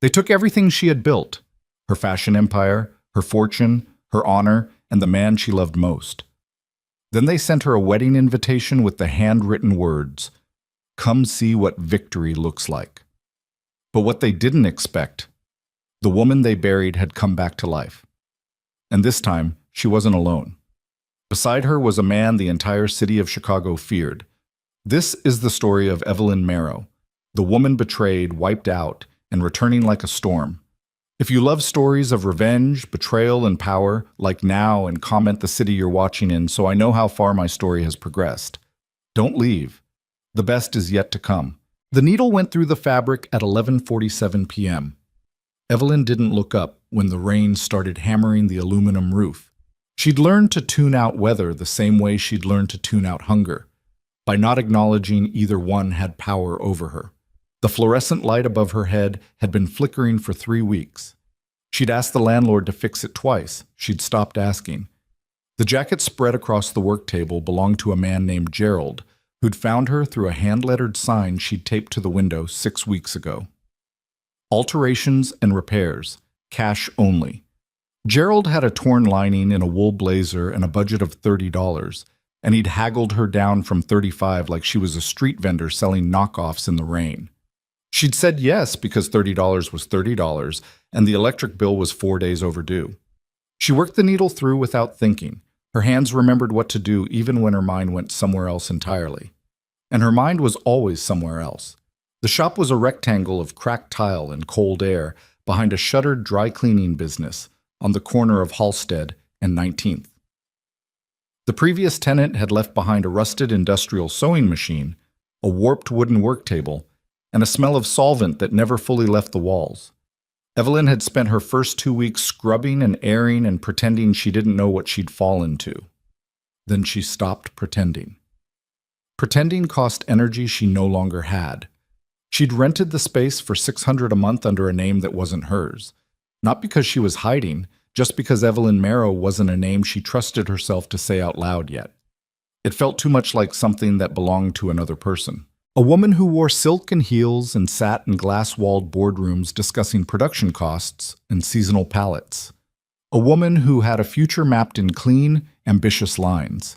They took everything she had built, her fashion empire, her fortune, her honor, and the man she loved most. Then they sent her a wedding invitation with the handwritten words, "Come see what victory looks like." But what they didn't expect, the woman they buried had come back to life. And this time, she wasn't alone. Beside her was a man the entire city of Chicago feared. This is the story of Evelyn Marrow, the woman betrayed, wiped out, and returning like a storm. If you love stories of revenge, betrayal, and power, like now and comment the city you're watching in so I know how far my story has progressed. Don't leave. The best is yet to come. The needle went through the fabric at 11:47 p.m. Evelyn didn't look up when the rain started hammering the aluminum roof. She'd learned to tune out weather the same way she'd learned to tune out hunger, by not acknowledging either one had power over her. The fluorescent light above her head had been flickering for 3 weeks. She'd asked the landlord to fix it twice. She'd stopped asking. The jacket spread across the work table belonged to a man named Gerald, who'd found her through a hand-lettered sign she'd taped to the window 6 weeks ago. Alterations and repairs, cash only. Gerald had a torn lining in a wool blazer and a budget of $30, and he'd haggled her down from $35 like she was a street vendor selling knockoffs in the rain. She'd said yes because $30 was $30, and the electric bill was 4 days overdue. She worked the needle through without thinking. Her hands remembered what to do even when her mind went somewhere else entirely. And her mind was always somewhere else. The shop was a rectangle of cracked tile and cold air behind a shuttered dry cleaning business on the corner of Halsted and 19th. The previous tenant had left behind a rusted industrial sewing machine, a warped wooden work table, and a smell of solvent that never fully left the walls. Evelyn had spent her first 2 weeks scrubbing and airing and pretending she didn't know what she'd fallen to. Then she stopped pretending. Pretending cost energy she no longer had. She'd rented the space for $600 a month under a name that wasn't hers. Not because she was hiding, just because Evelyn Marrow wasn't a name she trusted herself to say out loud yet. It felt too much like something that belonged to another person. A woman who wore silk and heels and sat in glass-walled boardrooms discussing production costs and seasonal palettes. A woman who had a future mapped in clean, ambitious lines.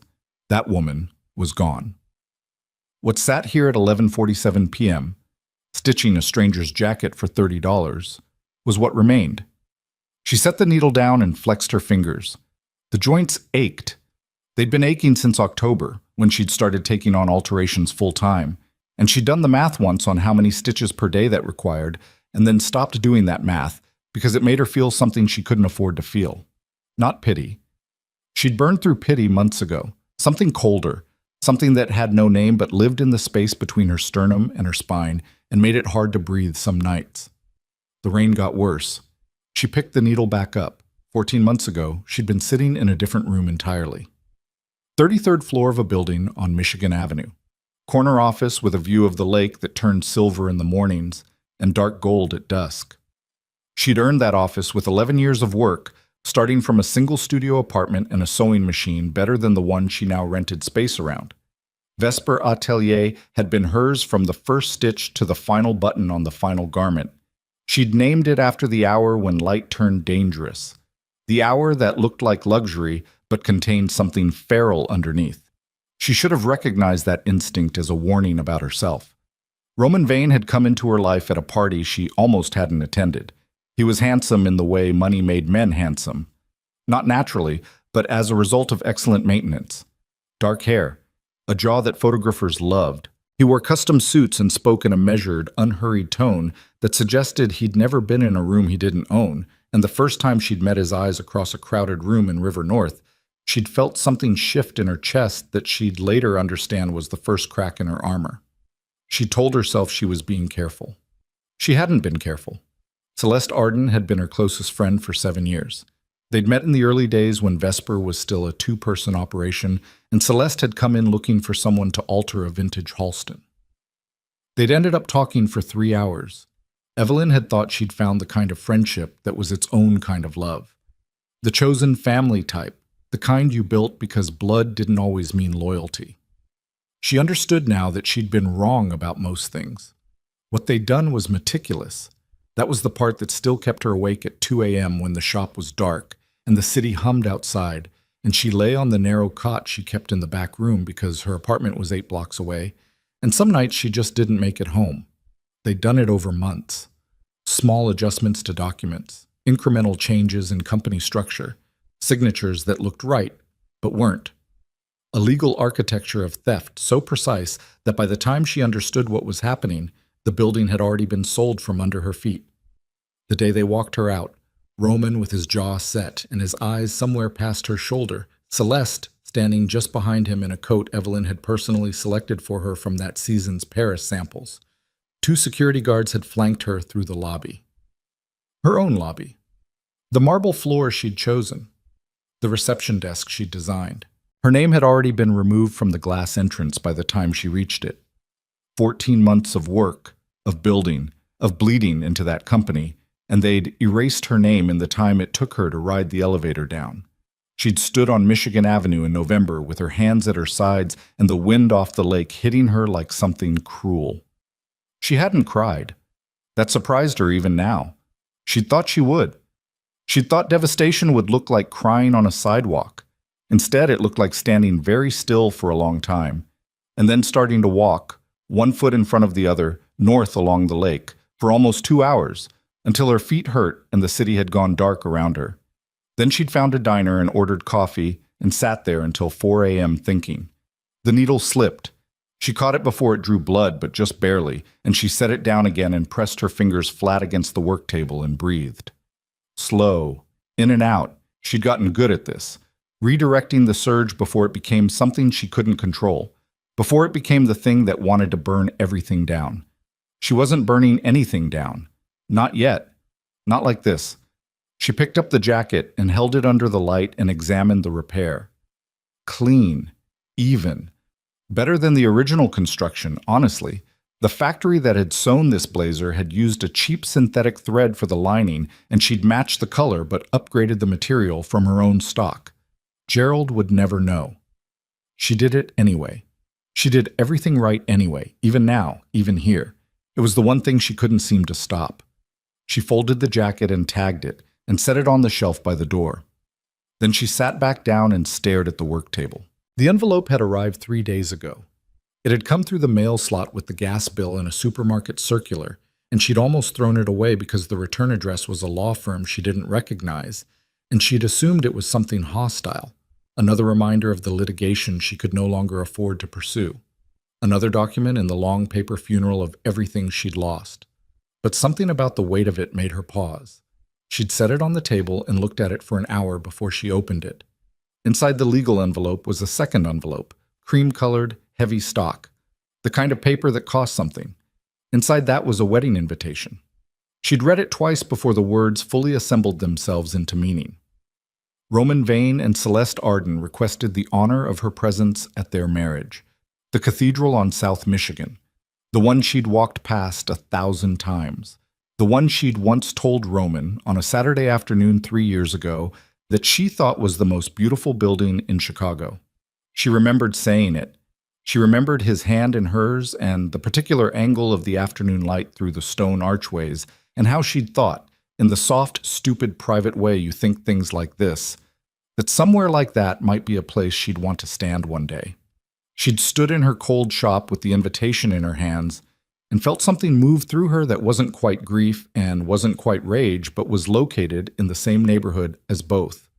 That woman was gone. What sat here at 11:47 p.m., stitching a stranger's jacket for $30, was what remained. She set the needle down and flexed her fingers. The joints ached. They'd been aching since October, when she'd started taking on alterations full-time, and she'd done the math once on how many stitches per day that required, and then stopped doing that math because it made her feel something she couldn't afford to feel. Not pity. She'd burned through pity months ago, something colder, something that had no name but lived in the space between her sternum and her spine and made it hard to breathe some nights. The rain got worse. She picked the needle back up. 14 months ago, she'd been sitting in a different room entirely. 33rd floor of a building on Michigan Avenue. Corner office with a view of the lake that turned silver in the mornings and dark gold at dusk. She'd earned that office with 11 years of work, starting from a single studio apartment and a sewing machine better than the one she now rented space around. Vesper Atelier had been hers from the first stitch to the final button on the final garment. She'd named it after the hour when light turned dangerous. The hour that looked like luxury but contained something feral underneath. She should have recognized that instinct as a warning about herself. Roman Vane had come into her life at a party she almost hadn't attended. He was handsome in the way money made men handsome. Not naturally, but as a result of excellent maintenance. Dark hair, a jaw that photographers loved. He wore custom suits and spoke in a measured, unhurried tone that suggested he'd never been in a room he didn't own, and the first time she'd met his eyes across a crowded room in River North, she'd felt something shift in her chest that she'd later understand was the first crack in her armor. She told herself she was being careful. She hadn't been careful. Celeste Arden had been her closest friend for 7 years. They'd met in the early days when Vesper was still a 2-person operation, and Celeste had come in looking for someone to alter a vintage Halston. They'd ended up talking for 3 hours. Evelyn had thought she'd found the kind of friendship that was its own kind of love. The chosen family type, the kind you built because blood didn't always mean loyalty. She understood now that she'd been wrong about most things. What they'd done was meticulous. That was the part that still kept her awake at 2 a.m. when the shop was dark and the city hummed outside, and she lay on the narrow cot she kept in the back room because her apartment was 8 blocks away, and some nights she just didn't make it home. They'd done it over months. Small adjustments to documents, incremental changes in company structure, signatures that looked right but weren't. A legal architecture of theft so precise that by the time she understood what was happening, the building had already been sold from under her feet. The day they walked her out, Roman with his jaw set and his eyes somewhere past her shoulder, Celeste standing just behind him in a coat Evelyn had personally selected for her from that season's Paris samples. 2 security guards had flanked her through the lobby. Her own lobby. The marble floor she'd chosen. The reception desk she'd designed. Her name had already been removed from the glass entrance by the time she reached it. 14 months of work, of building, of bleeding into that company, and they'd erased her name in the time it took her to ride the elevator down. She'd stood on Michigan Avenue in November with her hands at her sides and the wind off the lake hitting her like something cruel. She hadn't cried. That surprised her even now. She'd thought she would. She'd thought devastation would look like crying on a sidewalk. Instead, it looked like standing very still for a long time, and then starting to walk, one foot in front of the other, north along the lake, for almost 2 hours, until her feet hurt and the city had gone dark around her. Then she'd found a diner and ordered coffee and sat there until 4 a.m. thinking. The needle slipped. She caught it before it drew blood, but just barely, and she set it down again and pressed her fingers flat against the work table and breathed. Slow, in and out, she'd gotten good at this, redirecting the surge before it became something she couldn't control, before it became the thing that wanted to burn everything down. She wasn't burning anything down. Not yet. Not like this. She picked up the jacket and held it under the light and examined the repair. Clean. Even. Better than the original construction, honestly. The factory that had sewn this blazer had used a cheap synthetic thread for the lining, and she'd matched the color but upgraded the material from her own stock. Gerald would never know. She did it anyway. She did everything right anyway, even now, even here. It was the one thing she couldn't seem to stop. She folded the jacket and tagged it, and set it on the shelf by the door. Then she sat back down and stared at the work table. The envelope had arrived 3 days ago. It had come through the mail slot with the gas bill and a supermarket circular, and she'd almost thrown it away because the return address was a law firm she didn't recognize, and she'd assumed it was something hostile. Another reminder of the litigation she could no longer afford to pursue. Another document in the long paper funeral of everything she'd lost. But something about the weight of it made her pause. She'd set it on the table and looked at it for an hour before she opened it. Inside the legal envelope was a second envelope, cream-colored, heavy stock, the kind of paper that cost something. Inside that was a wedding invitation. She'd read it twice before the words fully assembled themselves into meaning. Roman Vane and Celeste Arden requested the honor of her presence at their marriage, the cathedral on South Michigan, the one she'd walked past 1,000 times, the one she'd once told Roman on a Saturday afternoon 3 years ago that she thought was the most beautiful building in Chicago. She remembered saying it. She remembered his hand in hers and the particular angle of the afternoon light through the stone archways, and how she'd thought, in the soft, stupid, private way you think things like this, that somewhere like that might be a place she'd want to stand one day. She'd stood in her cold shop with the invitation in her hands and felt something move through her that wasn't quite grief and wasn't quite rage, but was located in the same neighborhood as both.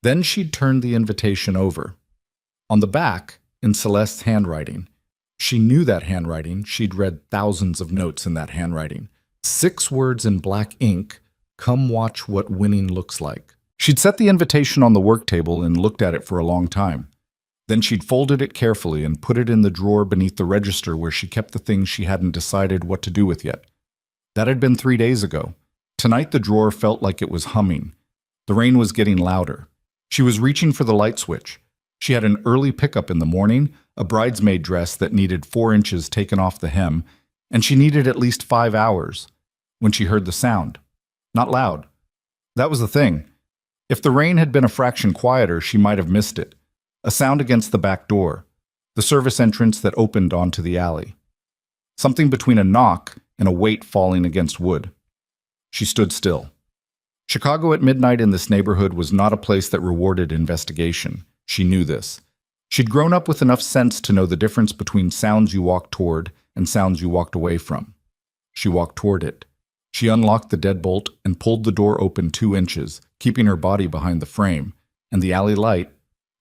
Then she'd turned the invitation over. On the back, in Celeste's handwriting, she knew that handwriting. She'd read thousands of notes in that handwriting. 6 words in black ink, "Come watch what winning looks like." She'd set the invitation on the work table and looked at it for a long time. Then she'd folded it carefully and put it in the drawer beneath the register where she kept the things she hadn't decided what to do with yet. That had been 3 days ago. Tonight the drawer felt like it was humming. The rain was getting louder. She was reaching for the light switch. She had an early pickup in the morning, a bridesmaid dress that needed 4 inches taken off the hem, and she needed at least 5 hours when she heard the sound. Not loud. That was the thing. If the rain had been a fraction quieter, she might have missed it. A sound against the back door, the service entrance that opened onto the alley. Something between a knock and a weight falling against wood. She stood still. Chicago at midnight in this neighborhood was not a place that rewarded investigation. She knew this. She'd grown up with enough sense to know the difference between sounds you walked toward and sounds you walked away from. She walked toward it. She unlocked the deadbolt and pulled the door open 2 inches, keeping her body behind the frame, and the alley light,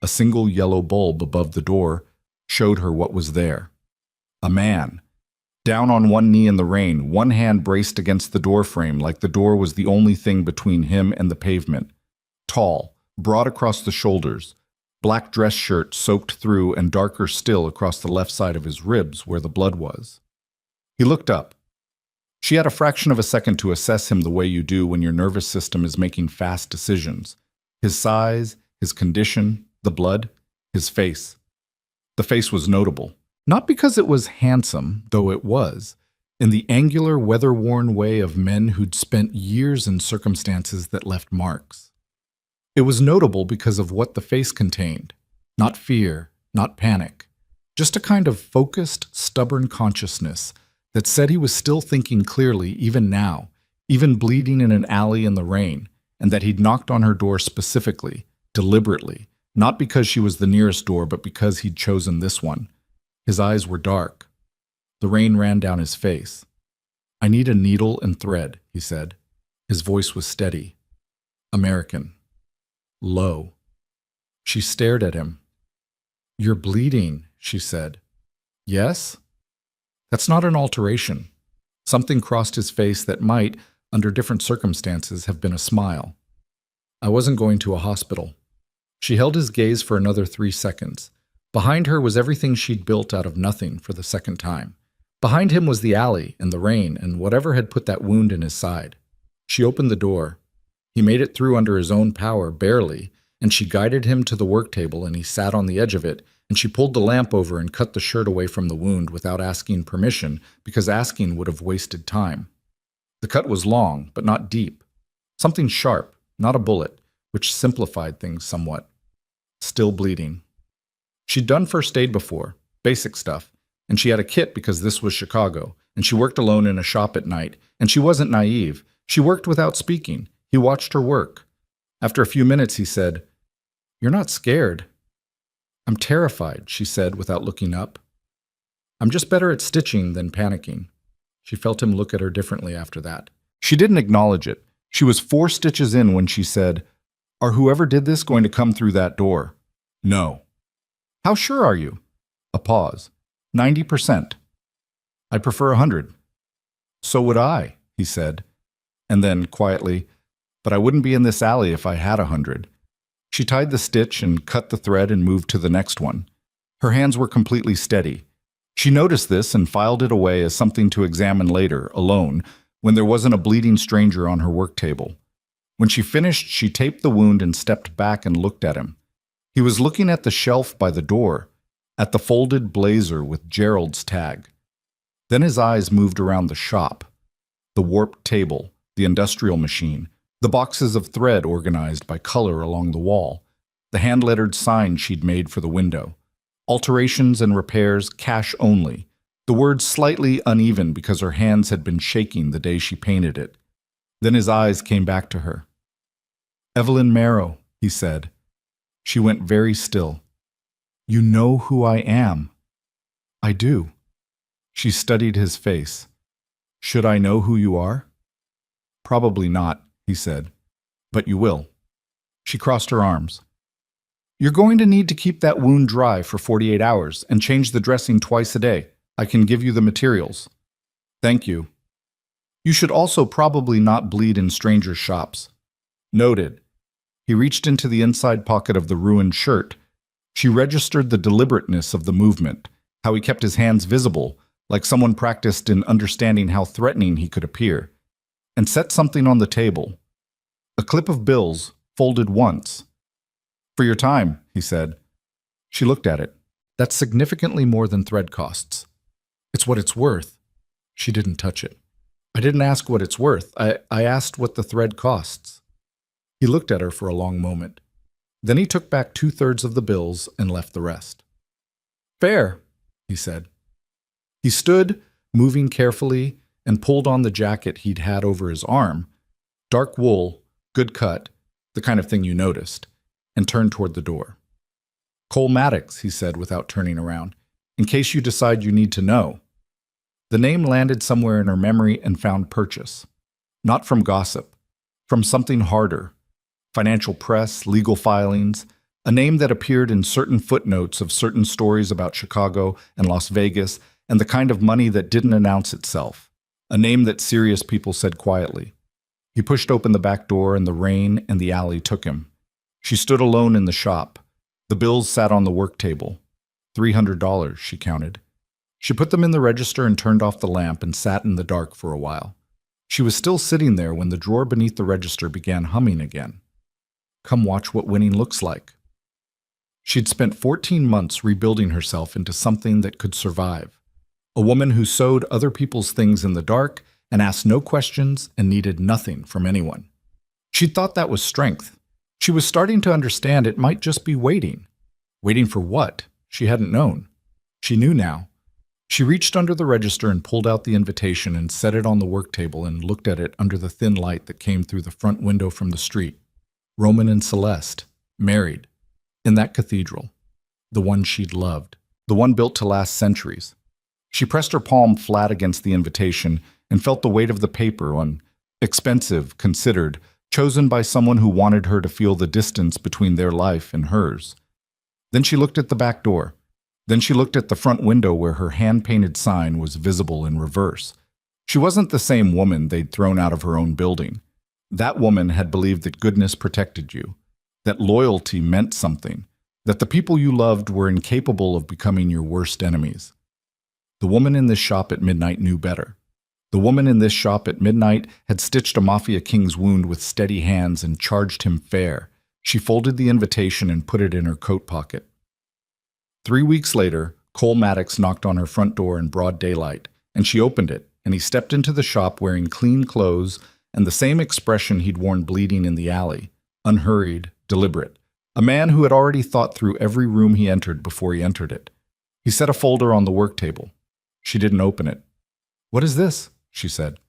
a single yellow bulb above the door, showed her what was there. A man. Down on one knee in the rain, one hand braced against the door frame like the door was the only thing between him and the pavement. Tall, broad across the shoulders, black dress shirt soaked through and darker still across the left side of his ribs where the blood was. He looked up. She had a fraction of a second to assess him the way you do when your nervous system is making fast decisions. His size, his condition, the blood, his face. The face was notable. Not because it was handsome, though it was, in the angular, weather-worn way of men who'd spent years in circumstances that left marks. It was notable because of what the face contained. Not fear, not panic. Just a kind of focused, stubborn consciousness that said he was still thinking clearly even now, even bleeding in an alley in the rain, and that he'd knocked on her door specifically, deliberately, not because she was the nearest door, but because he'd chosen this one. His eyes were dark. The rain ran down his face. "I need a needle and thread," he said. His voice was steady. American. Low. She stared at him. "You're bleeding," she said. "Yes?" That's not an alteration. Something crossed his face that might, under different circumstances, have been a smile. "I wasn't going to a hospital." She held his gaze for another 3 seconds. Behind her was everything she'd built out of nothing for the second time. Behind him was the alley and the rain and whatever had put that wound in his side. She opened the door. He made it through under his own power, barely, and she guided him to the work table and he sat on the edge of it, and she pulled the lamp over and cut the shirt away from the wound without asking permission, because asking would have wasted time. The cut was long, but not deep. Something sharp, not a bullet, which simplified things somewhat. Still bleeding. She'd done first aid before, basic stuff, and she had a kit because this was Chicago, and she worked alone in a shop at night, and she wasn't naive. She worked without speaking. He watched her work. After a few minutes, he said, "You're not scared." "I'm terrified," she said without looking up. "I'm just better at stitching than panicking." She felt him look at her differently after that. She didn't acknowledge it. She was 4 stitches in when she said, "Are whoever did this going to come through that door?" "No." "How sure are you?" A pause. 90%. "I'd prefer 100. "So would I," he said. And then, quietly, "But I wouldn't be in this alley if I had 100. She tied the stitch and cut the thread and moved to the next one. Her hands were completely steady. She noticed this and filed it away as something to examine later, alone, when there wasn't a bleeding stranger on her work table. When she finished, she taped the wound and stepped back and looked at him. He was looking at the shelf by the door, at the folded blazer with Gerald's tag. Then his eyes moved around the shop, the warped table, the industrial machine, the boxes of thread organized by color along the wall, the hand-lettered sign she'd made for the window. Alterations and repairs, cash only. The words slightly uneven because her hands had been shaking the day she painted it. Then his eyes came back to her. "Evelyn Marrow," he said. She went very still. "You know who I am." "I do." She studied his face. "Should I know who you are?" "Probably not," he said. "But you will." She crossed her arms. "You're going to need to keep that wound dry for 48 hours and change the dressing twice a day. I can give you the materials." "Thank you." "You should also probably not bleed in strangers' shops." "Noted." He reached into the inside pocket of the ruined shirt. She registered the deliberateness of the movement, how he kept his hands visible, like someone practiced in understanding how threatening he could appear, and set something on the table. A clip of bills, folded once. "For your time," he said. She looked at it. "That's significantly more than thread costs." "It's what it's worth." She didn't touch it. "I didn't ask what it's worth. I asked what the thread costs." He looked at her for a long moment. Then he took back 2/3 of the bills and left the rest. "Fair," he said. He stood, moving carefully, and pulled on the jacket he'd had over his arm, Dark wool, good cut, the kind of thing you noticed, and turned toward the door. Cole Maddox, he said without turning around, in case you decide you need to know. The name landed somewhere in her memory and found purchase. Not from gossip, from something harder. Financial press, legal filings, a name that appeared in certain footnotes of certain stories about Chicago and Las Vegas, and the kind of money that didn't announce itself. A name that serious people said quietly. He pushed open the back door and the rain and the alley took him. She stood alone in the shop. The bills sat on the work table. $300, she counted. She put them in the register and turned off the lamp and sat in the dark for a while. She was still sitting there when the drawer beneath the register began humming again. Come watch what winning looks like. She'd spent 14 months rebuilding herself into something that could survive. A woman who sewed other people's things in the dark and asked no questions and needed nothing from anyone. She'd thought that was strength. She was starting to understand it might just be waiting. Waiting for what? She hadn't known. She knew now. She reached under the register and pulled out the invitation and set it on the work table and looked at it under the thin light that came through the front window from the street. Roman and Celeste, married, in that cathedral, the one she'd loved, the one built to last centuries. She pressed her palm flat against the invitation and felt the weight of the paper on, expensive, considered, chosen by someone who wanted her to feel the distance between their life and hers. Then she looked at the back door. Then she looked at the front window where her hand-painted sign was visible in reverse. She wasn't the same woman they'd thrown out of her own building. That woman had believed that goodness protected you, that loyalty meant something, that the people you loved were incapable of becoming your worst enemies. The woman in this shop at midnight knew better. The woman in this shop at midnight had stitched a mafia king's wound with steady hands and charged him fair. She folded the invitation and put it in her coat pocket. 3 weeks later, Cole Maddox knocked on her front door in broad daylight, and she opened it, and he stepped into the shop wearing clean clothes and the same expression he'd worn bleeding in the alley, unhurried, deliberate. A man who had already thought through every room he entered before he entered it. He set a folder on the work table. She didn't open it. What is this? She said.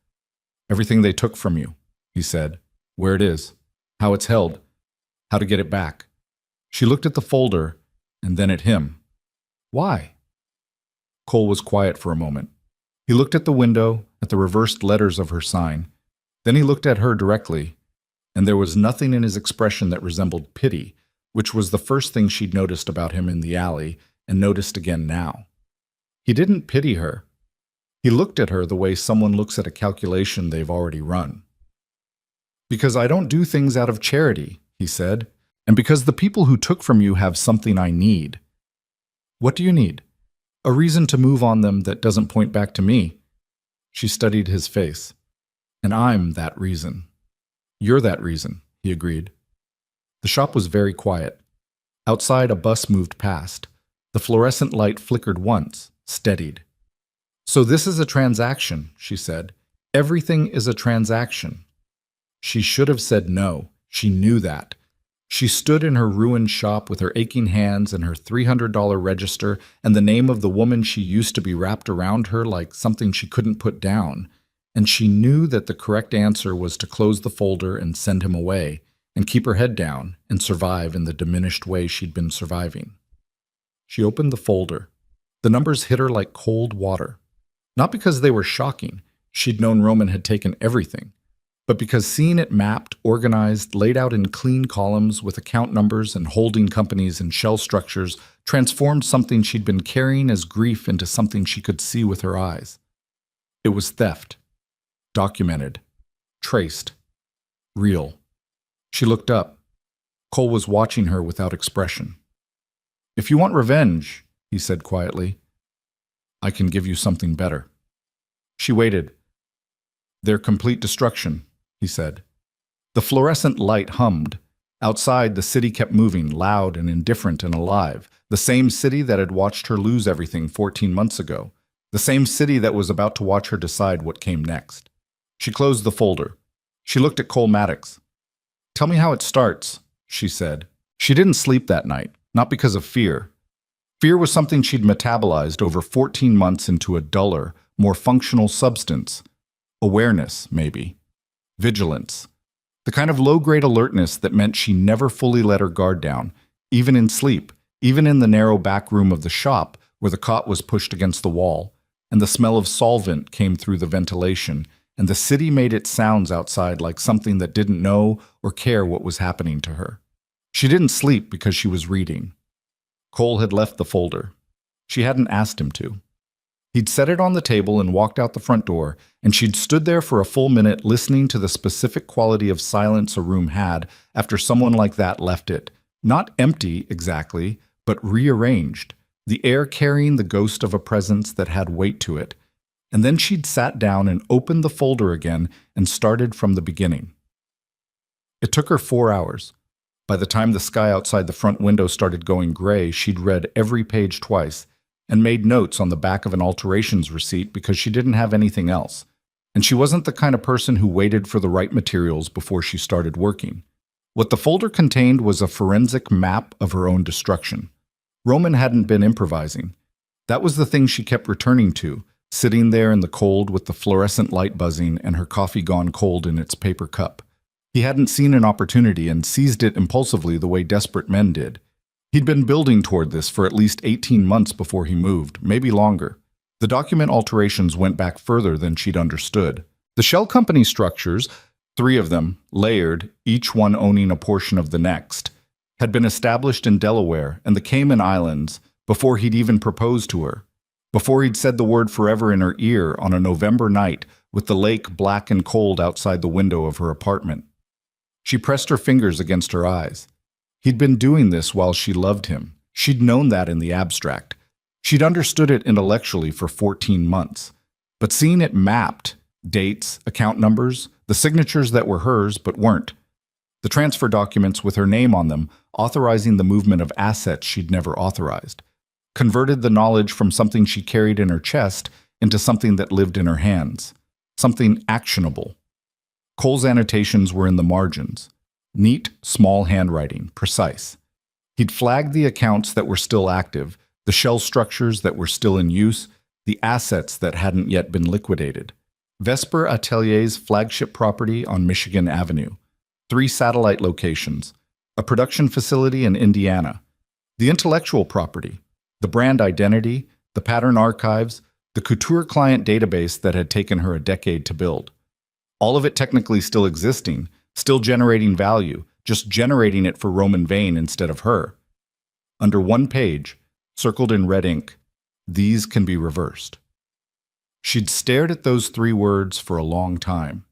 Everything they took from you, he said. Where it is, how it's held, how to get it back. She looked at the folder and then at him. Why? Cole was quiet for a moment. He looked at the window, at the reversed letters of her sign. Then he looked at her directly, and there was nothing in his expression that resembled pity, which was the first thing she'd noticed about him in the alley and noticed again now. He didn't pity her. He looked at her the way someone looks at a calculation they've already run. Because I don't do things out of charity, he said, and because the people who took from you have something I need. What do you need? A reason to move on them that doesn't point back to me. She studied his face. And I'm that reason. You're that reason, he agreed. The shop was very quiet. Outside, a bus moved past. The fluorescent light flickered once, steadied. So this is a transaction, she said. Everything is a transaction. She should have said no. She knew that. She stood in her ruined shop with her aching hands and her $300 register and the name of the woman she used to be wrapped around her like something she couldn't put down. And she knew that the correct answer was to close the folder and send him away and keep her head down and survive in the diminished way she'd been surviving. She opened the folder. The numbers hit her like cold water. Not because they were shocking. She'd known Roman had taken everything. But because seeing it mapped, organized, laid out in clean columns with account numbers and holding companies and shell structures transformed something she'd been carrying as grief into something she could see with her eyes. It was theft. Documented. Traced. Real. She looked up. Cole was watching her without expression. If you want revenge, he said quietly, I can give you something better. She waited. Their complete destruction, he said. The fluorescent light hummed. Outside, the city kept moving, loud and indifferent and alive. The same city that had watched her lose everything 14 months ago. The same city that was about to watch her decide what came next. She closed the folder. She looked at Cole Maddox. Tell me how it starts, she said. She didn't sleep that night, not because of fear. Fear was something she'd metabolized over 14 months into a duller, more functional substance. Awareness, maybe. Vigilance. The kind of low-grade alertness that meant she never fully let her guard down, even in sleep, even in the narrow back room of the shop where the cot was pushed against the wall, and the smell of solvent came through the ventilation, and the city made its sounds outside like something that didn't know or care what was happening to her. She didn't sleep because she was reading. Cole had left the folder. She hadn't asked him to. He'd set it on the table and walked out the front door, and she'd stood there for a full minute listening to the specific quality of silence a room had after someone like that left it. Not empty, exactly, but rearranged, the air carrying the ghost of a presence that had weight to it. And then she'd sat down and opened the folder again and started from the beginning. It took her 4 hours. By the time the sky outside the front window started going gray, she'd read every page twice and made notes on the back of an alterations receipt because she didn't have anything else. And she wasn't the kind of person who waited for the right materials before she started working. What the folder contained was a forensic map of her own destruction. Roman hadn't been improvising. That was the thing she kept returning to, sitting there in the cold with the fluorescent light buzzing and her coffee gone cold in its paper cup. He hadn't seen an opportunity and seized it impulsively the way desperate men did. He'd been building toward this for at least 18 months before he moved, maybe longer. The document alterations went back further than she'd understood. The shell company structures, 3 of them, layered, each one owning a portion of the next, had been established in Delaware and the Cayman Islands before he'd even proposed to her, before he'd said the word forever in her ear on a November night with the lake black and cold outside the window of her apartment. She pressed her fingers against her eyes. He'd been doing this while she loved him. She'd known that in the abstract. She'd understood it intellectually for 14 months. But seeing it mapped, dates, account numbers, the signatures that were hers but weren't, the transfer documents with her name on them authorizing the movement of assets she'd never authorized, converted the knowledge from something she carried in her chest into something that lived in her hands, something actionable. Cole's annotations were in the margins. Neat, small handwriting, precise. He'd flagged the accounts that were still active, the shell structures that were still in use, the assets that hadn't yet been liquidated. Vesper Atelier's flagship property on Michigan Avenue, 3 satellite locations, a production facility in Indiana, the intellectual property, the brand identity, the pattern archives, the couture client database that had taken her a decade to build. All of it technically still existing, still generating value, just generating it for Roman Vane instead of her. Under one page, circled in red ink, these can be reversed. She'd stared at those 3 words for a long time.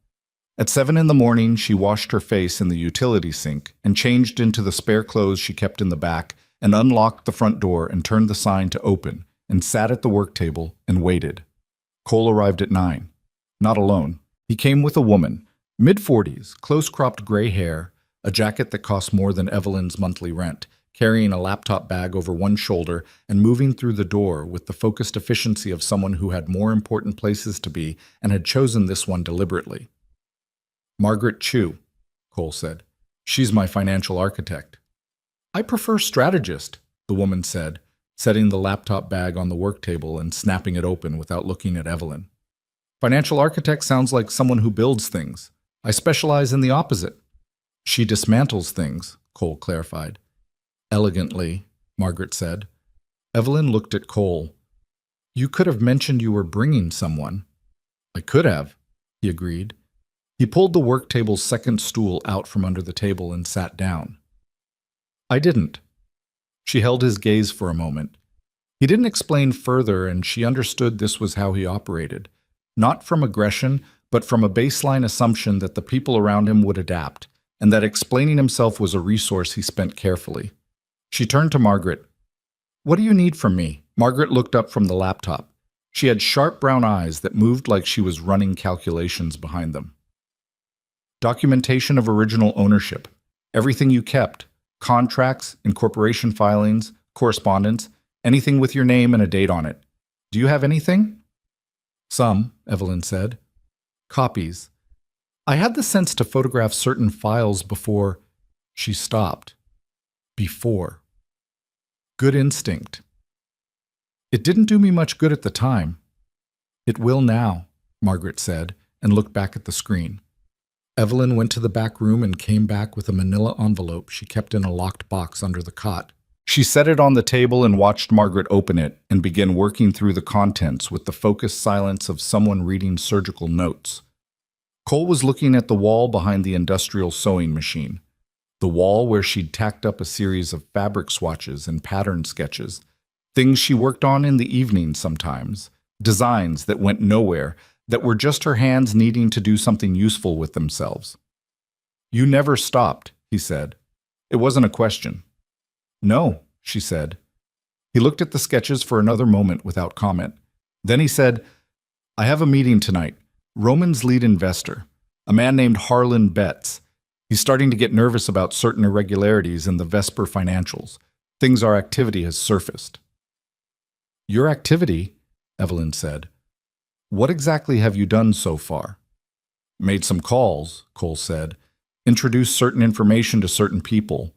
At 7 in the morning, she washed her face in the utility sink and changed into the spare clothes she kept in the back and unlocked the front door and turned the sign to open and sat at the work table and waited. Cole arrived at 9. Not alone. He came with a woman, mid-40s, close-cropped gray hair, a jacket that cost more than Evelyn's monthly rent, carrying a laptop bag over one shoulder and moving through the door with the focused efficiency of someone who had more important places to be and had chosen this one deliberately. Margaret Chu, Cole said. She's my financial architect. I prefer strategist, the woman said, setting the laptop bag on the work table and snapping it open without looking at Evelyn. Financial architect sounds like someone who builds things. I specialize in the opposite. She dismantles things, Cole clarified. Elegantly, Margaret said. Evelyn looked at Cole. You could have mentioned you were bringing someone. I could have, he agreed. He pulled the work table's second stool out from under the table and sat down. I didn't. She held his gaze for a moment. He didn't explain further, and she understood this was how he operated. Not from aggression, but from a baseline assumption that the people around him would adapt, and that explaining himself was a resource he spent carefully. She turned to Margaret. What do you need from me? Margaret looked up from the laptop. She had sharp brown eyes that moved like she was running calculations behind them. Documentation of original ownership. Everything you kept. Contracts, incorporation filings, correspondence, anything with your name and a date on it. Do you have anything? Some, Evelyn said. Copies. I had the sense to photograph certain files before. She stopped. Before. Good instinct. It didn't do me much good at the time. It will now, Margaret said, and looked back at the screen. Evelyn went to the back room and came back with a manila envelope she kept in a locked box under the cot. She set it on the table and watched Margaret open it and begin working through the contents with the focused silence of someone reading surgical notes. Cole was looking at the wall behind the industrial sewing machine, the wall where she'd tacked up a series of fabric swatches and pattern sketches, things she worked on in the evening sometimes, designs that went nowhere, that were just her hands needing to do something useful with themselves. "You never stopped," he said. It wasn't a question. "No," she said. He looked at the sketches for another moment without comment. Then he said, "I have a meeting tonight. Roman's lead investor, a man named Harlan Betts. He's starting to get nervous about certain irregularities in the Vesper financials, things our activity has surfaced." "Your activity?" Evelyn said. "What exactly have you done so far?" "Made some calls," Cole said. "Introduced certain information to certain people.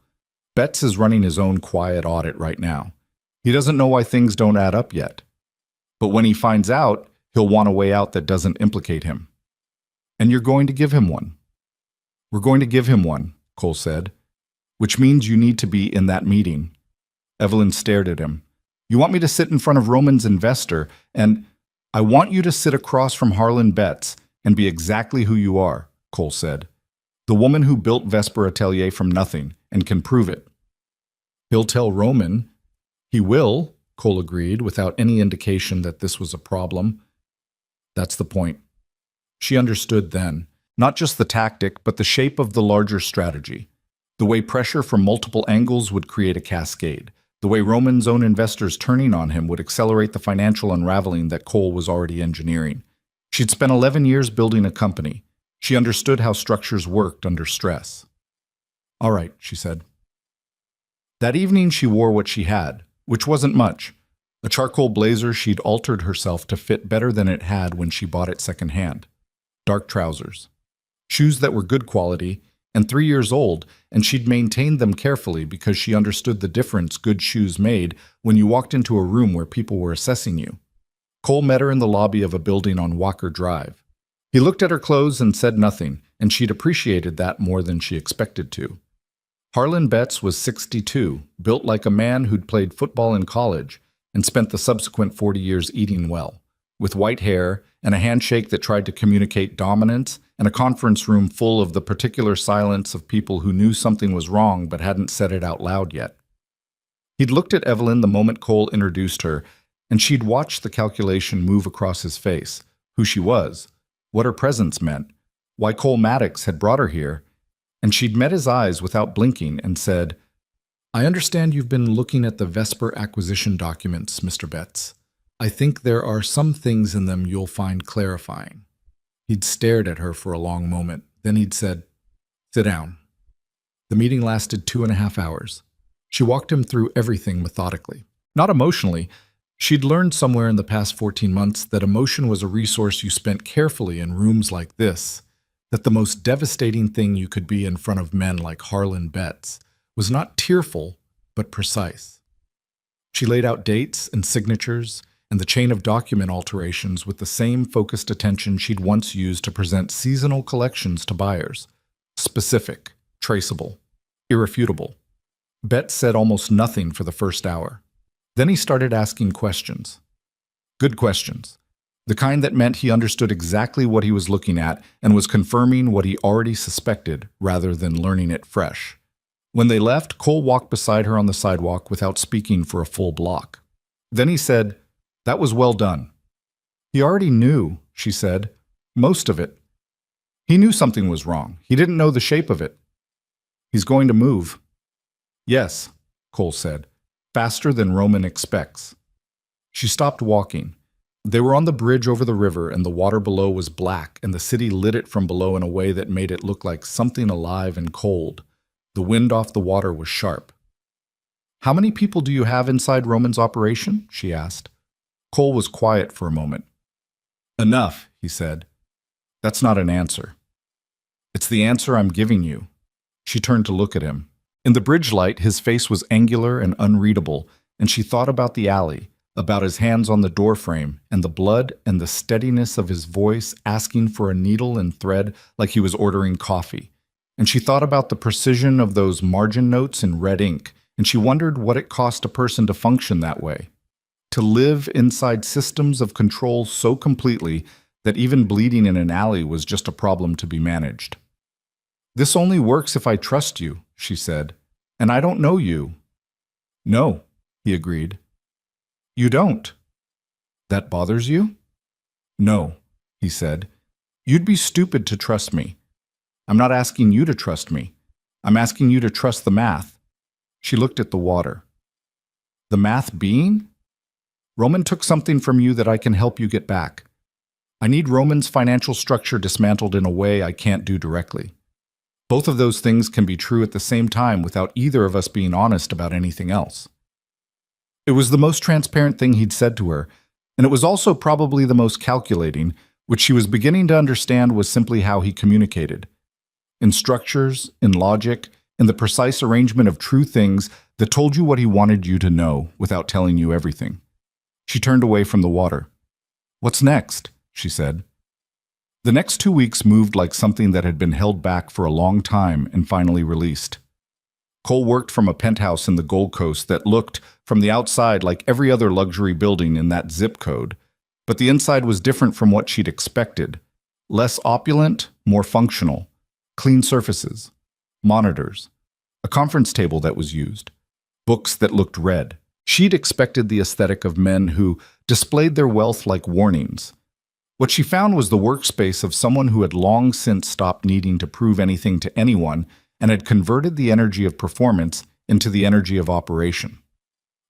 Betts is running his own quiet audit right now. He doesn't know why things don't add up yet. But when he finds out, he'll want a way out that doesn't implicate him. And you're going to give him one." "We're going to give him one," Cole said. "Which means you need to be in that meeting." Evelyn stared at him. "You want me to sit in front of Roman's investor and—" "I want you to sit across from Harlan Betts and be exactly who you are," Cole said. "The woman who built Vesper Atelier from nothing and can prove it." "He'll tell Roman." "He will," Cole agreed, without any indication that this was a problem. That's the point. She understood then, not just the tactic, but the shape of the larger strategy. The way pressure from multiple angles would create a cascade. The way Roman's own investors turning on him would accelerate the financial unraveling that Cole was already engineering. She'd spent 11 years building a company. She understood how structures worked under stress. "All right," she said. That evening she wore what she had, which wasn't much. A charcoal blazer she'd altered herself to fit better than it had when she bought it secondhand. Dark trousers. Shoes that were good quality, and 3 years old, and she'd maintained them carefully because she understood the difference good shoes made when you walked into a room where people were assessing you. Cole met her in the lobby of a building on Walker Drive. He looked at her clothes and said nothing, and she'd appreciated that more than she expected to. Harlan Betts was 62, built like a man who'd played football in college and spent the subsequent 40 years eating well, with white hair and a handshake that tried to communicate dominance and a conference room full of the particular silence of people who knew something was wrong but hadn't said it out loud yet. He'd looked at Evelyn the moment Cole introduced her, and she'd watched the calculation move across his face, who she was, what her presence meant, why Cole Maddox had brought her here, and she'd met his eyes without blinking and said, "I understand you've been looking at the Vesper acquisition documents, Mr. Betts. I think there are some things in them you'll find clarifying." He'd stared at her for a long moment. Then he'd said, "Sit down." The meeting lasted 2.5 hours. She walked him through everything methodically. Not emotionally. She'd learned somewhere in the past 14 months that emotion was a resource you spent carefully in rooms like this, that the most devastating thing you could be in front of men like Harlan Betts was not tearful, but precise. She laid out dates and signatures and the chain of document alterations with the same focused attention she'd once used to present seasonal collections to buyers. Specific, traceable, irrefutable. Betts said almost nothing for the first hour. Then he started asking questions. Good questions. The kind that meant he understood exactly what he was looking at and was confirming what he already suspected rather than learning it fresh. When they left, Cole walked beside her on the sidewalk without speaking for a full block. Then he said, "That was well done." He already knew, she said, most of it. He knew something was wrong. He didn't know the shape of it. "He's going to move." "Yes," Cole said, "faster than Roman expects." She stopped walking. They were on the bridge over the river, and the water below was black, and the city lit it from below in a way that made it look like something alive and cold. The wind off the water was sharp. "How many people do you have inside Roman's operation?" she asked. Cole was quiet for a moment. "Enough," he said. "That's not an answer." "It's the answer I'm giving you." She turned to look at him. In the bridge light, his face was angular and unreadable, and she thought about the alley, about his hands on the doorframe and the blood and the steadiness of his voice asking for a needle and thread like he was ordering coffee. And she thought about the precision of those margin notes in red ink, and she wondered what it cost a person to function that way. To live inside systems of control so completely that even bleeding in an alley was just a problem to be managed. "This only works if I trust you," she said, "and I don't know you." "No," he agreed. "You don't. That bothers you?" "No," he said. "You'd be stupid to trust me. I'm not asking you to trust me. I'm asking you to trust the math." She looked at the water. "The math being?" "Roman took something from you that I can help you get back. I need Roman's financial structure dismantled in a way I can't do directly. Both of those things can be true at the same time without either of us being honest about anything else." It was the most transparent thing he'd said to her, and it was also probably the most calculating, which she was beginning to understand was simply how he communicated. In structures, in logic, in the precise arrangement of true things that told you what he wanted you to know without telling you everything. She turned away from the water. "What's next?" she said. The next 2 weeks moved like something that had been held back for a long time and finally released. Cole worked from a penthouse in the Gold Coast that looked, from the outside, like every other luxury building in that zip code, but the inside was different from what she'd expected. Less opulent, more functional. Clean surfaces. Monitors. A conference table that was used. Books that looked read. She'd expected the aesthetic of men who displayed their wealth like warnings. What she found was the workspace of someone who had long since stopped needing to prove anything to anyone and had converted the energy of performance into the energy of operation.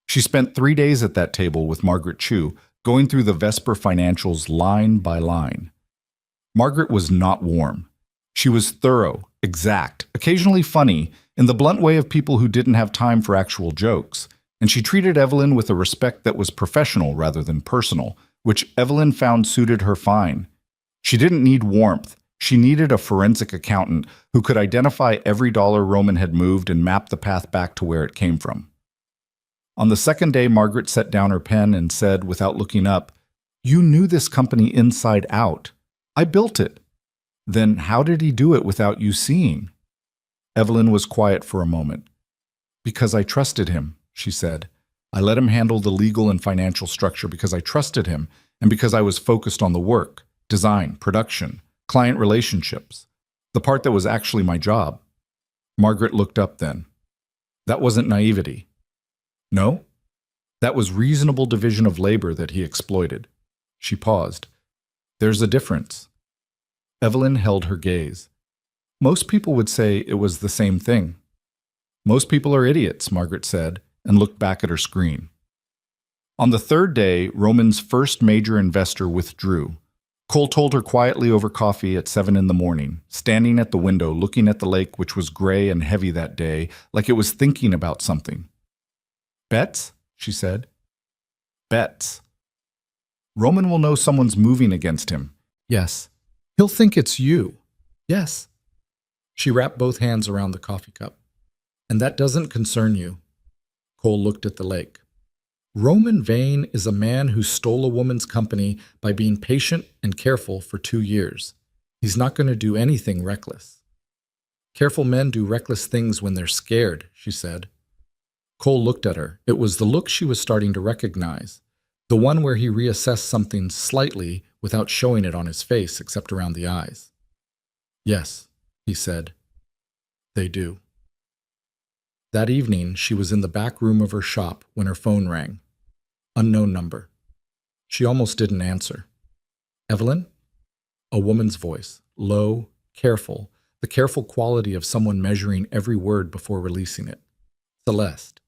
She spent 3 days at that table with Margaret Chu, going through the Vesper financials line by line. Margaret was not warm. She was thorough, exact, occasionally funny, in the blunt way of people who didn't have time for actual jokes, and she treated Evelyn with a respect that was professional rather than personal, which Evelyn found suited her fine. She didn't need warmth. She needed a forensic accountant who could identify every dollar Roman had moved and map the path back to where it came from. On the second day, Margaret set down her pen and said, without looking up, "You knew this company inside out. I built it. Then how did he do it without you seeing?" Evelyn was quiet for a moment. "Because I trusted him," she said. "I let him handle the legal and financial structure because I trusted him and because I was focused on the work, design, production, client relationships, the part that was actually my job." Margaret looked up then. "That wasn't naivety." "No? That was reasonable division of labor that he exploited." She paused. "There's a difference." Evelyn held her gaze. "Most people would say it was the same thing." "Most people are idiots," Margaret said, and looked back at her screen. On the third day, Roman's first major investor withdrew. Cole told her quietly over coffee at 7 in the morning, standing at the window looking at the lake, which was gray and heavy that day, like it was thinking about something. "Bets?" she said. "Bets. Roman will know someone's moving against him." "Yes." "He'll think it's you." "Yes." She wrapped both hands around the coffee cup. "And that doesn't concern you." Cole looked at the lake. "Roman Vane is a man who stole a woman's company by being patient and careful for 2 years. He's not going to do anything reckless." "Careful men do reckless things when they're scared," she said. Cole looked at her. It was the look she was starting to recognize, the one where he reassessed something slightly without showing it on his face except around the eyes. "Yes," he said. "They do." That evening, she was in the back room of her shop when her phone rang. Unknown number. She almost didn't answer. "Evelyn?" A woman's voice, low, careful, the careful quality of someone measuring every word before releasing it. "Celeste."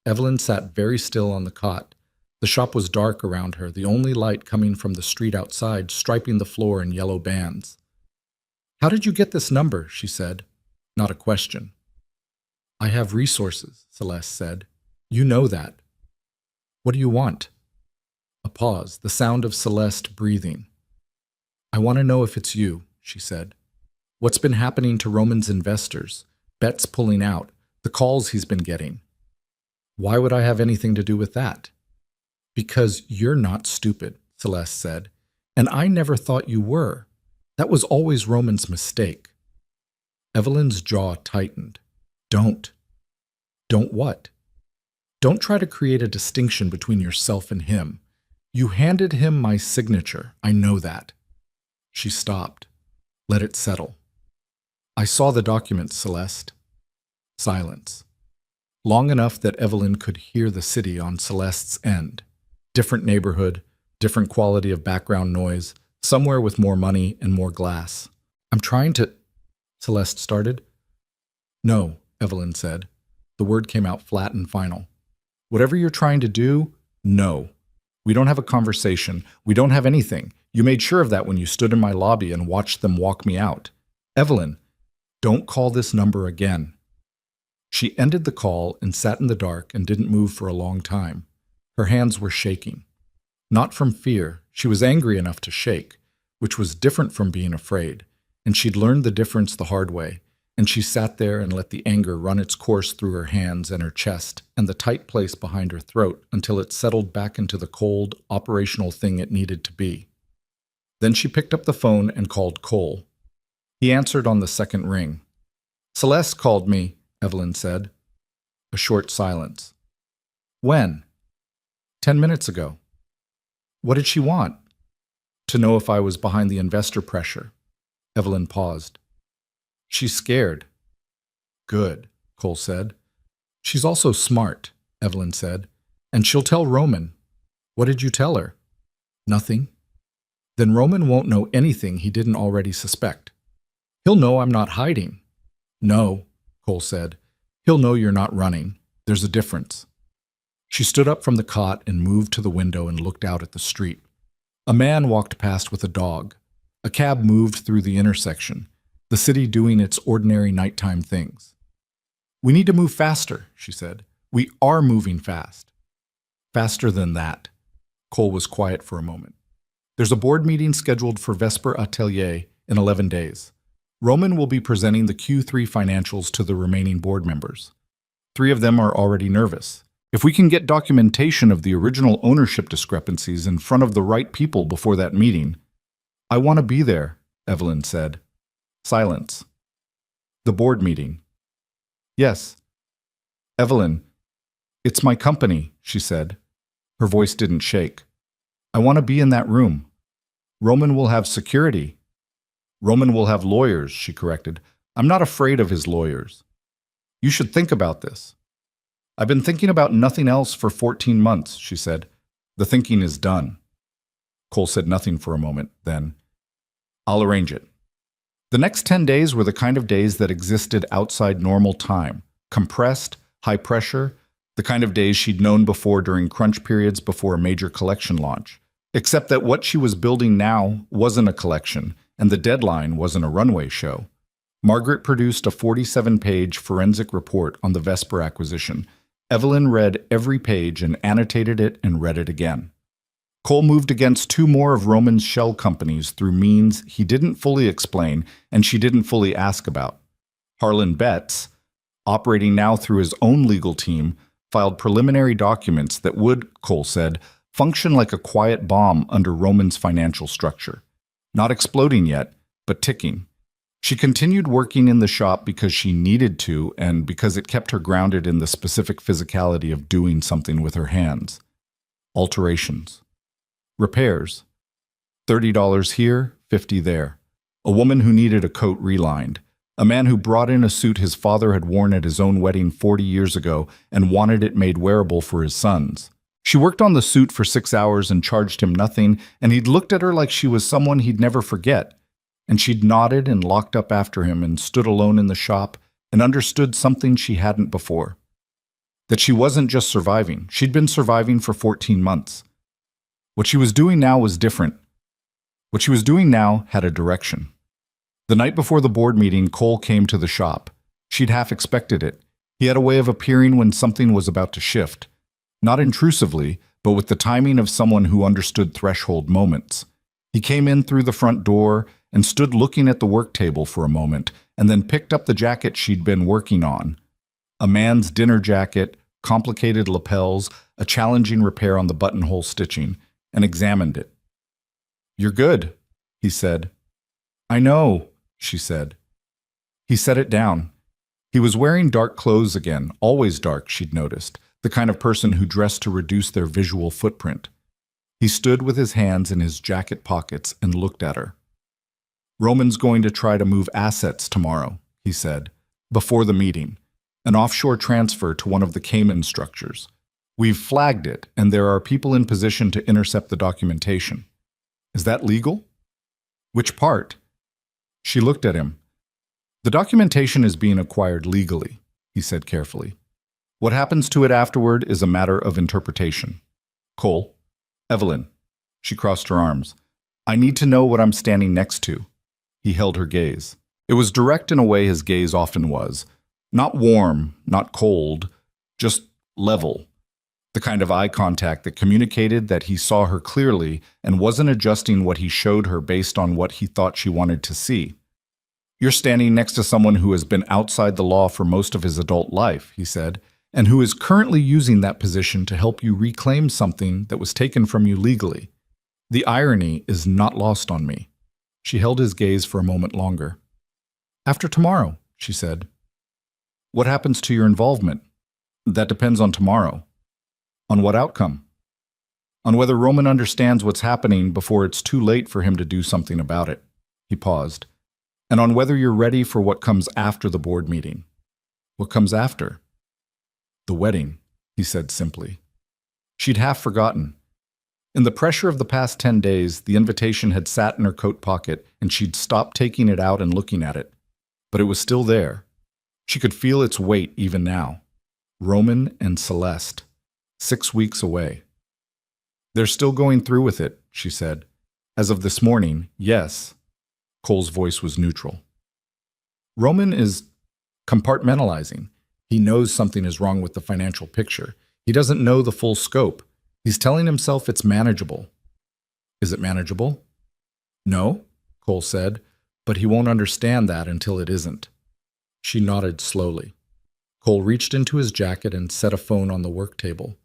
Evelyn sat very still on the cot. The shop was dark around her, the only light coming from the street outside, striping the floor in yellow bands. "How did you get this number?" she said. Not a question. "I have resources," Celeste said. "You know that." "What do you want?" A pause, the sound of Celeste breathing. "I want to know if it's you," she said. "What's been happening to Roman's investors? Bets pulling out, the calls he's been getting." "Why would I have anything to do with that?" Because you're not stupid, Celeste said. And I never thought you were. That was always Roman's mistake. Evelyn's jaw tightened. Don't. Don't what? Don't try to create a distinction between yourself and him. You handed him my signature. I know that. She stopped. Let it settle. I saw the documents, Celeste. Silence. Long enough that Evelyn could hear the city on Celeste's end. Different neighborhood, different quality of background noise, somewhere with more money and more glass. I'm trying to... Celeste started. No, Evelyn said. The word came out flat and final. Whatever you're trying to do, no. We don't have a conversation. We don't have anything. You made sure of that when you stood in my lobby and watched them walk me out. Evelyn, don't call this number again. She ended the call and sat in the dark and didn't move for a long time. Her hands were shaking. Not from fear. She was angry enough to shake, which was different from being afraid, and she'd learned the difference the hard way, and she sat there and let the anger run its course through her hands and her chest and the tight place behind her throat until it settled back into the cold, operational thing it needed to be. Then she picked up the phone and called Cole. He answered on the second ring. Celeste called me, Evelyn said. A short silence. When? 10 minutes ago. What did she want? To know if I was behind the investor pressure. Evelyn paused. She's scared. Good, Cole said. She's also smart, Evelyn said. And she'll tell Roman. What did you tell her? Nothing. Then Roman won't know anything he didn't already suspect. He'll know I'm not hiding. No, Cole said. He'll know you're not running. There's a difference. She stood up from the cot and moved to the window and looked out at the street. A man walked past with a dog. A cab moved through the intersection, the city doing its ordinary nighttime things. We need to move faster, she said. We are moving fast. Faster than that. Cole was quiet for a moment. There's a board meeting scheduled for Vesper Atelier in 11 days. Roman will be presenting the Q3 financials to the remaining board members. 3 of them are already nervous. If we can get documentation of the original ownership discrepancies in front of the right people before that meeting. I want to be there, Evelyn said. Silence. The board meeting. Yes. Evelyn, it's my company, she said. Her voice didn't shake. I want to be in that room. Roman will have security. Roman will have lawyers, she corrected. I'm not afraid of his lawyers. You should think about this. I've been thinking about nothing else for 14 months, she said. The thinking is done. Cole said nothing for a moment, then, I'll arrange it. The next 10 days were the kind of days that existed outside normal time, compressed, high pressure, the kind of days she'd known before during crunch periods before a major collection launch, except that what she was building now wasn't a collection, and the deadline wasn't a runway show. Margaret produced a 47-page forensic report on the Vesper acquisition. Evelyn read every page and annotated it and read it again. Cole moved against 2 more of Roman's shell companies through means he didn't fully explain and she didn't fully ask about. Harlan Betts, operating now through his own legal team, filed preliminary documents that would, Cole said, function like a quiet bomb under Roman's financial structure. Not exploding yet, but ticking. She continued working in the shop because she needed to and because it kept her grounded in the specific physicality of doing something with her hands. Alterations. Repairs. $30 here, $50 there. A woman who needed a coat relined. A man who brought in a suit his father had worn at his own wedding 40 years ago and wanted it made wearable for his sons. She worked on the suit for 6 hours and charged him nothing, and he'd looked at her like she was someone he'd never forget. And she'd nodded and locked up after him and stood alone in the shop and understood something she hadn't before. That she wasn't just surviving. She'd been surviving for 14 months. What she was doing now was different. What she was doing now had a direction. The night before the board meeting, Cole came to the shop. She'd half expected it. He had a way of appearing when something was about to shift. Not intrusively, but with the timing of someone who understood threshold moments. He came in through the front door and stood looking at the work table for a moment, and then picked up the jacket she'd been working on. A man's dinner jacket, complicated lapels, a challenging repair on the buttonhole stitching, and examined it. "You're good," he said. "I know," she said. He set it down. He was wearing dark clothes again, always dark, she'd noticed, the kind of person who dressed to reduce their visual footprint. He stood with his hands in his jacket pockets and looked at her. "Roman's going to try to move assets tomorrow," he said, "before the meeting. An offshore transfer to one of the Cayman structures. We've flagged it, and there are people in position to intercept the documentation. Is that legal?" "Which part?" She looked at him. "The documentation is being acquired legally," he said carefully. "What happens to it afterward is a matter of interpretation. Cole, Evelyn," she crossed her arms, "I need to know what I'm standing next to." He held her gaze. It was direct in a way his gaze often was. Not warm, not cold, just level. The kind of eye contact that communicated that he saw her clearly and wasn't adjusting what he showed her based on what he thought she wanted to see. "You're standing next to someone who has been outside the law for most of his adult life," he said, "and who is currently using that position to help you reclaim something that was taken from you legally. The irony is not lost on me." She held his gaze for a moment longer. "After tomorrow," she said. "What happens to your involvement?" "That depends on tomorrow." "On what outcome?" "On whether Roman understands what's happening before it's too late for him to do something about it." He paused. "And on whether you're ready for what comes after the board meeting." "What comes after?" "The wedding," he said simply. She'd half forgotten. In the pressure of the past 10 days, the invitation had sat in her coat pocket, and she'd stopped taking it out and looking at it. But it was still there. She could feel its weight even now. Roman and Celeste, 6 weeks away. "They're still going through with it," she said. "As of this morning, yes." Cole's voice was neutral. "Roman is compartmentalizing. He knows something is wrong with the financial picture. He doesn't know the full scope. He's telling himself it's manageable." "Is it manageable?" "No," Cole said, "but he won't understand that until it isn't." She nodded slowly. Cole reached into his jacket and set a phone on the work table.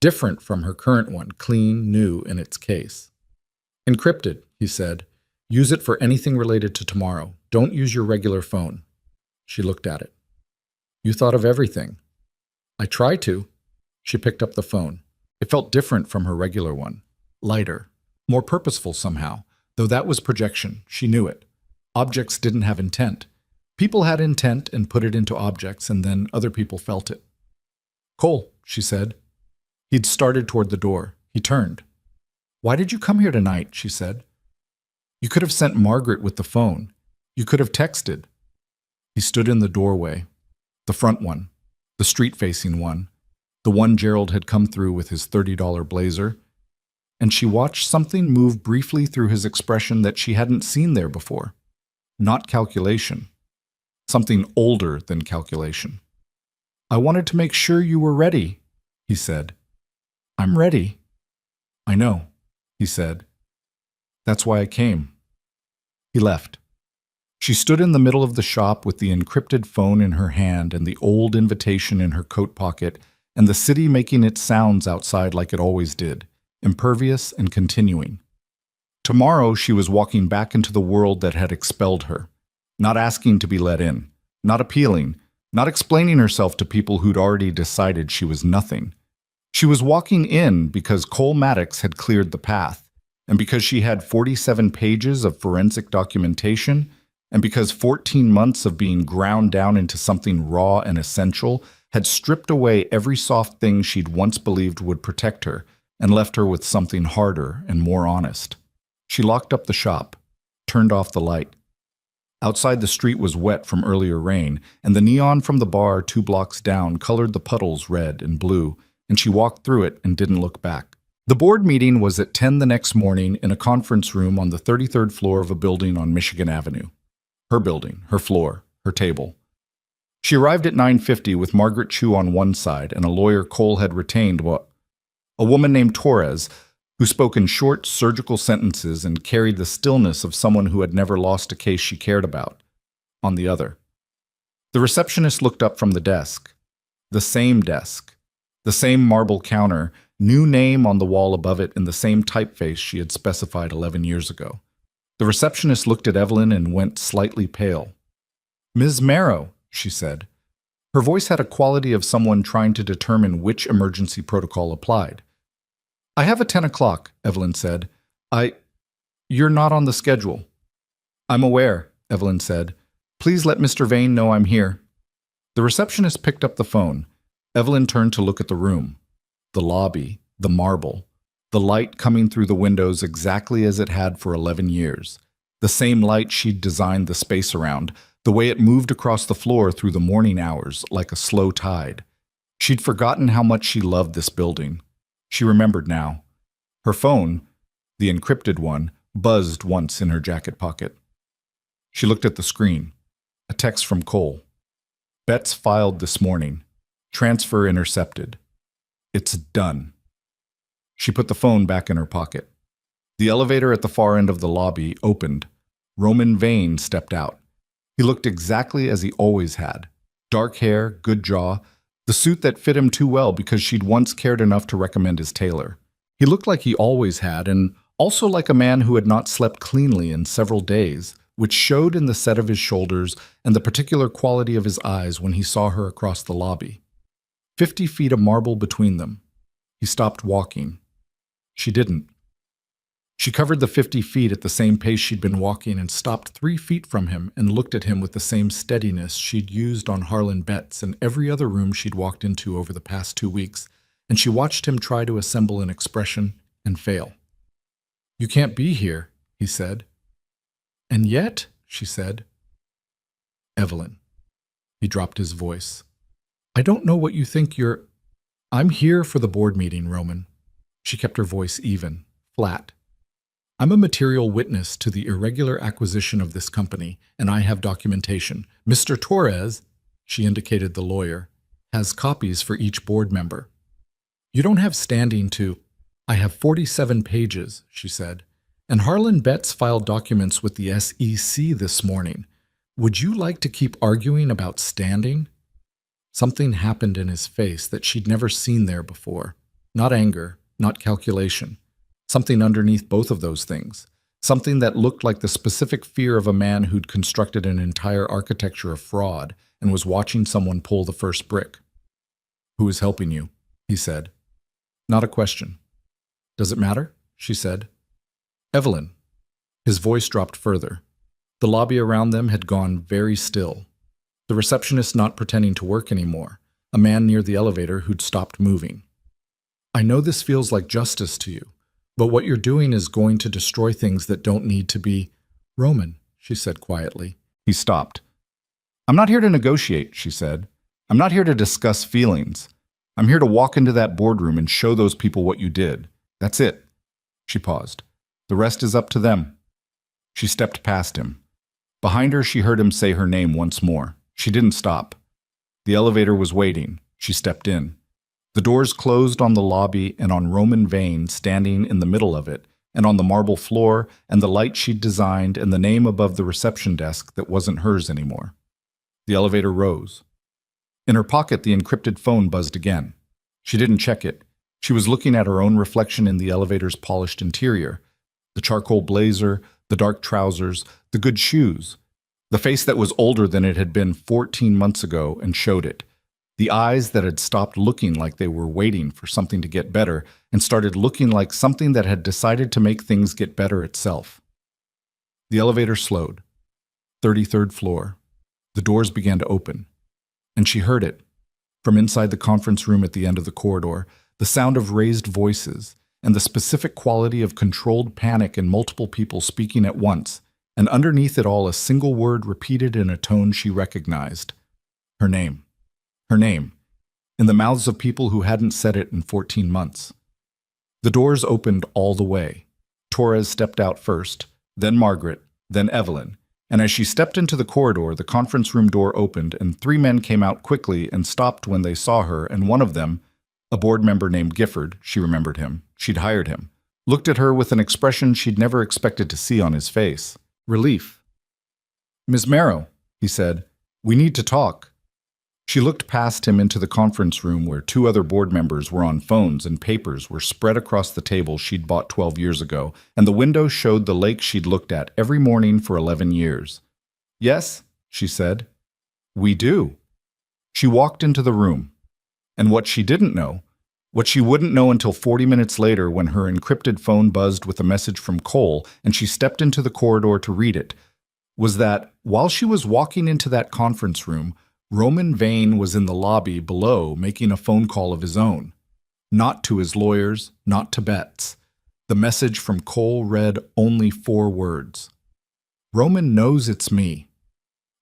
Different from her current one, clean, new in its case. "Encrypted," he said. "Use it for anything related to tomorrow. Don't use your regular phone." She looked at it. "You thought of everything." "I try to." She picked up the phone. It felt different from her regular one. Lighter. More purposeful somehow. Though that was projection. She knew it. Objects didn't have intent. People had intent and put it into objects, and then other people felt it. "Cole," she said. He'd started toward the door. He turned. "Why did you come here tonight?" she said. "You could have sent Margaret with the phone. You could have texted." He stood in the doorway. The front one. The street-facing one. The one Gerald had come through with his $30 blazer. And she watched something move briefly through his expression that she hadn't seen there before. Not calculation. Something older than calculation. "I wanted to make sure you were ready," he said. "I'm ready." "I know," he said. "That's why I came." He left. She stood in the middle of the shop with the encrypted phone in her hand and the old invitation in her coat pocket, and the city making its sounds outside like it always did, impervious and continuing. Tomorrow she was walking back into the world that had expelled her, not asking to be let in, not appealing, not explaining herself to people who'd already decided she was nothing. She was walking in because Cole Maddox had cleared the path, and because she had 47 pages of forensic documentation, and because 14 months of being ground down into something raw and essential had stripped away every soft thing she'd once believed would protect her and left her with something harder and more honest. She locked up the shop, turned off the light. Outside the street was wet from earlier rain, and the neon from the bar 2 blocks down colored the puddles red and blue, and she walked through it and didn't look back. The board meeting was at 10 the next morning in a conference room on the 33rd floor of a building on Michigan Avenue. Her building, her floor, her table. She arrived at 9:50 with Margaret Chu on one side and a lawyer Cole had retained, a woman named Torres, who spoke in short, surgical sentences and carried the stillness of someone who had never lost a case she cared about, on the other. The receptionist looked up from the desk. The same desk. The same marble counter, new name on the wall above it in the same typeface she had specified 11 years ago. The receptionist looked at Evelyn and went slightly pale. "Ms. Marrow," she said. Her voice had a quality of someone trying to determine which emergency protocol applied. "I have a 10 o'clock, Evelyn said. You're not on the schedule." "I'm aware," Evelyn said. "Please let Mr. Vane know I'm here." The receptionist picked up the phone. Evelyn turned to look at the room. The lobby, the marble, the light coming through the windows exactly as it had for 11 years. The same light she'd designed the space around, the way it moved across the floor through the morning hours like a slow tide. She'd forgotten how much she loved this building. She remembered now. Her phone, the encrypted one, buzzed once in her jacket pocket. She looked at the screen. A text from Cole. "Bets filed this morning. Transfer intercepted. It's done." She put the phone back in her pocket. The elevator at the far end of the lobby opened. Roman Vane stepped out. He looked exactly as he always had. Dark hair, good jaw, the suit that fit him too well because she'd once cared enough to recommend his tailor. He looked like he always had, and also like a man who had not slept cleanly in several days, which showed in the set of his shoulders and the particular quality of his eyes when he saw her across the lobby. 50 feet of marble between them. He stopped walking. She didn't. She covered the 50 feet at the same pace she'd been walking and stopped 3 feet from him and looked at him with the same steadiness she'd used on Harlan Betts and every other room she'd walked into over the past 2 weeks, and she watched him try to assemble an expression and fail. "You can't be here," he said. "And yet," she said. "Evelyn." He dropped his voice. "I don't know what you think you're—" "I'm here for the board meeting, Roman." She kept her voice even, flat. "I'm a material witness to the irregular acquisition of this company, and I have documentation. Mr. Torres," she indicated the lawyer, "has copies for each board member. You don't have standing to—" "I have 47 pages," she said. "And Harlan Betts filed documents with the SEC this morning. Would you like to keep arguing about standing?" Something happened in his face that she'd never seen there before. Not anger, not calculation. Something underneath both of those things. Something that looked like the specific fear of a man who'd constructed an entire architecture of fraud and was watching someone pull the first brick. "Who is helping you?" he said. Not a question. "Does it matter?" she said. "Evelyn." His voice dropped further. The lobby around them had gone very still. The receptionist not pretending to work anymore, a man near the elevator who'd stopped moving. "I know this feels like justice to you, but what you're doing is going to destroy things that don't need to be—" "Roman," she said quietly. He stopped. "I'm not here to negotiate," she said. "I'm not here to discuss feelings. I'm here to walk into that boardroom and show those people what you did. That's it." She paused. "The rest is up to them." She stepped past him. Behind her, she heard him say her name once more. She didn't stop. The elevator was waiting. She stepped in. The doors closed on the lobby and on Roman Vane standing in the middle of it, and on the marble floor and the light she'd designed and the name above the reception desk that wasn't hers anymore. The elevator rose. In her pocket, the encrypted phone buzzed again. She didn't check it. She was looking at her own reflection in the elevator's polished interior. The charcoal blazer, the dark trousers, the good shoes. The face that was older than it had been 14 months ago and showed it. The eyes that had stopped looking like they were waiting for something to get better and started looking like something that had decided to make things get better itself. The elevator slowed. 33rd floor. The doors began to open. And she heard it. From inside the conference room at the end of the corridor, the sound of raised voices and the specific quality of controlled panic and multiple people speaking at once, and underneath it all a single word repeated in a tone she recognized. Her name. Her name. In the mouths of people who hadn't said it in 14 months. The doors opened all the way. Torres stepped out first, then Margaret, then Evelyn, and as she stepped into the corridor, the conference room door opened and 3 men came out quickly and stopped when they saw her, and one of them, a board member named Gifford, she remembered him, she'd hired him, looked at her with an expression she'd never expected to see on his face. Relief. "Ms. Marrow," he said, "we need to talk." She looked past him into the conference room where two other board members were on phones and papers were spread across the table she'd bought 12 years ago, and the window showed the lake she'd looked at every morning for 11 years. "Yes," she said. "We do." She walked into the room. And what she didn't know, what she wouldn't know until 40 minutes later when her encrypted phone buzzed with a message from Cole and she stepped into the corridor to read it, was that while she was walking into that conference room, Roman Vane was in the lobby below making a phone call of his own. Not to his lawyers, not to Betts. The message from Cole read only 4 words. "Roman knows it's me."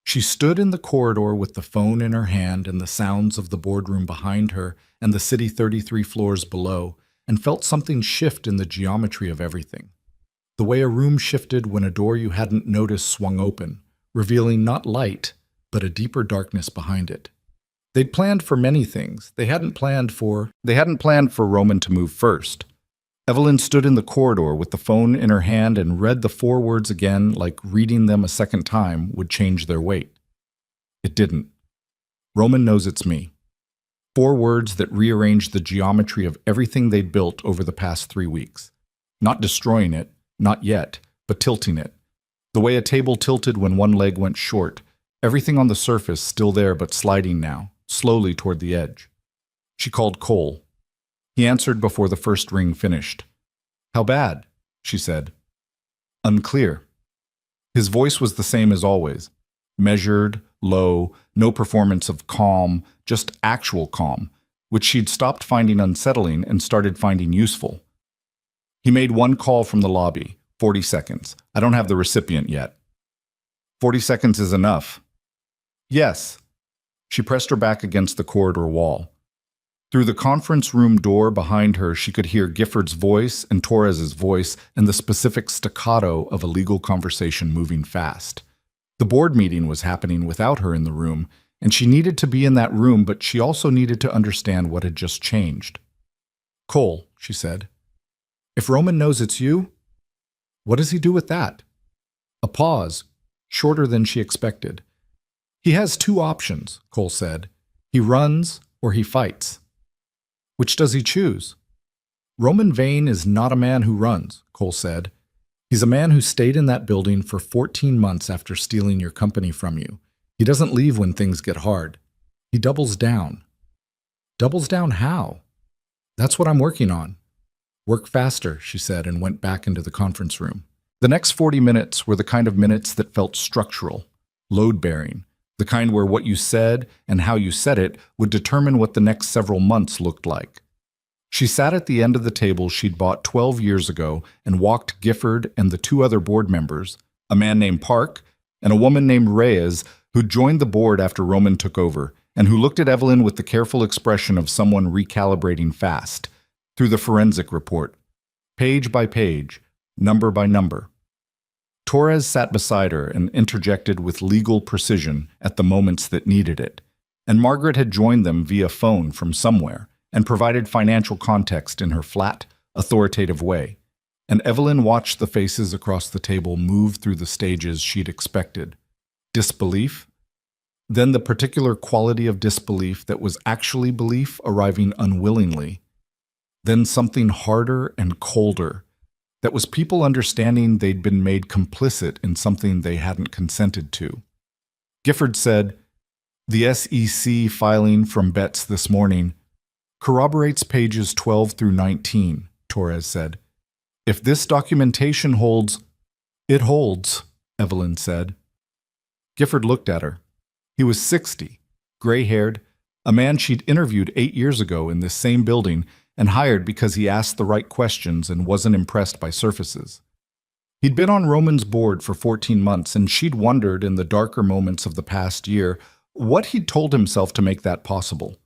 She stood in the corridor with the phone in her hand and the sounds of the boardroom behind her and the city 33 floors below, and felt something shift in the geometry of everything. The way a room shifted when a door you hadn't noticed swung open, revealing not light, but a deeper darkness behind it. They'd planned for many things. They hadn't planned for Roman to move first. Evelyn stood in the corridor with the phone in her hand and read the 4 words again, like reading them a second time would change their weight. It didn't. "Roman knows it's me." 4 words that rearranged the geometry of everything they'd built over the past 3 weeks. Not destroying it, not yet, but tilting it. The way a table tilted when one leg went short, everything on the surface still there but sliding now, slowly toward the edge. She called Cole. He answered before the first ring finished. "How bad?" she said. "Unclear." His voice was the same as always. Measured, low, no performance of calm, just actual calm, which she'd stopped finding unsettling and started finding useful. He made one call from the lobby, 40 seconds. "I don't have the recipient yet." 40 seconds is enough. "Yes." She pressed her back against the corridor wall. Through the conference room door behind her, she could hear Gifford's voice and Torres's voice and the specific staccato of a legal conversation moving fast. The board meeting was happening without her in the room, and she needed to be in that room, but she also needed to understand what had just changed. "Cole," she said, "if Roman knows it's you, what does he do with that?" A pause, shorter than she expected. "He has 2 options," Cole said. "He runs or he fights." "Which does he choose?" "Roman Vane is not a man who runs," Cole said. "He's a man who stayed in that building for 14 months after stealing your company from you. He doesn't leave when things get hard. He doubles down." "Doubles down how?" "That's what I'm working on." "Work faster," she said, and went back into the conference room. The next 40 minutes were the kind of minutes that felt structural, load-bearing, the kind where what you said and how you said it would determine what the next several months looked like. She sat at the end of the table she'd bought 12 years ago and walked Gifford and the 2 other board members, a man named Park and a woman named Reyes, who joined the board after Roman took over, and who looked at Evelyn with the careful expression of someone recalibrating fast, through the forensic report, page by page, number by number. Torres sat beside her and interjected with legal precision at the moments that needed it, and Margaret had joined them via phone from somewhere and provided financial context in her flat, authoritative way, and Evelyn watched the faces across the table move through the stages she'd expected. Disbelief, then the particular quality of disbelief that was actually belief arriving unwillingly, then something harder and colder, that was people understanding they'd been made complicit in something they hadn't consented to. Gifford said, "The SEC filing from Betts this morning corroborates pages 12 through 19, Torres said. "If this documentation holds—" "It holds," Evelyn said. Gifford looked at her. He was 60, gray-haired, a man she'd interviewed 8 years ago in this same building and hired because he asked the right questions and wasn't impressed by surfaces. He'd been on Roman's board for 14 months, and she'd wondered in the darker moments of the past year what he'd told himself to make that possible.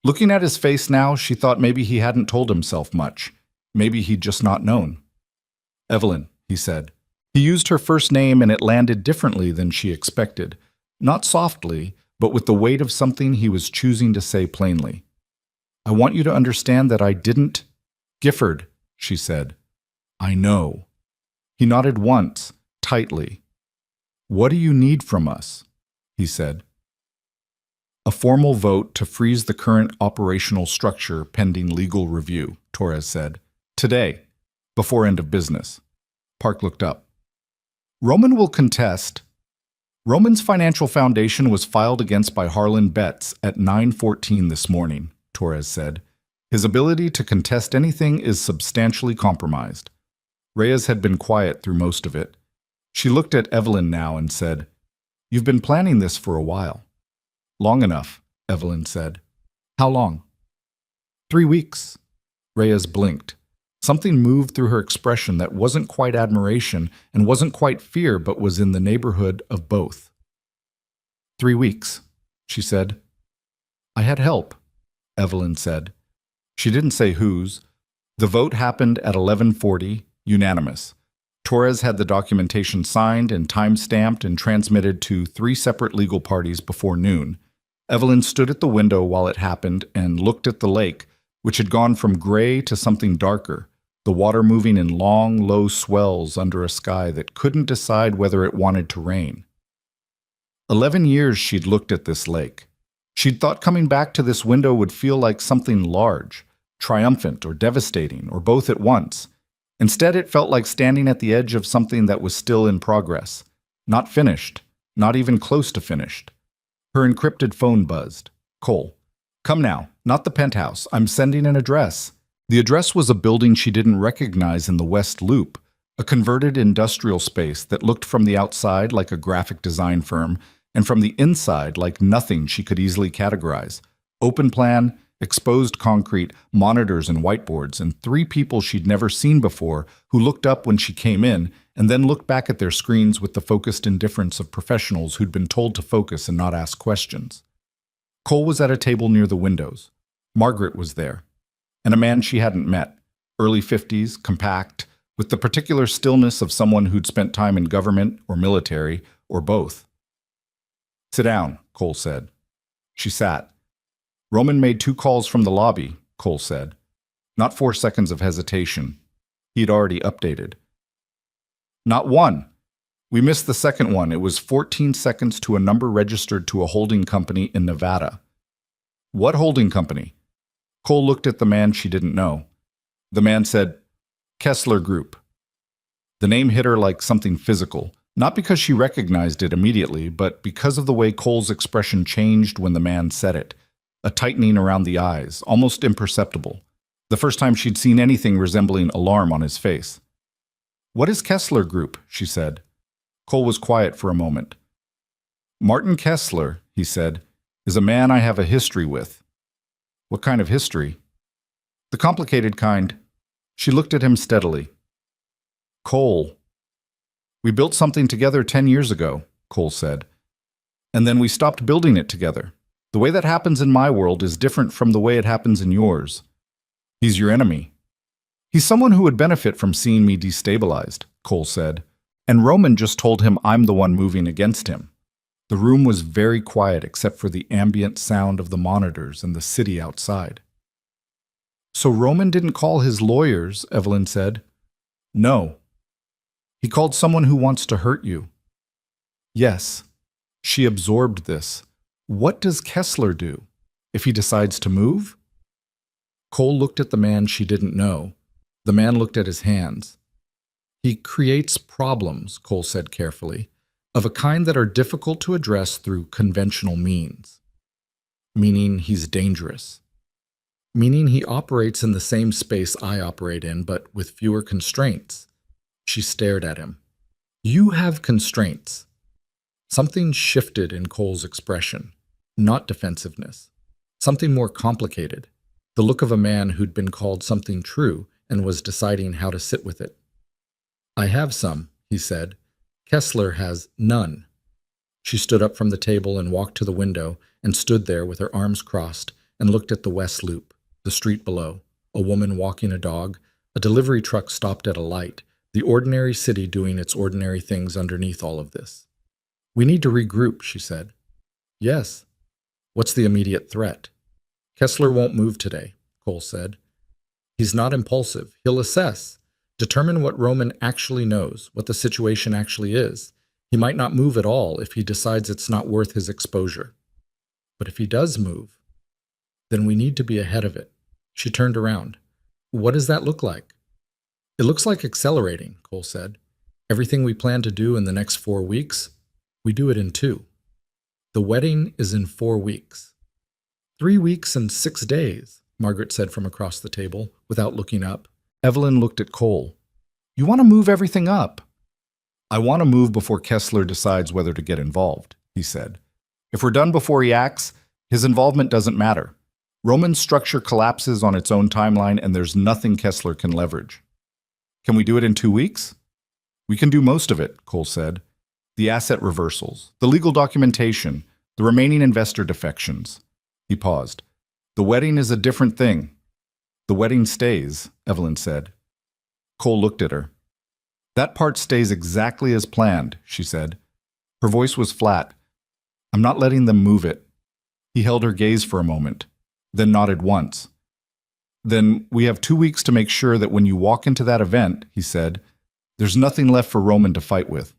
Looking at his face now, she thought maybe he hadn't told himself much. Maybe he'd just not known. "Evelyn," he said. He used her first name, and it landed differently than she expected. Not softly, but with the weight of something he was choosing to say plainly. "I want you to understand that I didn't—" "Gifford," she said. "I know." He nodded once, tightly. "What do you need from us?" he said. A formal vote to freeze the current operational structure pending legal review, Torres said. Today, before end of business. Park looked up. Roman will contest. Roman's financial foundation was filed against by Harlan Betts at 9:14 this morning, Torres said. His ability to contest anything is substantially compromised. Reyes had been quiet through most of it. She looked at Evelyn now and said, "You've been planning this for a while." "Long enough," Evelyn said. "How long?" 3 weeks. Reyes blinked. Something moved through her expression that wasn't quite admiration and wasn't quite fear, but was in the neighborhood of both. 3 weeks, she said. "I had help," Evelyn said. She didn't say whose. The vote happened at 11:40, unanimous. Torres had the documentation signed and time-stamped and transmitted to 3 separate legal parties before noon. Evelyn stood at the window while it happened and looked at the lake, which had gone from gray to something darker, the water moving in long, low swells under a sky that couldn't decide whether it wanted to rain. 11 years she'd looked at this lake. She'd thought coming back to this window would feel like something large, triumphant or devastating, or both at once. Instead, it felt like standing at the edge of something that was still in progress, not finished, not even close to finished. Her encrypted phone buzzed. Cole. "Come now, not the penthouse. I'm sending an address." The address was a building she didn't recognize in the West Loop, a converted industrial space that looked from the outside like a graphic design firm, and from the inside like nothing she could easily categorize. Open plan, exposed concrete, monitors and whiteboards, and 3 people she'd never seen before who looked up when she came in and then looked back at their screens with the focused indifference of professionals who'd been told to focus and not ask questions. Cole was at a table near the windows. Margaret was there. And a man she hadn't met, early 50s, compact, with the particular stillness of someone who'd spent time in government or military, or both. "Sit down," Cole said. She sat. "Roman made 2 calls from the lobby," Cole said. Not 4 seconds of hesitation. He'd already updated. "Not one. We missed the second one. It was 14 seconds to a number registered to a holding company in Nevada." "What holding company?" Cole looked at the man she didn't know. The man said, "Kessler Group." The name hit her like something physical, not because she recognized it immediately, but because of the way Cole's expression changed when the man said it, a tightening around the eyes, almost imperceptible. The first time she'd seen anything resembling alarm on his face. "What is Kessler Group?" she said. Cole was quiet for a moment. "Martin Kessler," he said, "is a man I have a history with." "What kind of history?" "The complicated kind." She looked at him steadily. "Cole." "We built something together 10 years ago," Cole said. "And then we stopped building it together. The way that happens in my world is different from the way it happens in yours. He's your enemy." "He's someone who would benefit from seeing me destabilized," Cole said. "And Roman just told him I'm the one moving against him." The room was very quiet except for the ambient sound of the monitors and the city outside. "So Roman didn't call his lawyers," Evelyn said. "No. He called someone who wants to hurt you." "Yes." She absorbed this. What does Kessler do? If he decides to move? Cole looked at the man she didn't know. The man looked at his hands. "He creates problems," Cole said carefully, "of a kind that are difficult to address through conventional means. Meaning he's dangerous. Meaning he operates in the same space I operate in, but with fewer constraints." She stared at him. "You have constraints." Something shifted in Cole's expression, not defensiveness. Something more complicated. The look of a man who'd been called something true and was deciding how to sit with it. "I have some," he said. "Kessler has none." She stood up from the table and walked to the window and stood there with her arms crossed and looked at the West Loop, the street below, a woman walking a dog, a delivery truck stopped at a light, the ordinary city doing its ordinary things underneath all of this. "We need to regroup," she said. "Yes." "What's the immediate threat?" "Kessler won't move today," Cole said. "He's not impulsive. He'll assess. Determine what Roman actually knows, what the situation actually is. He might not move at all if he decides it's not worth his exposure." But if he does move, then we need to be ahead of it. She turned around. What does that look like? It looks like accelerating, Cole said. Everything we plan to do in the next 4 weeks, we do it in 2. The wedding is in 4 weeks. 3 weeks and 6 days, Margaret said from across the table, without looking up. Evelyn looked at Cole. You want to move everything up? I want to move before Kessler decides whether to get involved, he said. If we're done before he acts, his involvement doesn't matter. Roman's structure collapses on its own timeline and there's nothing Kessler can leverage. Can we do it in 2 weeks? We can do most of it, Cole said. The asset reversals, the legal documentation, the remaining investor defections. He paused. The wedding is a different thing. The wedding stays, Evelyn said. Cole looked at her. That part stays exactly as planned, she said. Her voice was flat. I'm not letting them move it. He held her gaze for a moment, then nodded once. Then we have 2 weeks to make sure that when you walk into that event, he said, there's nothing left for Roman to fight with.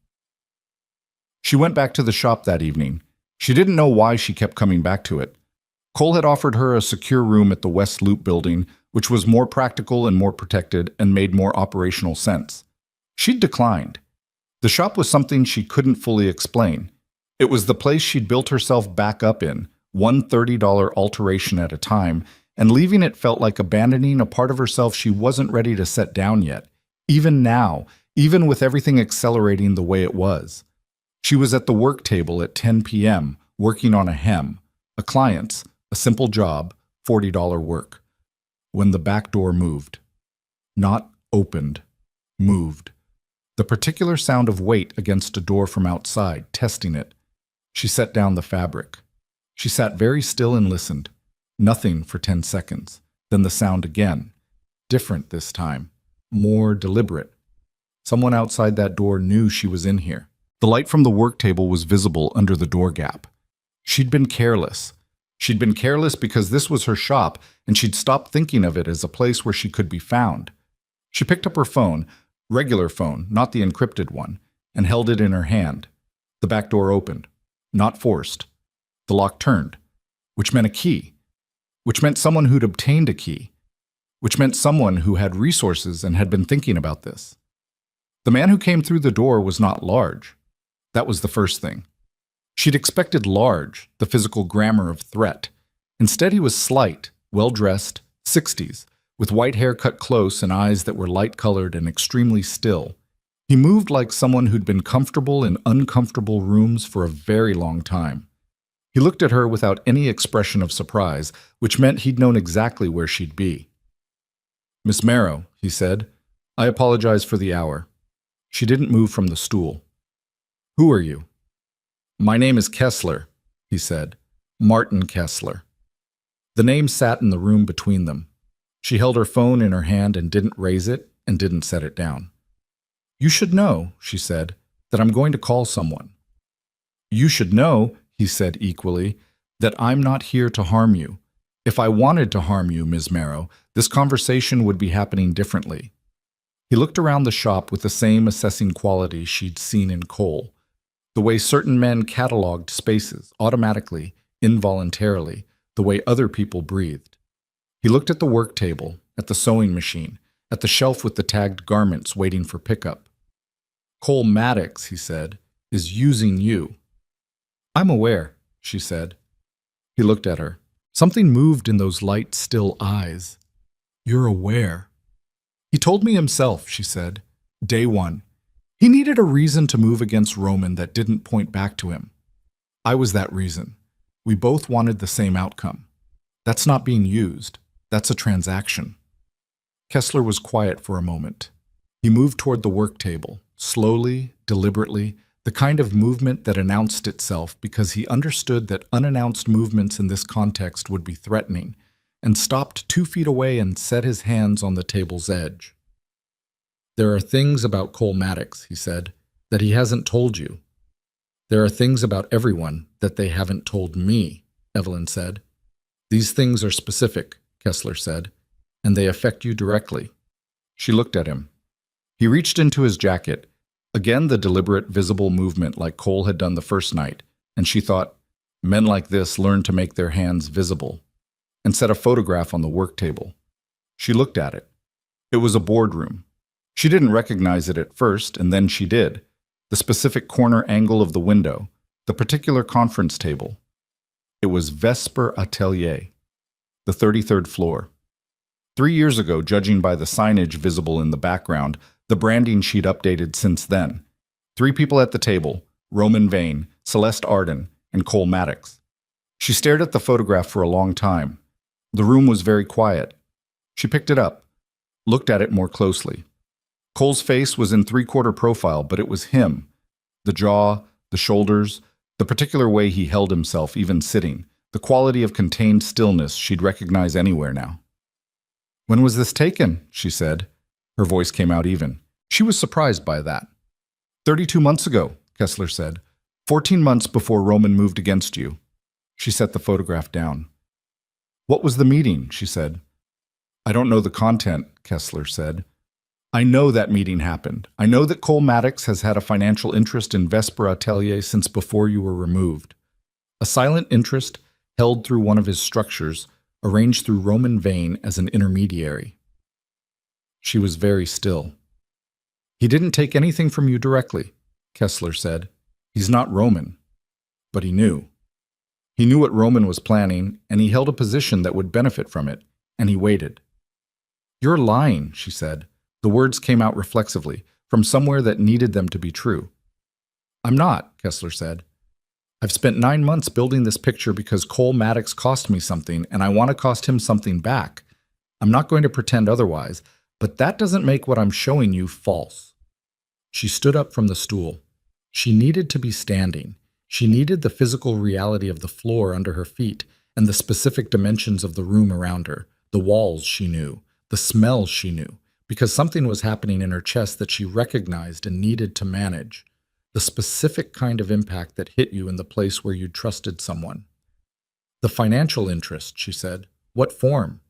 She went back to the shop that evening. She didn't know why she kept coming back to it. Cole had offered her a secure room at the West Loop building, which was more practical and more protected and made more operational sense. She'd declined. The shop was something she couldn't fully explain. It was the place she'd built herself back up in, one $30 alteration at a time, and leaving it felt like abandoning a part of herself she wasn't ready to set down yet, even now, even with everything accelerating the way it was. She was at the work table at 10 p.m., working on a hem, a client's, a simple job, $40 work, when the back door moved. Not opened, moved. The particular sound of weight against a door from outside, testing it. She set down the fabric. She sat very still and listened. Nothing for 10 seconds. Then the sound again. Different this time. More deliberate. Someone outside that door knew she was in here. The light from the work table was visible under the door gap. She'd been careless. She'd been careless because this was her shop, and she'd stopped thinking of it as a place where she could be found. She picked up her phone, regular phone, not the encrypted one, and held it in her hand. The back door opened. Not forced. The lock turned, which meant a key, which meant someone who'd obtained a key, which meant someone who had resources and had been thinking about this. The man who came through the door was not large. That was the first thing. She'd expected large, the physical grammar of threat. Instead, he was slight, well-dressed, 60s, with white hair cut close and eyes that were light-colored and extremely still. He moved like someone who'd been comfortable in uncomfortable rooms for a very long time. He looked at her without any expression of surprise, which meant he'd known exactly where she'd be. Miss Marrow, he said, I apologize for the hour. She didn't move from the stool. Who are you? My name is Kessler, he said. Martin Kessler. The name sat in the room between them. She held her phone in her hand and didn't raise it and didn't set it down. You should know, she said, that I'm going to call someone. You should know, he said equally, that I'm not here to harm you. If I wanted to harm you, Ms. Marrow, this conversation would be happening differently. He looked around the shop with the same assessing quality she'd seen in Cole, the way certain men cataloged spaces, automatically, involuntarily, the way other people breathed. He looked at the work table, at the sewing machine, at the shelf with the tagged garments waiting for pickup. Cole Maddox, he said, is using you. I'm aware, she said. He looked at her. Something moved in those light, still eyes. You're aware. He told me himself, she said. Day one. He needed a reason to move against Roman that didn't point back to him. I was that reason. We both wanted the same outcome. That's not being used. That's a transaction. Kessler was quiet for a moment. He moved toward the work table, slowly, deliberately, the kind of movement that announced itself because he understood that unannounced movements in this context would be threatening, and stopped 2 feet away and set his hands on the table's edge. There are things about Cole Maddox, he said, that he hasn't told you. There are things about everyone that they haven't told me, Evelyn said. These things are specific, Kessler said, and they affect you directly. She looked at him. He reached into his jacket, again the deliberate, visible movement like Cole had done the first night, and she thought, Men like this learn to make their hands visible and set a photograph on the work table. She looked at it. It was a boardroom. She didn't recognize it at first, and then she did. The specific corner angle of the window, the particular conference table. It was Vesper Atelier, the 33rd floor. 3 years ago, judging by the signage visible in the background, the branding sheet updated since then. 3 people at the table, Roman Vane, Celeste Arden, and Cole Maddox. She stared at the photograph for a long time. The room was very quiet. She picked it up, looked at it more closely. Cole's face was in 3/4 profile, but it was him. The jaw, the shoulders, the particular way he held himself, even sitting, the quality of contained stillness she'd recognize anywhere now. "When was this taken?" she said. Her voice came out even. She was surprised by that. 32 months ago, Kessler said. 14 months before Roman moved against you. She set the photograph down. "What was the meeting?" she said. "I don't know the content," Kessler said. "I know that meeting happened. I know that Cole Maddox has had a financial interest in Vesper Atelier since before you were removed. A silent interest held through one of his structures, arranged through Roman Vane as an intermediary." She was very still. "He didn't take anything from you directly," Kessler said. "He's not Roman." But he knew. He knew what Roman was planning, and he held a position that would benefit from it, and he waited. "You're lying," she said. The words came out reflexively, from somewhere that needed them to be true. "I'm not," Kessler said. "I've spent 9 months building this picture because Cole Maddox cost me something, and I want to cost him something back. I'm not going to pretend otherwise, but that doesn't make what I'm showing you false." She stood up from the stool. She needed to be standing. She needed the physical reality of the floor under her feet and the specific dimensions of the room around her, the walls she knew, the smells she knew, because something was happening in her chest that she recognized and needed to manage. The specific kind of impact that hit you in the place where you trusted someone. "The financial interest," she said. "What form?"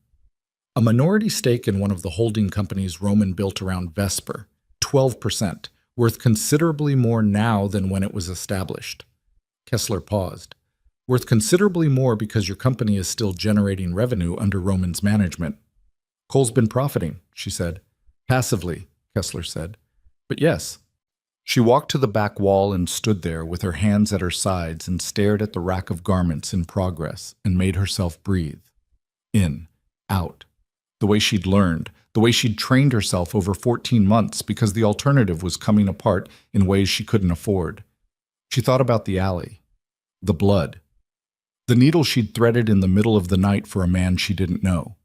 "A minority stake in one of the holding companies Roman built around Vesper, 12%, worth considerably more now than when it was established." Kessler paused. "Worth considerably more because your company is still generating revenue under Roman's management." "Cole's been profiting," she said. "Passively," Kessler said. "But yes." She walked to the back wall and stood there with her hands at her sides and stared at the rack of garments in progress and made herself breathe. In, out. The way she'd learned, the way she'd trained herself over 14 months because the alternative was coming apart in ways she couldn't afford. She thought about the alley, the blood, the needle she'd threaded in the middle of the night for a man she didn't know,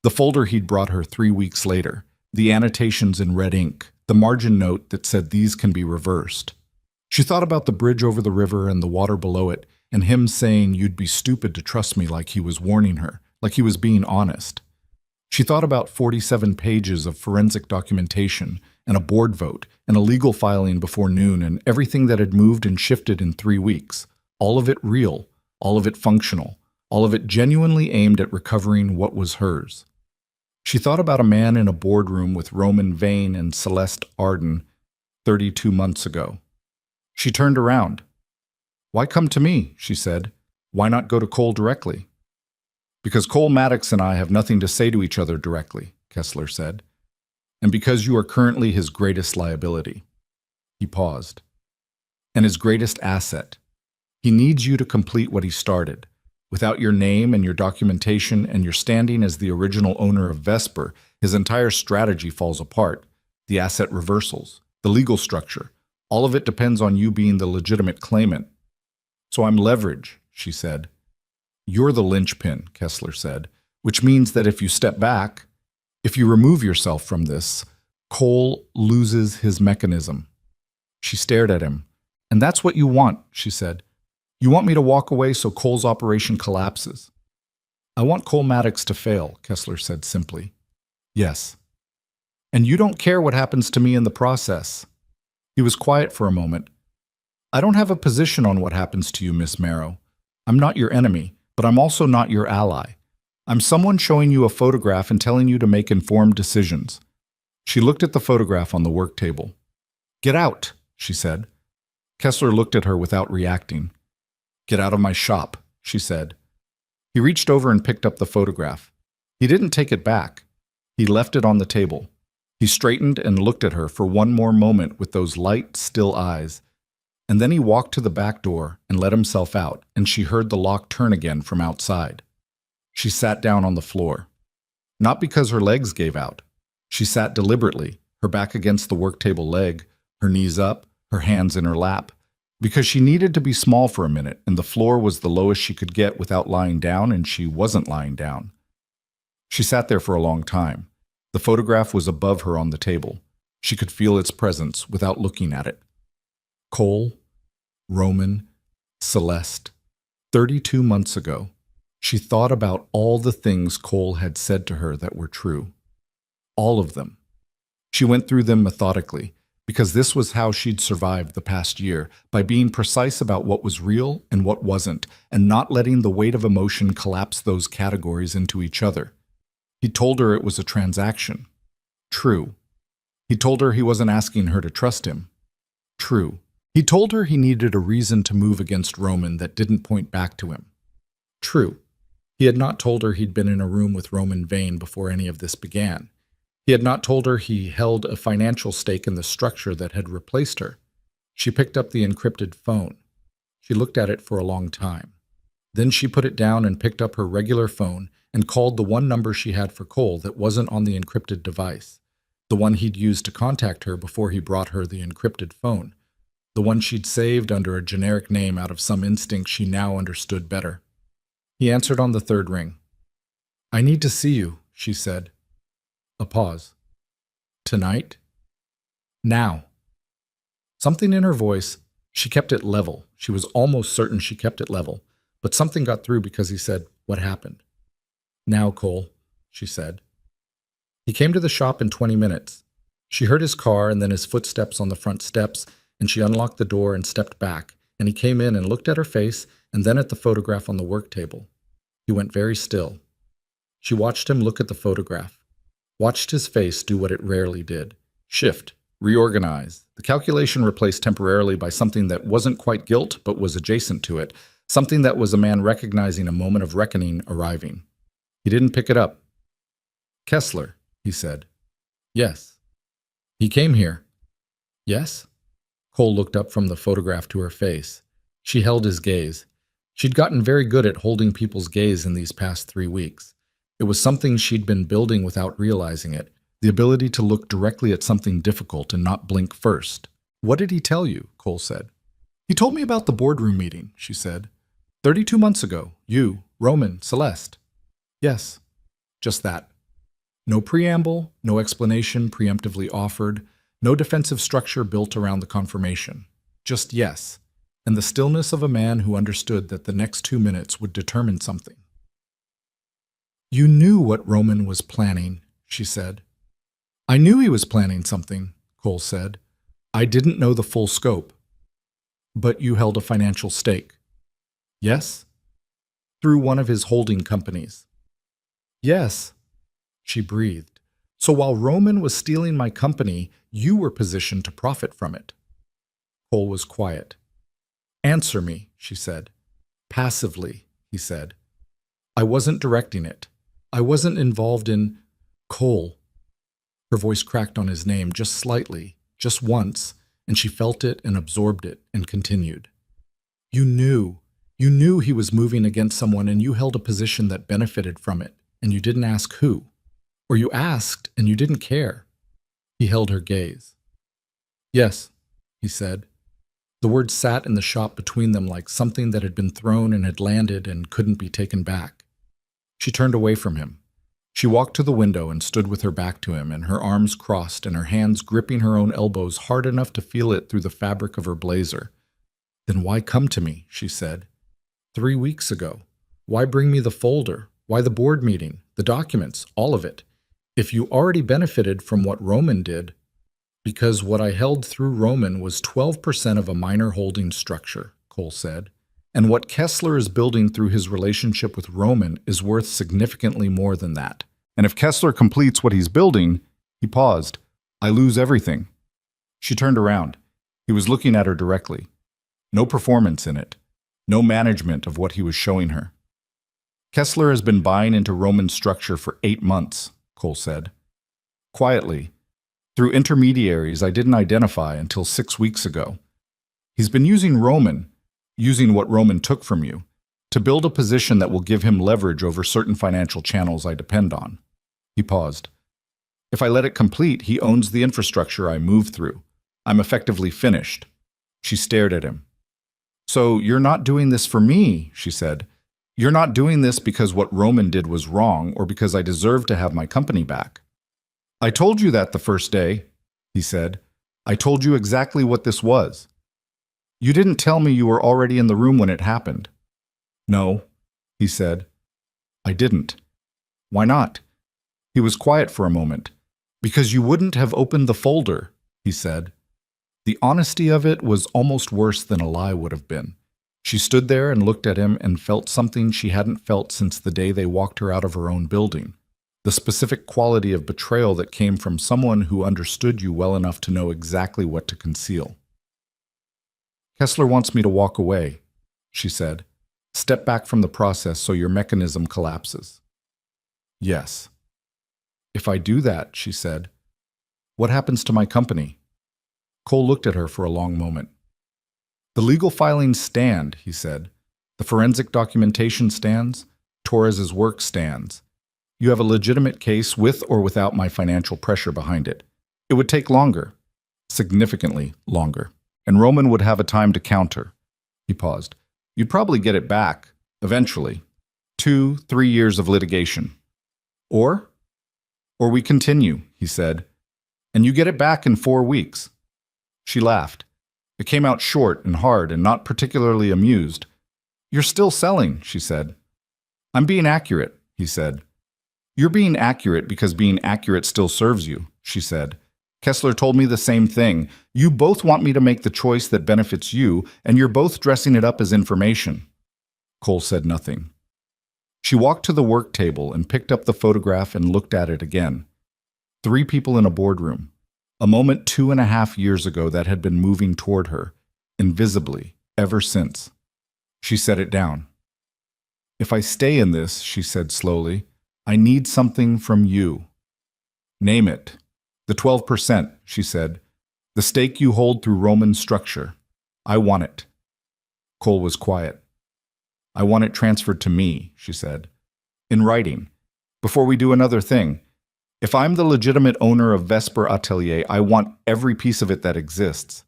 the folder he'd brought her 3 weeks later, the annotations in red ink, the margin note that said these can be reversed. She thought about the bridge over the river and the water below it, and him saying you'd be stupid to trust me, like he was warning her, like he was being honest. She thought about 47 pages of forensic documentation and a board vote and a legal filing before noon and everything that had moved and shifted in 3 weeks. All of it real, all of it functional, all of it genuinely aimed at recovering what was hers. She thought about a man in a boardroom with Roman Vane and Celeste Arden 32 months ago. She turned around. "Why come to me?" she said. "Why not go to Cole directly?" "Because Cole Maddox and I have nothing to say to each other directly," Kessler said. "And because you are currently his greatest liability." He paused. "And his greatest asset. He needs you to complete what he started. Without your name and your documentation and your standing as the original owner of Vesper, his entire strategy falls apart. The asset reversals, the legal structure, all of it depends on you being the legitimate claimant. So I'm leverage," she said. "You're the linchpin," Kessler said, "which means that if you step back, if you remove yourself from this, Cole loses his mechanism." She stared at him. "And that's what you want," she said. "You want me to walk away so Cole's operation collapses." "I want Cole Maddox to fail," Kessler said simply. "Yes." "And you don't care what happens to me in the process." He was quiet for a moment. "I don't have a position on what happens to you, Miss Marrow. I'm not your enemy, but I'm also not your ally. I'm someone showing you a photograph and telling you to make informed decisions." She looked at the photograph on the work table. "Get out," she said. Kessler looked at her without reacting. "Get out of my shop," she said. He reached over and picked up the photograph. He didn't take it back. He left it on the table. He straightened and looked at her for one more moment with those light, still eyes. And then he walked to the back door and let himself out, and she heard the lock turn again from outside. She sat down on the floor. Not because her legs gave out. She sat deliberately, her back against the work table leg, her knees up, her hands in her lap, because she needed to be small for a minute, and the floor was the lowest she could get without lying down, and she wasn't lying down. She sat there for a long time. The photograph was above her on the table. She could feel its presence without looking at it. Cole, Roman, Celeste. 32 months ago, she thought about all the things Cole had said to her that were true. All of them. She went through them methodically, because this was how she'd survived the past year, by being precise about what was real and what wasn't, and not letting the weight of emotion collapse those categories into each other. He told her it was a transaction. True. He told her he wasn't asking her to trust him. True. He told her he needed a reason to move against Roman that didn't point back to him. True. He had not told her he'd been in a room with Roman Vane before any of this began. He had not told her he held a financial stake in the structure that had replaced her. She picked up the encrypted phone. She looked at it for a long time. Then she put it down and picked up her regular phone and called the one number she had for Cole that wasn't on the encrypted device, the one he'd used to contact her before he brought her the encrypted phone, the one she'd saved under a generic name out of some instinct she now understood better. He answered on the third ring. "I need to see you," she said. A pause. "Tonight?" "Now." Something in her voice, she kept it level. She was almost certain she kept it level, but something got through because he said, "What happened?" "Now, Cole," she said. He came to the shop in 20 minutes. She heard his car and then his footsteps on the front steps, and she unlocked the door and stepped back, and he came in and looked at her face and then at the photograph on the work table. He went very still. She watched him look at the photograph, watched his face do what it rarely did, shift, reorganize, the calculation replaced temporarily by something that wasn't quite guilt but was adjacent to it, something that was a man recognizing a moment of reckoning arriving. He didn't pick it up. "Kessler," he said. "Yes." "He came here." "Yes?" Cole looked up from the photograph to her face. She held his gaze. She'd gotten very good at holding people's gaze in these past 3 weeks. It was something she'd been building without realizing it, the ability to look directly at something difficult and not blink first. "What did he tell you?" Cole said. "He told me about the boardroom meeting," she said. 32 months ago, you, Roman, Celeste." "Yes." Just that. No preamble, no explanation preemptively offered, no defensive structure built around the confirmation. Just yes, and the stillness of a man who understood that the next 2 minutes would determine something. "You knew what Roman was planning," she said. "I knew he was planning something," Cole said. "I didn't know the full scope." "But you held a financial stake." "Yes?" "Through one of his holding companies." "Yes." She breathed. "So while Roman was stealing my company, you were positioned to profit from it." Cole was quiet. "Answer me," she said. "Passively," he said. "I wasn't directing it. I wasn't involved in—" "Cole." Her voice cracked on his name just slightly, just once, and she felt it and absorbed it and continued. "You knew. You knew he was moving against someone and you held a position that benefited from it, and you didn't ask who. Or you asked and you didn't care." He held her gaze. "Yes," he said. The word sat in the shop between them like something that had been thrown and had landed and couldn't be taken back. She turned away from him. She walked to the window and stood with her back to him and her arms crossed and her hands gripping her own elbows hard enough to feel it through the fabric of her blazer. "Then why come to me?" she said. 3 weeks ago. Why bring me the folder? Why the board meeting? The documents? All of it? If you already benefited from what Roman did, because what I held through Roman was 12% of a minor holding structure, Cole said, and what Kessler is building through his relationship with Roman is worth significantly more than that. And if Kessler completes what he's building, he paused, I lose everything. She turned around. He was looking at her directly. No performance in it. no management of what he was showing her. Kessler has been buying into Roman's structure for 8 months, Cole said. Quietly, through intermediaries I didn't identify until 6 weeks ago. He's been using what Roman took from you, to build a position that will give him leverage over certain financial channels I depend on. He paused. If I let it complete, he owns the infrastructure I move through. I'm effectively finished. She stared at him. So you're not doing this for me, she said. You're not doing this because what Roman did was wrong or because I deserve to have my company back. I told you that the first day, he said. I told you exactly what this was. You didn't tell me you were already in the room when it happened. No, he said. I didn't. Why not? He was quiet for a moment. Because you wouldn't have opened the folder, he said. The honesty of it was almost worse than a lie would have been. She stood there and looked at him and felt something she hadn't felt since the day they walked her out of her own building. The specific quality of betrayal that came from someone who understood you well enough to know exactly what to conceal. Kessler wants me to walk away, she said. Step back from the process so your mechanism collapses. Yes. If I do that, she said, what happens to my company? Cole looked at her for a long moment. The legal filings stand, he said. The forensic documentation stands. Torres's work stands. You have a legitimate case with or without my financial pressure behind it. It would take longer, significantly longer, and Roman would have a time to counter. He paused. You'd probably get it back, eventually. 2-3 years of litigation. Or we continue, he said, and you get it back in 4 weeks. She laughed. It came out short and hard and not particularly amused. You're still selling, she said. I'm being accurate, he said. You're being accurate because being accurate still serves you, she said. Kessler told me the same thing. You both want me to make the choice that benefits you, and you're both dressing it up as information. Cole said nothing. She walked to the work table and picked up the photograph and looked at it again. 3 people in a boardroom. A moment 2.5 years ago that had been moving toward her, invisibly, ever since. She set it down. If I stay in this, she said slowly, I need something from you. Name it. The 12%, she said. The stake you hold through Roman structure. I want it. Cole was quiet. I want it transferred to me, she said. In writing. Before we do another thing. If I'm the legitimate owner of Vesper Atelier, I want every piece of it that exists.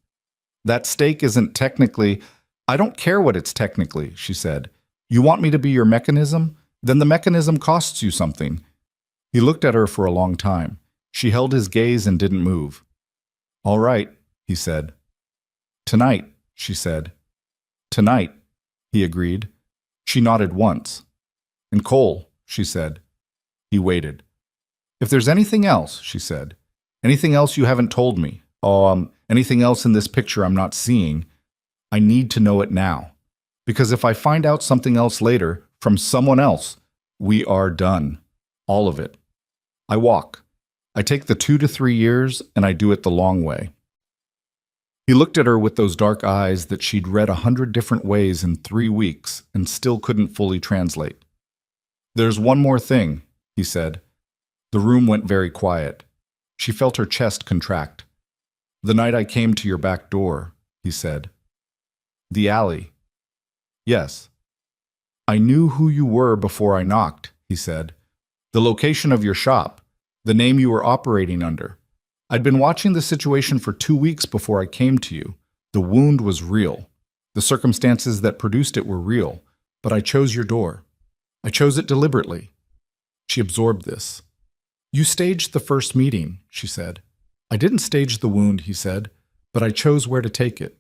That stake isn't technically... I don't care what it's technically, she said. You want me to be your mechanism? Then the mechanism costs you something. He looked at her for a long time. She held his gaze and didn't move. All right, he said. Tonight, she said. Tonight, he agreed. She nodded once. And Cole, she said. He waited. If there's anything else, she said, anything else you haven't told me, anything else in this picture I'm not seeing, I need to know it now. Because if I find out something else later, from someone else, we are done. All of it. I walk. I take the 2 to 3 years, and I do it the long way. He looked at her with those dark eyes that she'd read 100 different ways in 3 weeks and still couldn't fully translate. There's one more thing, he said. The room went very quiet. She felt her chest contract. The night I came to your back door, he said. The alley. Yes. I knew who you were before I knocked, he said. The location of your shop, the name you were operating under. I'd been watching the situation for 2 weeks before I came to you. The wound was real. The circumstances that produced it were real, but I chose your door. I chose it deliberately. She absorbed this. You staged the first meeting, she said. I didn't stage the wound, he said, but I chose where to take it.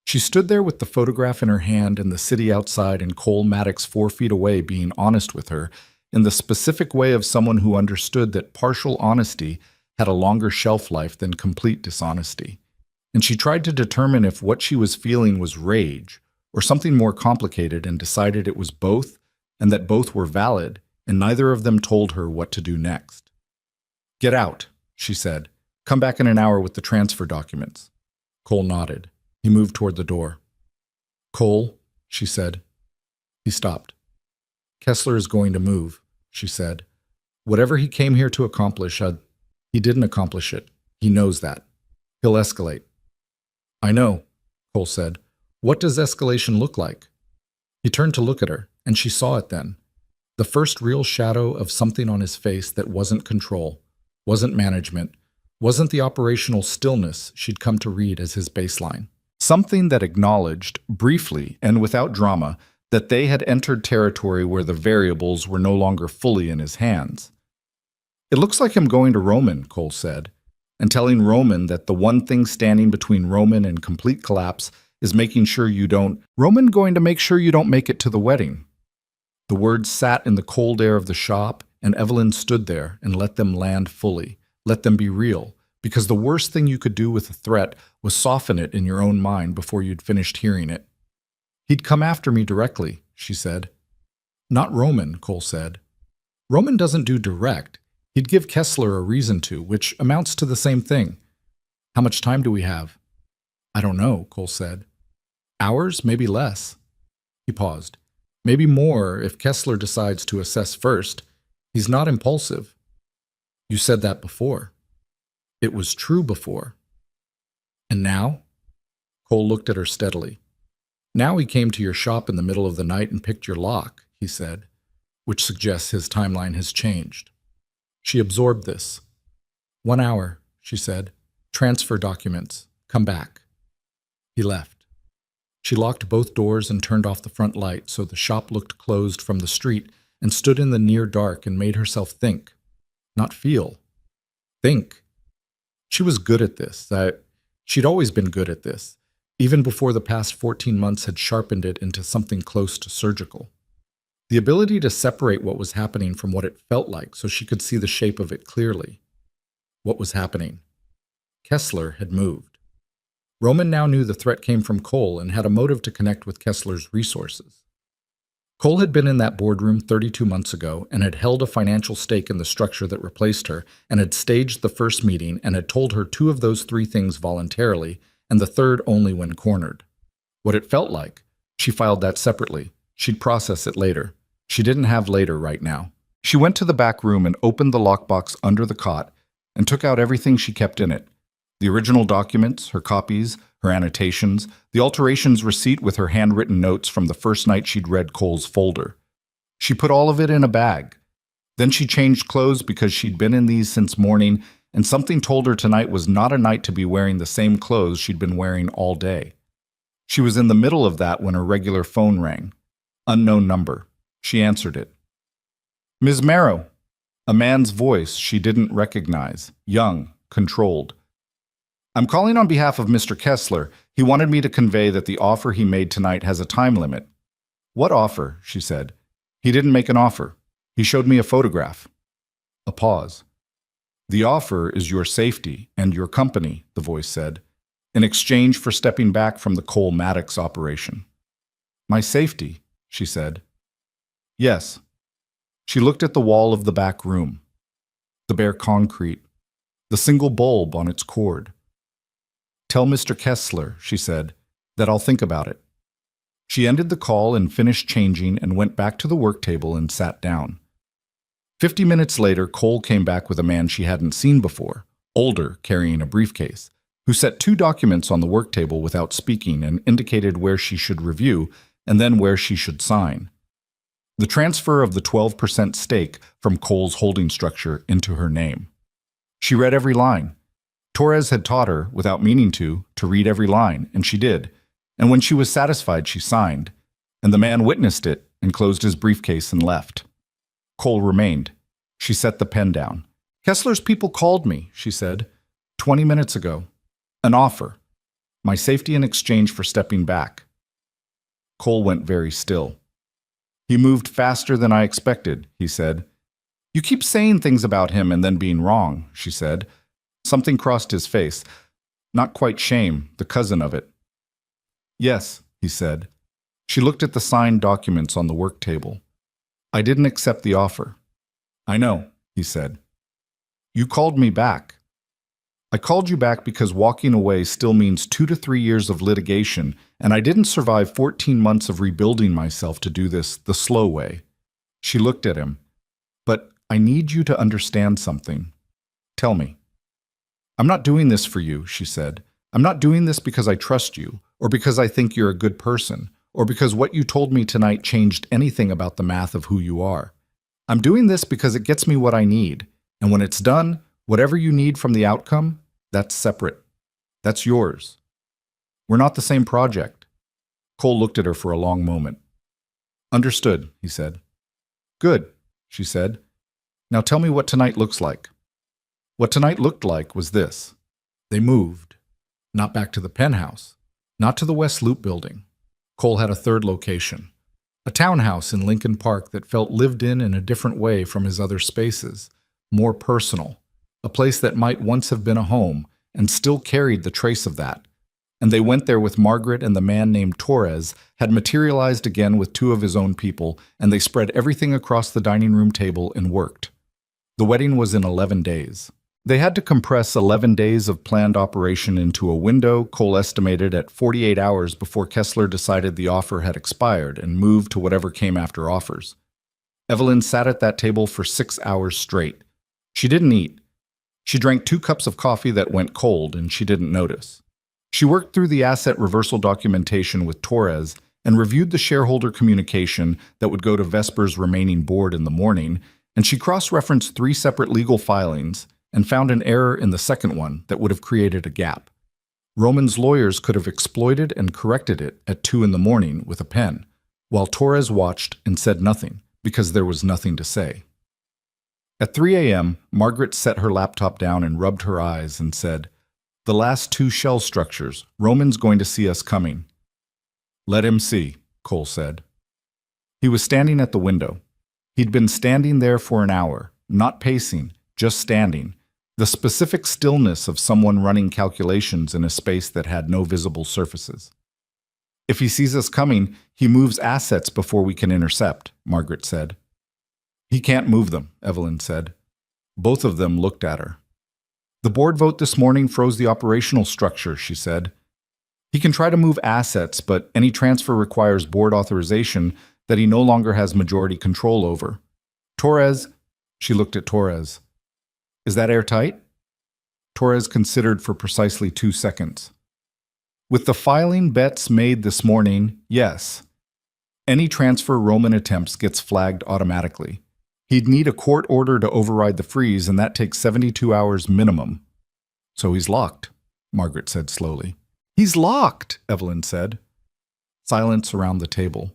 She stood there with the photograph in her hand and the city outside and Cole Maddox 4 feet away being honest with her in the specific way of someone who understood that partial honesty had a longer shelf life than complete dishonesty. And she tried to determine if what she was feeling was rage or something more complicated and decided it was both and that both were valid and neither of them told her what to do next. Get out, she said. Come back in an hour with the transfer documents. Cole nodded. He moved toward the door. Cole, she said. He stopped. Kessler is going to move, she said. Whatever he came here to accomplish, he didn't accomplish it. He knows that. He'll escalate. I know, Cole said. What does escalation look like? He turned to look at her, and she saw it then. The first real shadow of something on his face that wasn't control, wasn't management, wasn't the operational stillness she'd come to read as his baseline. Something that acknowledged, briefly and without drama, that they had entered territory where the variables were no longer fully in his hands. It looks like him going to Roman, Cole said, and telling Roman that the one thing standing between Roman and complete collapse is making sure you don't— Roman going to make sure you don't make it to the wedding. The words sat in the cold air of the shop, and Evelyn stood there and let them land fully, let them be real, because the worst thing you could do with a threat was soften it in your own mind before you'd finished hearing it. He'd come after me directly, she said. Not Roman, Cole said. Roman doesn't do direct. He'd give Kessler a reason to, which amounts to the same thing. How much time do we have? I don't know, Cole said. Hours, maybe less. He paused. Maybe more if Kessler decides to assess first. He's not impulsive. You said that before. It was true before. And now? Cole looked at her steadily. Now he came to your shop in the middle of the night and picked your lock, he said, which suggests his timeline has changed. She absorbed this. 1 hour, she said. Transfer documents. Come back. He left. She locked both doors and turned off the front light so the shop looked closed from the street and stood in the near dark and made herself think. Not feel. Think. She was good at this. She'd always been good at this, even before the past 14 months had sharpened it into something close to surgical. The ability to separate what was happening from what it felt like so she could see the shape of it clearly. What was happening? Kessler had moved. Roman now knew the threat came from Cole and had a motive to connect with Kessler's resources. Cole had been in that boardroom 32 months ago and had held a financial stake in the structure that replaced her and had staged the first meeting and had told her 2 of those 3 things voluntarily and the third only when cornered. What it felt like, she filed that separately. She'd process it later. She didn't have later right now. She went to the back room and opened the lockbox under the cot and took out everything she kept in it. The original documents, her copies, her annotations, the alterations receipt with her handwritten notes from the first night she'd read Cole's folder. She put all of it in a bag. Then she changed clothes because she'd been in these since morning, and something told her tonight was not a night to be wearing the same clothes she'd been wearing all day. She was in the middle of that when her regular phone rang. Unknown number. She answered it. Ms. Marrow. A man's voice she didn't recognize, young, controlled. I'm calling on behalf of Mr. Kessler. He wanted me to convey that the offer he made tonight has a time limit. What offer? She said. He didn't make an offer. He showed me a photograph. A pause. The offer is your safety and your company, the voice said, in exchange for stepping back from the Cole Maddox operation. My safety, she said. Yes. She looked at the wall of the back room, the bare concrete, the single bulb on its cord. Tell Mr. Kessler, she said, that I'll think about it. She ended the call and finished changing and went back to the work table and sat down. 50 minutes later, Cole came back with a man she hadn't seen before, older, carrying a briefcase, who set 2 documents on the work table without speaking and indicated where she should review and then where she should sign. The transfer of the 12% stake from Cole's holding structure into her name. She read every line. Torres had taught her, without meaning to read every line, and she did. And when she was satisfied, she signed. And the man witnessed it and closed his briefcase and left. Cole remained. She set the pen down. Kessler's people called me, she said, 20 minutes ago. An offer. My safety in exchange for stepping back. Cole went very still. He moved faster than I expected, he said. You keep saying things about him and then being wrong, she said. Something crossed his face. Not quite shame, the cousin of it. Yes, he said. She looked at the signed documents on the work table. I didn't accept the offer. I know, he said. You called me back. I called you back because walking away still means 2 to 3 years of litigation, and I didn't survive 14 months of rebuilding myself to do this the slow way. She looked at him. But I need you to understand something. Tell me. I'm not doing this for you, she said. I'm not doing this because I trust you, or because I think you're a good person, or because what you told me tonight changed anything about the math of who you are. I'm doing this because it gets me what I need, and when it's done, whatever you need from the outcome, that's separate. That's yours. We're not the same project. Cole looked at her for a long moment. Understood, he said. Good, she said. Now tell me what tonight looks like. What tonight looked like was this. They moved. Not back to the penthouse. Not to the West Loop building. Cole had a third location. A townhouse in Lincoln Park that felt lived in a different way from his other spaces. More personal. A place that might once have been a home and still carried the trace of that. And they went there with Margaret, and the man named Torres had materialized again with 2 of his own people, and they spread everything across the dining room table and worked. The wedding was in 11 days. They had to compress 11 days of planned operation into a window Cole estimated at 48 hours before Kessler decided the offer had expired and moved to whatever came after offers. Evelyn sat at that table for 6 hours straight. She didn't eat. She drank 2 cups of coffee that went cold, and she didn't notice. She worked through the asset reversal documentation with Torres and reviewed the shareholder communication that would go to Vesper's remaining board in the morning, and she cross-referenced 3 separate legal filings and found an error in the second one that would have created a gap. Roman's lawyers could have exploited and corrected it at 2 in the morning with a pen, while Torres watched and said nothing because there was nothing to say. At 3 a.m., Margaret set her laptop down and rubbed her eyes and said, "The last 2 shell structures. Roman's going to see us coming." "Let him see," Cole said. He was standing at the window. He'd been standing there for an hour, not pacing, just standing, the specific stillness of someone running calculations in a space that had no visible surfaces. "If he sees us coming, he moves assets before we can intercept," Margaret said. "He can't move them," Evelyn said. Both of them looked at her. "The board vote this morning froze the operational structure," she said. "He can try to move assets, but any transfer requires board authorization that he no longer has majority control over. Torres," she looked at Torres. "Is that airtight?" Torres considered for precisely 2 seconds. "With the filing bets made this morning, yes. Any transfer Roman attempts gets flagged automatically. He'd need a court order to override the freeze, and that takes 72 hours minimum." "So he's locked," Margaret said slowly. "He's locked," Evelyn said. Silence around the table.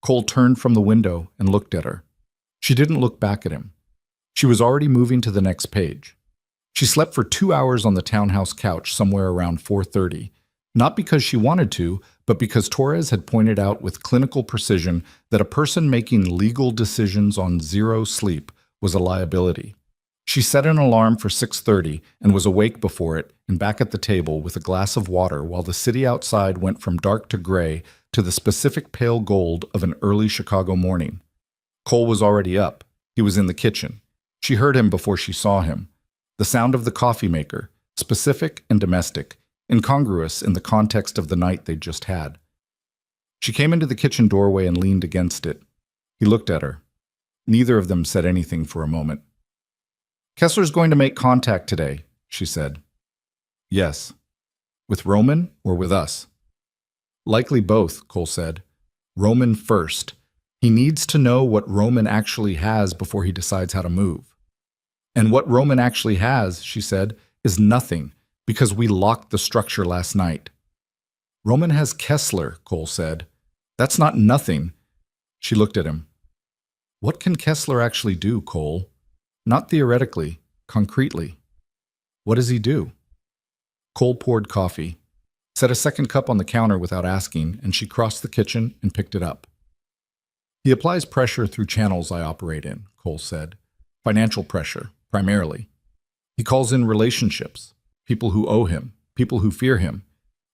Cole turned from the window and looked at her. She didn't look back at him. She was already moving to the next page. She slept for 2 hours on the townhouse couch somewhere around 4:30, not because she wanted to, but because Torres had pointed out with clinical precision that a person making legal decisions on 0 sleep was a liability. She set an alarm for 6:30 and was awake before it and back at the table with a glass of water while the city outside went from dark to gray to the specific pale gold of an early Chicago morning. Cole was already up. He was in the kitchen. She heard him before she saw him. The sound of the coffee maker, specific and domestic, incongruous in the context of the night they'd just had. She came into the kitchen doorway and leaned against it. He looked at her. Neither of them said anything for a moment. "Kessler's going to make contact today," she said. "Yes. With Roman or with us?" "Likely both," Cole said. "Roman first. He needs to know what Roman actually has before he decides how to move." "And what Roman actually has," she said, "is nothing, because we locked the structure last night." "Roman has Kessler," Cole said. "That's not nothing." She looked at him. "What can Kessler actually do, Cole? Not theoretically, concretely. What does he do?" Cole poured coffee, set a second cup on the counter without asking, and she crossed the kitchen and picked it up. "He applies pressure through channels I operate in," Cole said. "Financial pressure, primarily. He calls in relationships, people who owe him, people who fear him,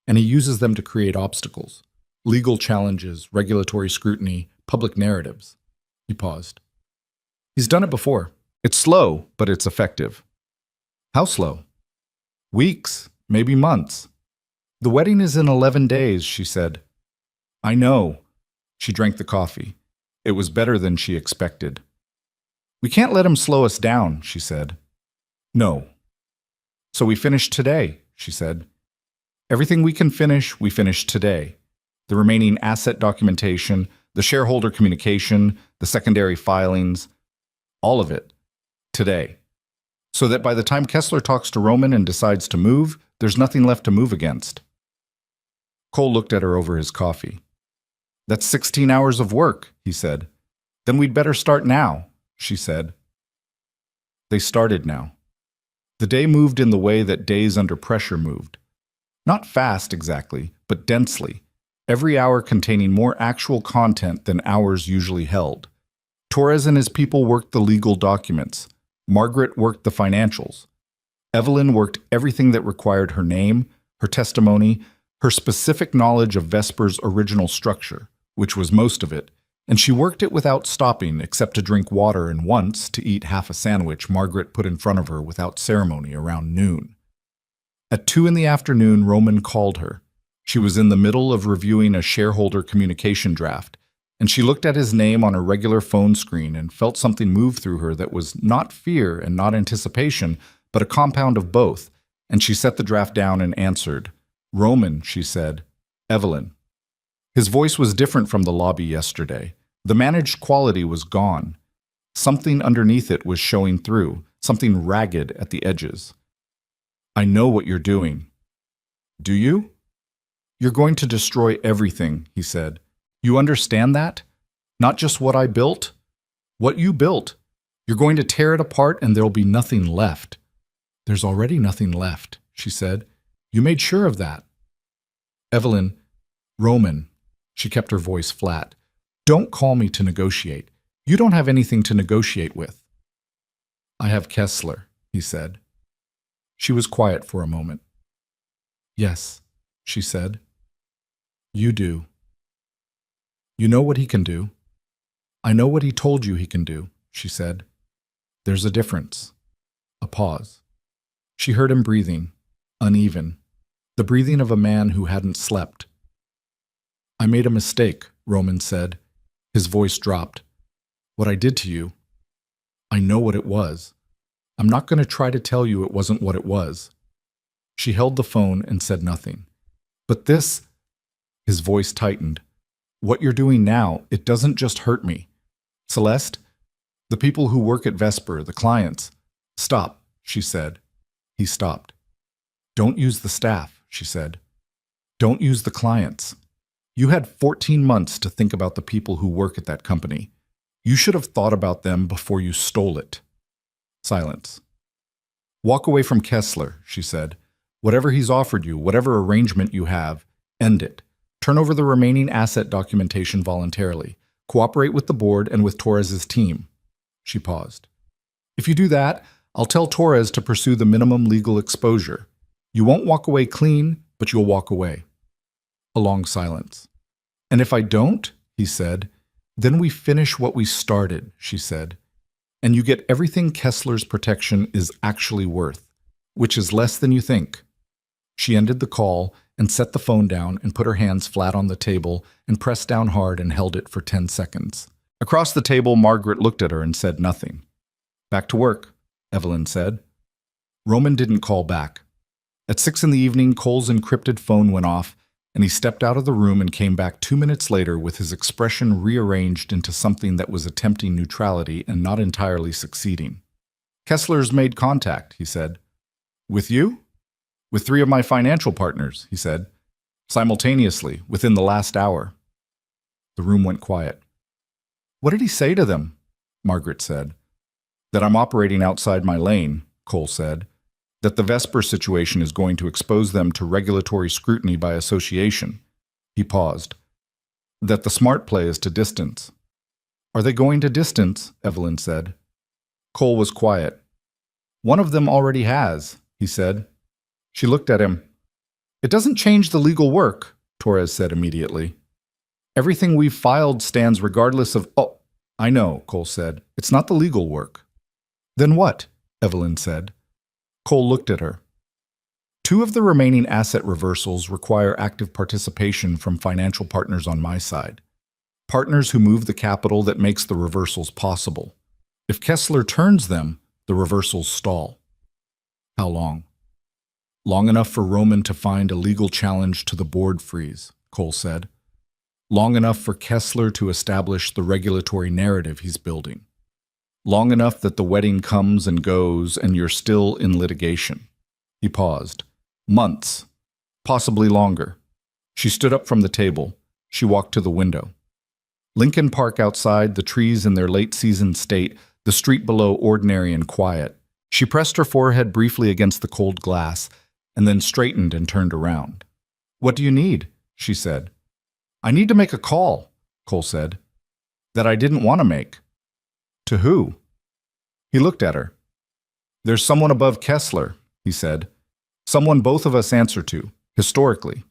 and he uses them to create obstacles, legal challenges, regulatory scrutiny, public narratives." He paused. "He's done it before. It's slow, but it's effective." "How slow?" Weeks, maybe months. The wedding is in 11 days, she said. I know. She drank the coffee. It was better than she expected. We can't let him slow us down, she said. No. So we finished today, she said. Everything we can finish, we finish today. The remaining asset documentation, the shareholder communication, the secondary filings, all of it, today. So that by the time Kessler talks to Roman and decides to move, there's nothing left to move against. Cole looked at her over his coffee. That's 16 hours of work, he said. Then we'd better start now, she said. They started now. The day moved in the way that days under pressure moved. Not fast exactly, but densely, every hour containing more actual content than hours usually held. Torres and his people worked the legal documents. Margaret worked the financials. Evelyn worked everything that required her name, her testimony, her specific knowledge of Vesper's original structure, which was most of it, and she worked it without stopping except to drink water and once to eat half a sandwich Margaret put in front of her without ceremony around noon. At 2 in the afternoon, Roman called her. She was in the middle of reviewing a shareholder communication draft, and she looked at his name on a regular phone screen and felt something move through her that was not fear and not anticipation, but a compound of both, and she set the draft down and answered. Roman, she said. Evelyn. His voice was different from the lobby yesterday. The managed quality was gone. Something underneath it was showing through, something ragged at the edges. I know what you're doing. Do you? You're going to destroy everything, he said. You understand that? Not just what I built, what you built. You're going to tear it apart and there'll be nothing left. There's already nothing left, she said. You made sure of that. Evelyn, Roman, she kept her voice flat. Don't call me to negotiate. You don't have anything to negotiate with. I have Kessler, he said. She was quiet for a moment. Yes, she said. You do. You know what he can do. I know what he told you he can do, she said. There's a difference. A pause. She heard him breathing, uneven, the breathing of a man who hadn't slept. I made a mistake, Roman said. His voice dropped. What I did to you, I know what it was. I'm not going to try to tell you it wasn't what it was. She held the phone and said nothing. But this, his voice tightened. What you're doing now, it doesn't just hurt me. Celeste, the people who work at Vesper, the clients. Stop, she said. He stopped. Don't use the staff, she said. Don't use the clients. You had 14 months to think about the people who work at that company. You should have thought about them before you stole it. Silence. Walk away from Kessler, she said. Whatever he's offered you, whatever arrangement you have, end it. Turn over the remaining asset documentation voluntarily. Cooperate with the board and with Torres's team. She paused. If you do that, I'll tell Torres to pursue the minimum legal exposure. You won't walk away clean, but you'll walk away. A long silence. And if I don't, he said, then we finish what we started, she said. And you get everything Kessler's protection is actually worth, which is less than you think. She ended the call and set the phone down and put her hands flat on the table and pressed down hard and held it for 10 seconds. Across the table, Margaret looked at her and said nothing. Back to work, Evelyn said. Roman didn't call back. At 6 in the evening, Cole's encrypted phone went off, and he stepped out of the room and came back 2 minutes later with his expression rearranged into something that was attempting neutrality and not entirely succeeding. Kessler's made contact, he said. With you? With 3 of my financial partners, he said. Simultaneously, within the last hour. The room went quiet. What did he say to them? Margaret said. That I'm operating outside my lane, Cole said. That the Vesper situation is going to expose them to regulatory scrutiny by association. He paused. That the smart play is to distance. Are they going to distance? Evelyn said. Cole was quiet. One of them already has, he said. She looked at him. It doesn't change the legal work, Torres said immediately. Everything we've filed stands regardless of— Oh, I know, Cole said. It's not the legal work. Then what? Evelyn said. Cole looked at her. 2 of the remaining asset reversals require active participation from financial partners on my side. Partners who move the capital that makes the reversals possible. If Kessler turns them, the reversals stall. How long? Long enough for Roman to find a legal challenge to the board freeze, Cole said. Long enough for Kessler to establish the regulatory narrative he's building. Long enough that the wedding comes and goes and you're still in litigation. He paused. Months. Possibly longer. She stood up from the table. She walked to the window. Lincoln Park outside, the trees in their late-season state, the street below ordinary and quiet. She pressed her forehead briefly against the cold glass, and then straightened and turned around. "What do you need?" she said. "I need to make a call," Cole said. "That I didn't want to make." "To who?" He looked at her. "There's someone above Kessler," he said. "Someone both of us answer to, historically.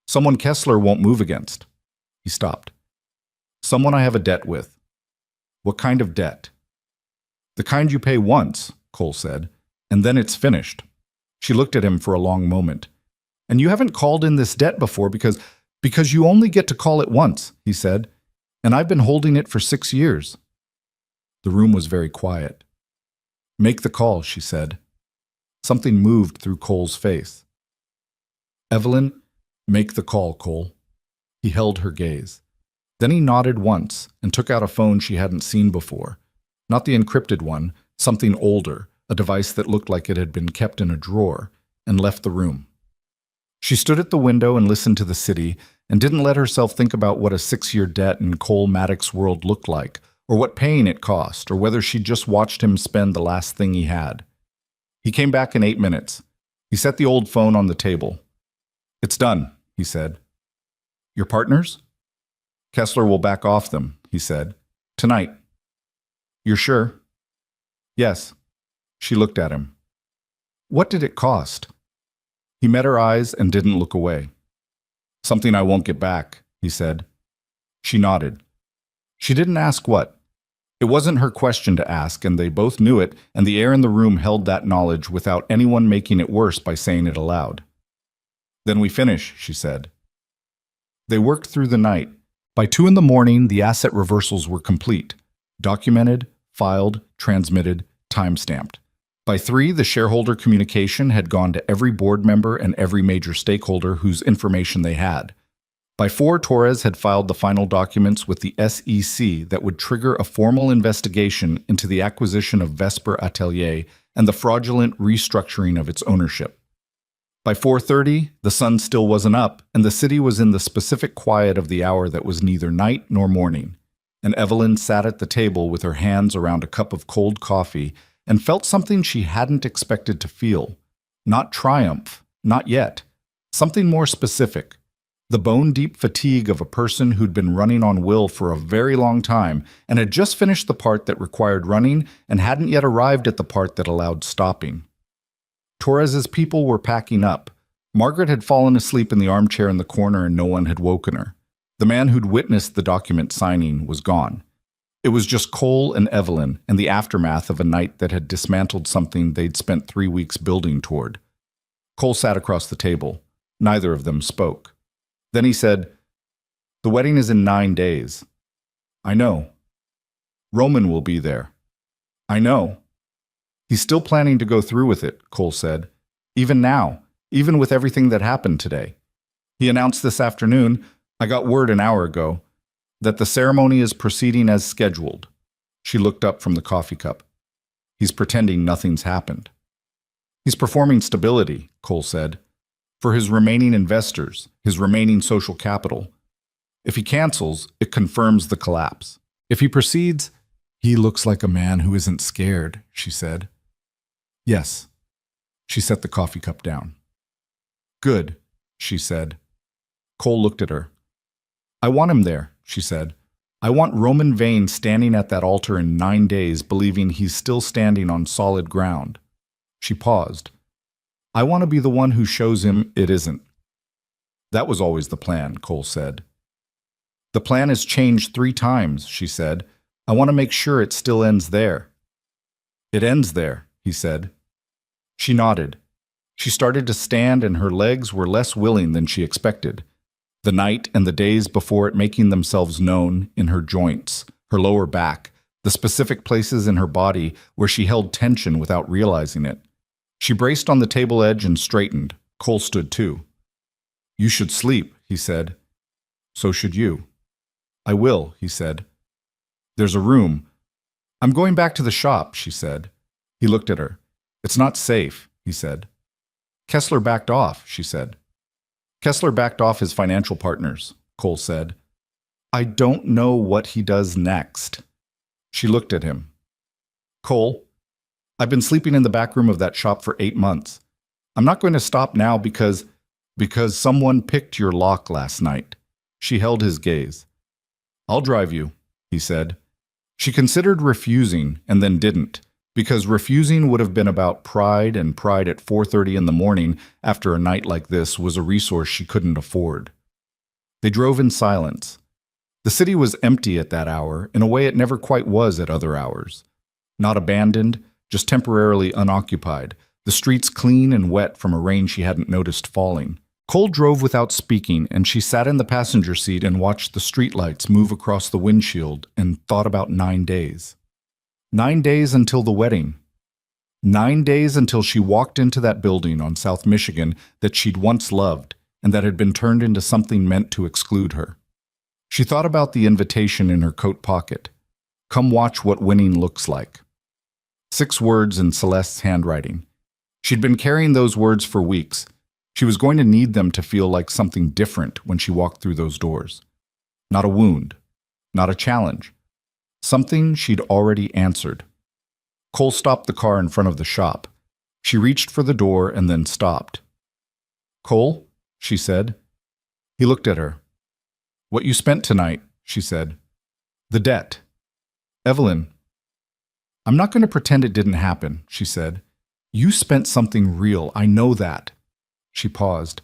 Someone Kessler won't move against." He stopped. "Someone I have a debt with." "What kind of debt?" "The kind you pay once," Cole said, "and then it's finished." She looked at him for a long moment. "And you haven't called in this debt before because you only get to call it once," he said, "and I've been holding it for 6 years." The room was very quiet. "Make the call," she said. Something moved through Cole's face. "Evelyn, make the call, Cole." He held her gaze. Then he nodded once and took out a phone she hadn't seen before. Not the encrypted one, something older, a device that looked like it had been kept in a drawer, and left the room. She stood at the window and listened to the city and didn't let herself think about what a 6-year debt in Cole Maddox's world looked like, or what pain it cost, or whether she'd just watched him spend the last thing he had. He came back in 8 minutes. He set the old phone on the table. "It's done," he said. "Your partners?" "Kessler will back off them," he said. "Tonight." "You're sure?" "Yes." She looked at him. "What did it cost?" He met her eyes and didn't look away. "Something I won't get back," he said. She nodded. She didn't ask what. It wasn't her question to ask, and they both knew it, and the air in the room held that knowledge without anyone making it worse by saying it aloud. "Then we finish," she said. They worked through the night. By 2 in the morning, the asset reversals were complete. Documented, filed, transmitted, time-stamped. By 3, the shareholder communication had gone to every board member and every major stakeholder whose information they had. By 4, Torres had filed the final documents with the SEC that would trigger a formal investigation into the acquisition of Vesper Atelier and the fraudulent restructuring of its ownership. By 4:30, the sun still wasn't up, and the city was in the specific quiet of the hour that was neither night nor morning. And Evelyn sat at the table with her hands around a cup of cold coffee and felt something she hadn't expected to feel. Not triumph, not yet. Something more specific. The bone-deep fatigue of a person who'd been running on will for a very long time and had just finished the part that required running and hadn't yet arrived at the part that allowed stopping. Torres's people were packing up. Margaret had fallen asleep in the armchair in the corner and no one had woken her. The man who'd witnessed the document signing was gone. It was just Cole and Evelyn and the aftermath of a night that had dismantled something they'd spent 3 weeks building toward. Cole sat across the table. Neither of them spoke. Then he said, "The wedding is in 9 days." "I know." "Roman will be there." "I know." "He's still planning to go through with it," Cole said. "Even now, even with everything that happened today. He announced this afternoon, I got word an hour ago, that the ceremony is proceeding as scheduled." She looked up from the coffee cup. "He's pretending nothing's happened." "He's performing stability," Cole said, "for his remaining investors, his remaining social capital. If he cancels, it confirms the collapse. If he proceeds, he looks like a man who isn't scared," she said. "Yes." She set the coffee cup down. "Good," she said. Cole looked at her. "I want him there," she said. "I want Roman Vane standing at that altar in 9 days, believing he's still standing on solid ground." She paused. "I want to be the one who shows him it isn't." "That was always the plan," Cole said. "The plan has changed 3 times," she said. "I want to make sure it still ends there." "It ends there," he said. She nodded. She started to stand and her legs were less willing than she expected. The night and the days before it making themselves known in her joints, her lower back, the specific places in her body where she held tension without realizing it. She braced on the table edge and straightened. Cole stood too. "You should sleep," he said. "So should you." "I will," he said. "There's a room." "I'm going back to the shop," she said. He looked at her. "It's not safe," he said. "Kessler backed off," she said. "Kessler backed off his financial partners," Cole said. "I don't know what he does next." She looked at him. "Cole, I've been sleeping in the back room of that shop for 8 months. I'm not going to stop now because someone picked your lock last night." She held his gaze. "I'll drive you," he said. She considered refusing and then didn't, because refusing would have been about pride, and pride at 4:30 in the morning after a night like this was a resource she couldn't afford. They drove in silence. The city was empty at that hour in a way it never quite was at other hours. Not abandoned, just temporarily unoccupied, the streets clean and wet from a rain she hadn't noticed falling. Cole drove without speaking, and she sat in the passenger seat and watched the streetlights move across the windshield and thought about 9 days. 9 days until the wedding. 9 days until she walked into that building on South Michigan that she'd once loved and that had been turned into something meant to exclude her. She thought about the invitation in her coat pocket. "Come watch what winning looks like." 6 words in Celeste's handwriting. She'd been carrying those words for weeks. She was going to need them to feel like something different when she walked through those doors. Not a wound, not a challenge. Something she'd already answered. Cole stopped the car in front of the shop. She reached for the door and then stopped. "Cole?" she said. He looked at her. "What you spent tonight," she said. "The debt." "Evelyn." "I'm not going to pretend it didn't happen," she said. "You spent something real, I know that." She paused.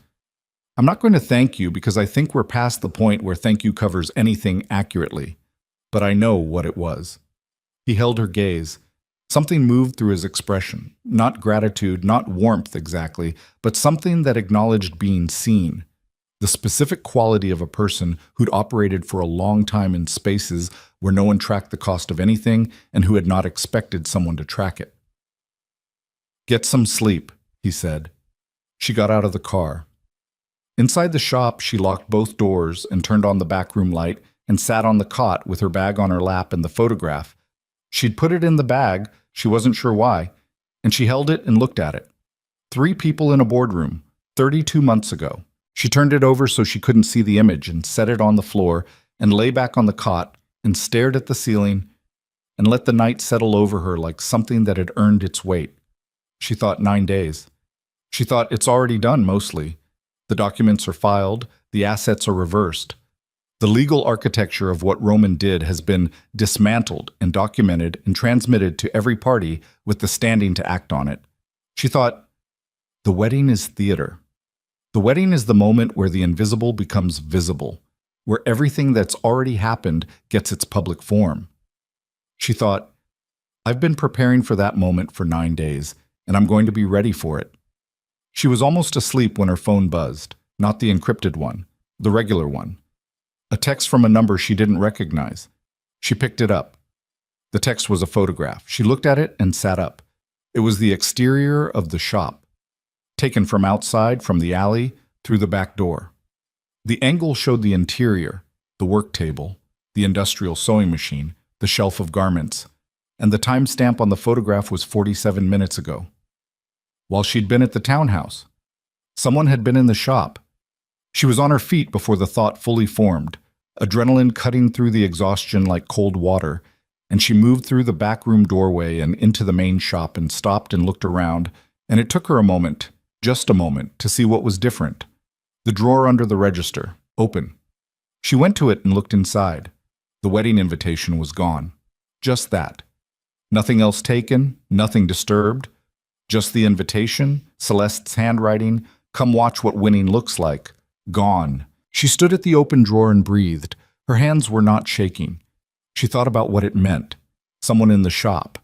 "I'm not going to thank you because I think we're past the point where thank you covers anything accurately. But I know what it was." He held her gaze. Something moved through his expression. Not gratitude, not warmth exactly, but something that acknowledged being seen. The specific quality of a person who'd operated for a long time in spaces where no one tracked the cost of anything and who had not expected someone to track it. "Get some sleep," he said. She got out of the car. Inside the shop, she locked both doors and turned on the backroom light and sat on the cot with her bag on her lap and the photograph. She'd put it in the bag, she wasn't sure why, and she held it and looked at it. 3 people in a boardroom, 32 months ago. She turned it over so she couldn't see the image and set it on the floor and lay back on the cot and stared at the ceiling and let the night settle over her like something that had earned its weight. She thought 9 days. She thought it's already done mostly. The documents are filed, the assets are reversed. The legal architecture of what Roman did has been dismantled and documented and transmitted to every party with the standing to act on it. She thought, the wedding is theater. The wedding is the moment where the invisible becomes visible, where everything that's already happened gets its public form. She thought, I've been preparing for that moment for 9 days, and I'm going to be ready for it. She was almost asleep when her phone buzzed, not the encrypted one, the regular one. A text from a number she didn't recognize. She picked it up. The text was a photograph. She looked at it and sat up. It was the exterior of the shop, taken from outside, from the alley, through the back door. The angle showed the interior, the work table, the industrial sewing machine, the shelf of garments, and the timestamp on the photograph was 47 minutes ago. While she'd been at the townhouse, someone had been in the shop. She was on her feet before the thought fully formed, adrenaline cutting through the exhaustion like cold water, and she moved through the back room doorway and into the main shop and stopped and looked around, and it took her a moment, just a moment, to see what was different. The drawer under the register, open. She went to it and looked inside. The wedding invitation was gone. Just that. Nothing else taken, nothing disturbed. Just the invitation, Celeste's handwriting, come watch what winning looks like. Gone. She stood at the open drawer and breathed. Her hands were not shaking. She thought about what it meant. Someone in the shop.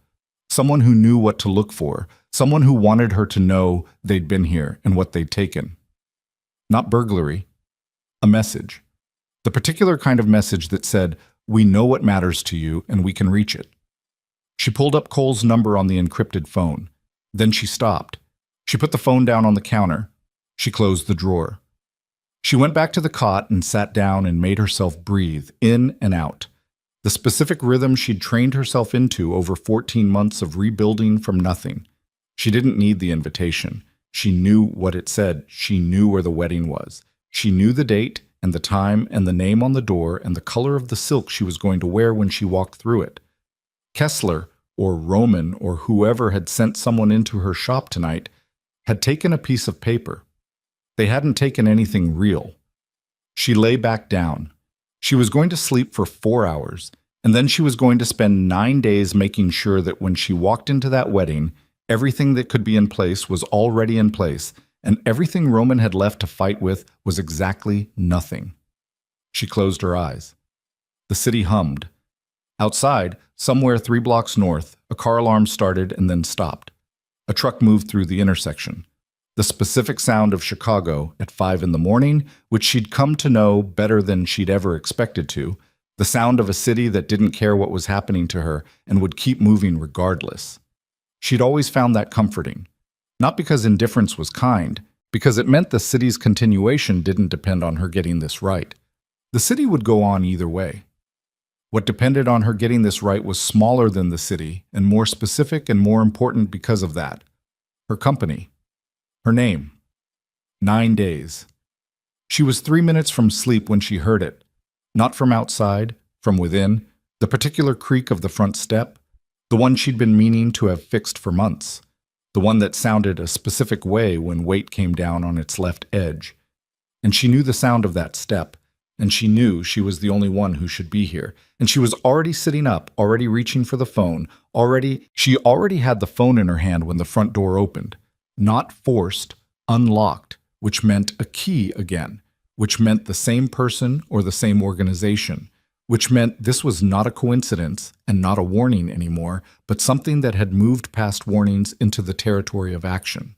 Someone who knew what to look for. Someone who wanted her to know they'd been here and what they'd taken. Not burglary. A message. The particular kind of message that said, "We know what matters to you and we can reach it." She pulled up Cole's number on the encrypted phone. Then she stopped. She put the phone down on the counter. She closed the drawer. She went back to the cot and sat down and made herself breathe in and out. The specific rhythm she'd trained herself into over 14 months of rebuilding from nothing. She didn't need the invitation. She knew what it said. She knew where the wedding was. She knew the date and the time and the name on the door and the color of the silk she was going to wear when she walked through it. Kessler, or Roman, or whoever had sent someone into her shop tonight, had taken a piece of paper. They hadn't taken anything real. She lay back down. She was going to sleep for 4 hours, and then she was going to spend 9 days making sure that when she walked into that wedding, everything that could be in place was already in place, and everything Roman had left to fight with was exactly nothing. She closed her eyes. The city hummed. Outside, somewhere 3 blocks north, a car alarm started and then stopped. A truck moved through the intersection. The specific sound of Chicago at 5 in the morning, which she'd come to know better than she'd ever expected to, the sound of a city that didn't care what was happening to her and would keep moving regardless. She'd always found that comforting. Not because indifference was kind, because it meant the city's continuation didn't depend on her getting this right. The city would go on either way. What depended on her getting this right was smaller than the city and more specific and more important because of that. Her company. Her name. 9 days. She was 3 minutes from sleep when she heard it. Not from outside, from within, the particular creak of the front step, the one she'd been meaning to have fixed for months, the one that sounded a specific way when weight came down on its left edge. And she knew the sound of that step, and she knew she was the only one who should be here. And she was already sitting up, already reaching for the phone, she already had the phone in her hand when the front door opened. Not forced, unlocked, which meant a key again, which meant the same person or the same organization, which meant this was not a coincidence and not a warning anymore, but something that had moved past warnings into the territory of action.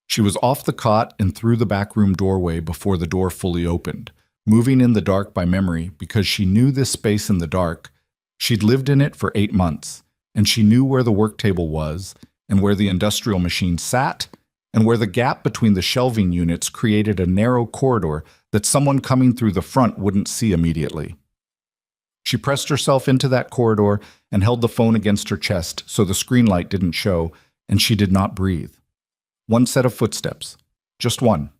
She was off the cot and through the backroom doorway before the door fully opened, moving in the dark by memory because she knew this space in the dark. She'd lived in it for 8 months, and she knew where the work table was, and where the industrial machine sat, and where the gap between the shelving units created a narrow corridor that someone coming through the front wouldn't see immediately. She pressed herself into that corridor and held the phone against her chest so the screen light didn't show, and she did not breathe. One set of footsteps. Just one.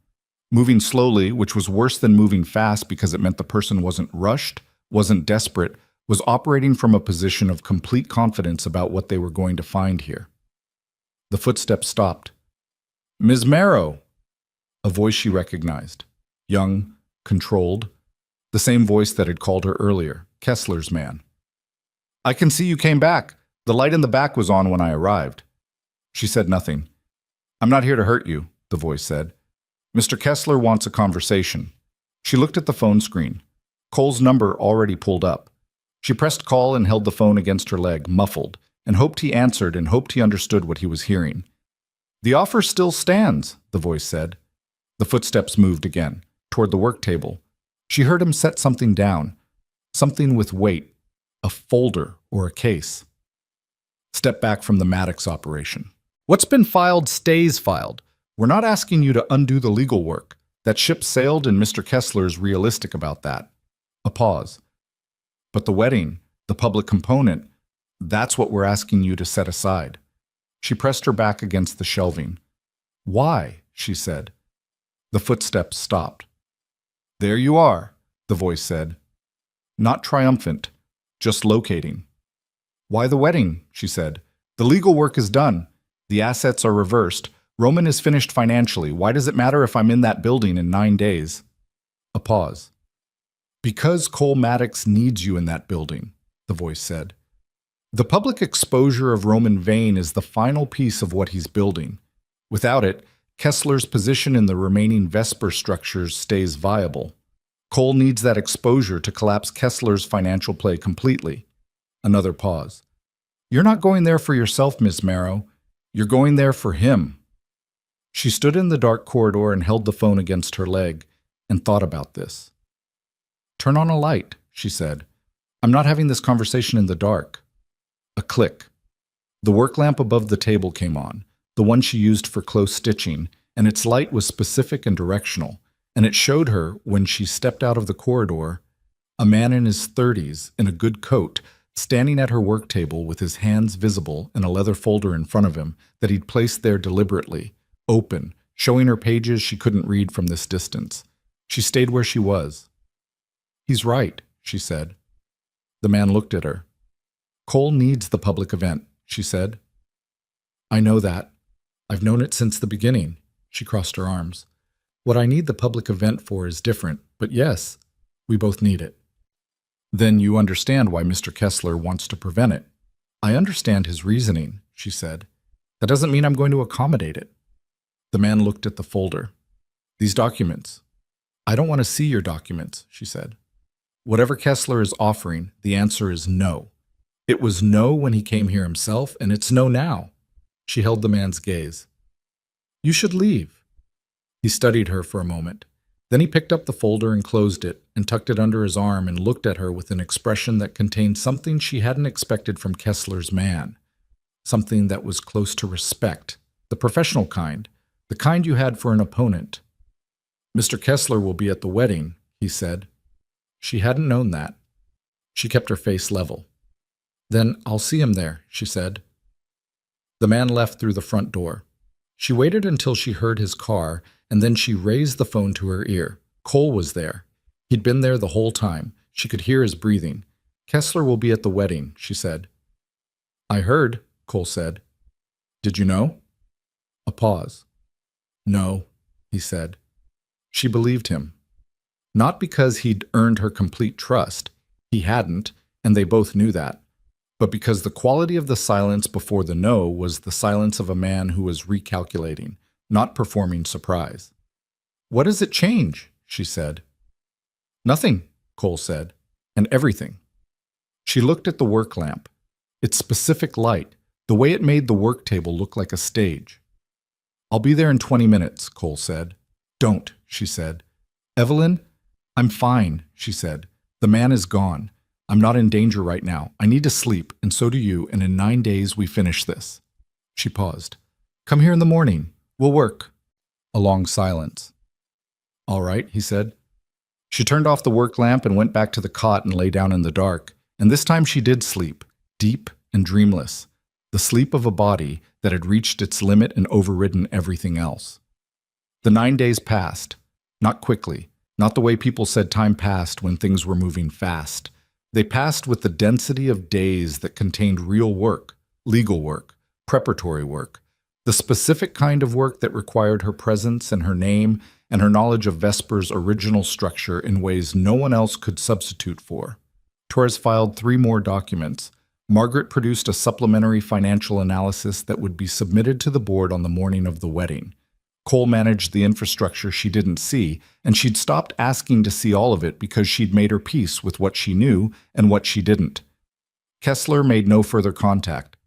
Moving slowly, which was worse than moving fast because it meant the person wasn't rushed, wasn't desperate, was operating from a position of complete confidence about what they were going to find here. The footsteps stopped. "Ms. Marrow!" A voice she recognized. Young, controlled. The same voice that had called her earlier, Kessler's man. "I can see you came back. The light in the back was on when I arrived." She said nothing. "I'm not here to hurt you," the voice said. "Mr. Kessler wants a conversation." She looked at the phone screen. Cole's number already pulled up. She pressed call and held the phone against her leg, muffled, and hoped he answered and hoped he understood what he was hearing. "The offer still stands," the voice said. The footsteps moved again, toward the work table. She heard him set something down, something with weight, a folder or a case. Step back from the Maddox operation. "What's been filed stays filed. We're not asking you to undo the legal work. That ship sailed and Mr. Kessler's realistic about that." A pause. "But the wedding, the public component, that's what we're asking you to set aside." She pressed her back against the shelving. "Why?" she said. The footsteps stopped. "There you are," the voice said. Not triumphant, just locating. "Why the wedding?" she said. "The legal work is done. The assets are reversed. Roman is finished financially. Why does it matter if I'm in that building in 9 days? A pause. "Because Cole Maddox needs you in that building," the voice said. "The public exposure of Roman Vane is the final piece of what he's building. Without it, Kessler's position in the remaining Vesper structures stays viable. Cole needs that exposure to collapse Kessler's financial play completely." Another pause. "You're not going there for yourself, Miss Marrow. You're going there for him. She stood in the dark corridor and held the phone against her leg and thought about this. Turn on a light, she said. I'm not having this conversation in the dark. A click. The work lamp above the table came on, the one she used for close stitching, and its light was specific and directional, and it showed her, when she stepped out of the corridor, a man in his 30s in a good coat, standing at her work table with his hands visible and a leather folder in front of him that he'd placed there deliberately, open, showing her pages she couldn't read from this distance. She stayed where she was. He's right, she said. The man looked at her. Cole needs the public event, she said. I know that. I've known it since the beginning. She crossed her arms. What I need the public event for is different, but yes, we both need it. Then you understand why Mr. Kessler wants to prevent it. I understand his reasoning, she said. That doesn't mean I'm going to accommodate it. The man looked at the folder. These documents. I don't want to see your documents, she said. Whatever Kessler is offering, the answer is no. It was no when he came here himself, and it's no now. She held the man's gaze. You should leave. He studied her for a moment. Then he picked up the folder and closed it and tucked it under his arm and looked at her with an expression that contained something she hadn't expected from Kessler's man. Something that was close to respect, the professional kind, the kind you had for an opponent. Mr. Kessler will be at the wedding, he said. She hadn't known that. She kept her face level. Then I'll see him there, she said. The man left through the front door. She waited until she heard his car, and then she raised the phone to her ear. Cole was there. He'd been there the whole time. She could hear his breathing. Kessler will be at the wedding, she said. I heard, Cole said. Did you know? A pause. No, he said. She believed him. Not because he'd earned her complete trust. He hadn't, and they both knew that. But because the quality of the silence before the no was the silence of a man who was recalculating, not performing surprise. What does it change? She said. Nothing, Cole said, and everything. She looked at the work lamp, its specific light, the way it made the work table look like a stage. I'll be there in 20 minutes, Cole said. Don't, she said. Evelyn, I'm fine, she said. The man is gone. I'm not in danger right now. I need to sleep, and so do you, and in 9 days we finish this. She paused. Come here in the morning. We'll work. A long silence. All right, he said. She turned off the work lamp and went back to the cot and lay down in the dark, and this time she did sleep, deep and dreamless, the sleep of a body that had reached its limit and overridden everything else. The 9 days passed, not quickly, not the way people said time passed when things were moving fast. They passed with the density of days that contained real work, legal work, preparatory work, the specific kind of work that required her presence and her name and her knowledge of Vesper's original structure in ways no one else could substitute for. Torres filed 3 more documents. Margaret produced a supplementary financial analysis that would be submitted to the board on the morning of the wedding. Cole managed the infrastructure she didn't see, and she'd stopped asking to see all of it because she'd made her peace with what she knew and what she didn't. Kessler made no further contact.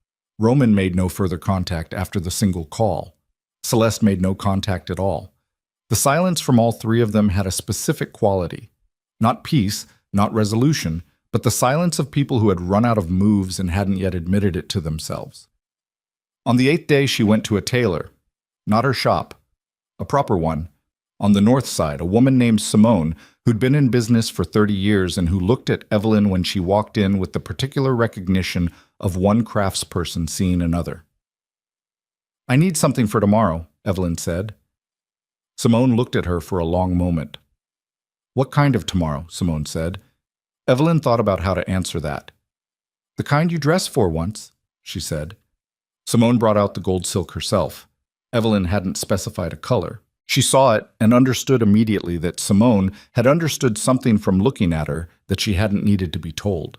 Roman made no further contact after the single call. Celeste made no contact at all. The silence from all 3 of them had a specific quality. Not peace, not resolution, but the silence of people who had run out of moves and hadn't yet admitted it to themselves. On the 8th day, she went to a tailor. Not her shop. A proper one. On the north side, a woman named Simone, who'd been in business for 30 years and who looked at Evelyn when she walked in with the particular recognition of one craftsperson seeing another. I need something for tomorrow, Evelyn said. Simone looked at her for a long moment. What kind of tomorrow? Simone said. Evelyn thought about how to answer that. The kind you dressed for once, she said. Simone brought out the gold silk herself. Evelyn hadn't specified a color. She saw it and understood immediately that Simone had understood something from looking at her that she hadn't needed to be told.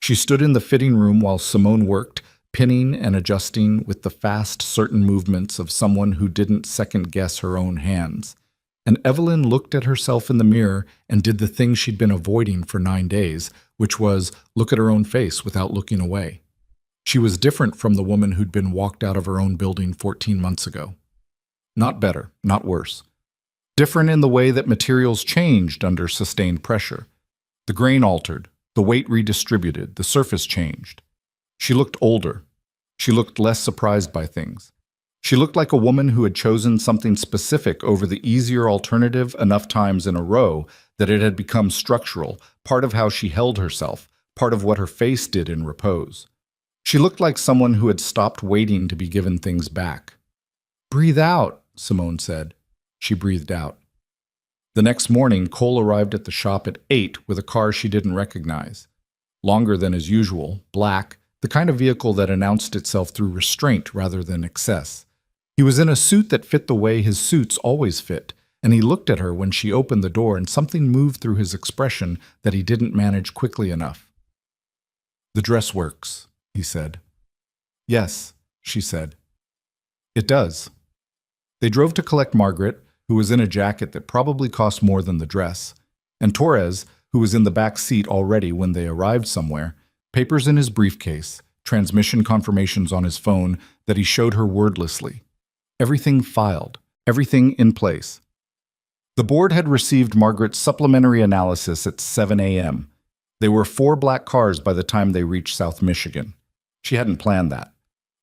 She stood in the fitting room while Simone worked, pinning and adjusting with the fast, certain movements of someone who didn't second-guess her own hands. And Evelyn looked at herself in the mirror and did the thing she'd been avoiding for 9 days, which was look at her own face without looking away. She was different from the woman who'd been walked out of her own building 14 months ago. Not better, not worse. Different in the way that materials changed under sustained pressure. The grain altered, the weight redistributed, the surface changed. She looked older. She looked less surprised by things. She looked like a woman who had chosen something specific over the easier alternative enough times in a row that it had become structural, part of how she held herself, part of what her face did in repose. She looked like someone who had stopped waiting to be given things back. "Breathe out," Simone said. She breathed out. The next morning, Cole arrived at the shop at 8 with a car she didn't recognize. Longer than his usual, black, the kind of vehicle that announced itself through restraint rather than excess. He was in a suit that fit the way his suits always fit, and he looked at her when she opened the door, and something moved through his expression that he didn't manage quickly enough. "The dress works," he said. "Yes," she said. "It does." They drove to collect Margaret, who was in a jacket that probably cost more than the dress, and Torres, who was in the back seat already when they arrived somewhere, papers in his briefcase, transmission confirmations on his phone that he showed her wordlessly. Everything filed, everything in place. The board had received Margaret's supplementary analysis at 7 a.m. They were 4 black cars by the time they reached South Michigan. She hadn't planned that.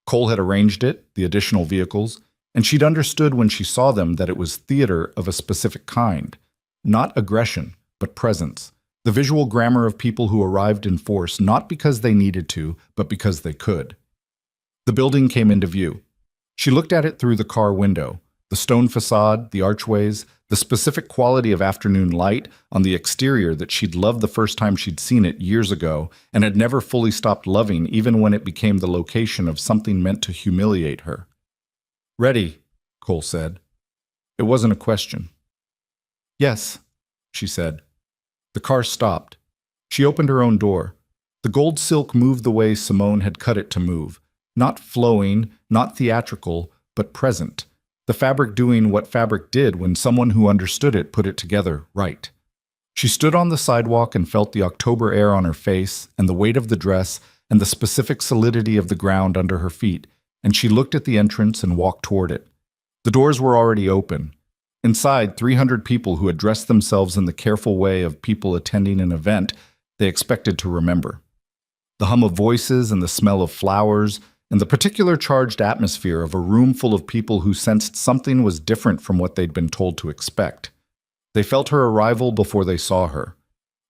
Cole had arranged it, the additional vehicles, and she'd understood when she saw them that it was theater of a specific kind. Not aggression, but presence. The visual grammar of people who arrived in force not because they needed to, but because they could. The building came into view. She looked at it through the car window. The stone facade, the archways, the specific quality of afternoon light on the exterior that she'd loved the first time she'd seen it years ago and had never fully stopped loving even when it became the location of something meant to humiliate her. "Ready," Cole said. It wasn't a question. "Yes," she said. The car stopped. She opened her own door. The gold silk moved the way Simone had cut it to move. Not flowing, not theatrical, but present. The fabric doing what fabric did when someone who understood it put it together right. She stood on the sidewalk and felt the October air on her face and the weight of the dress and the specific solidity of the ground under her feet, and she looked at the entrance and walked toward it. The doors were already open. Inside, 300 people who had dressed themselves in the careful way of people attending an event they expected to remember. The hum of voices and the smell of flowers and the particular charged atmosphere of a room full of people who sensed something was different from what they'd been told to expect. They felt her arrival before they saw her.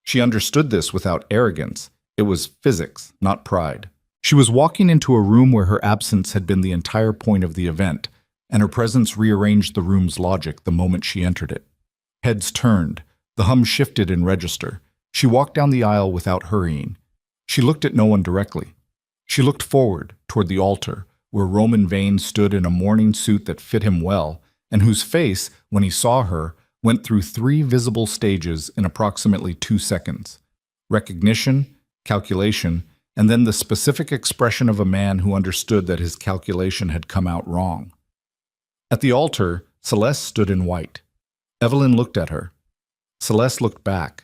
She understood this without arrogance. It was physics, not pride. She was walking into a room where her absence had been the entire point of the event, and her presence rearranged the room's logic the moment she entered it. Heads turned. The hum shifted in register. She walked down the aisle without hurrying. She looked at no one directly. She looked forward, toward the altar, where Roman Vane stood in a mourning suit that fit him well, and whose face, when he saw her, went through 3 visible stages in approximately 2 seconds. Recognition, calculation, and then the specific expression of a man who understood that his calculation had come out wrong. At the altar, Celeste stood in white. Evelyn looked at her. Celeste looked back.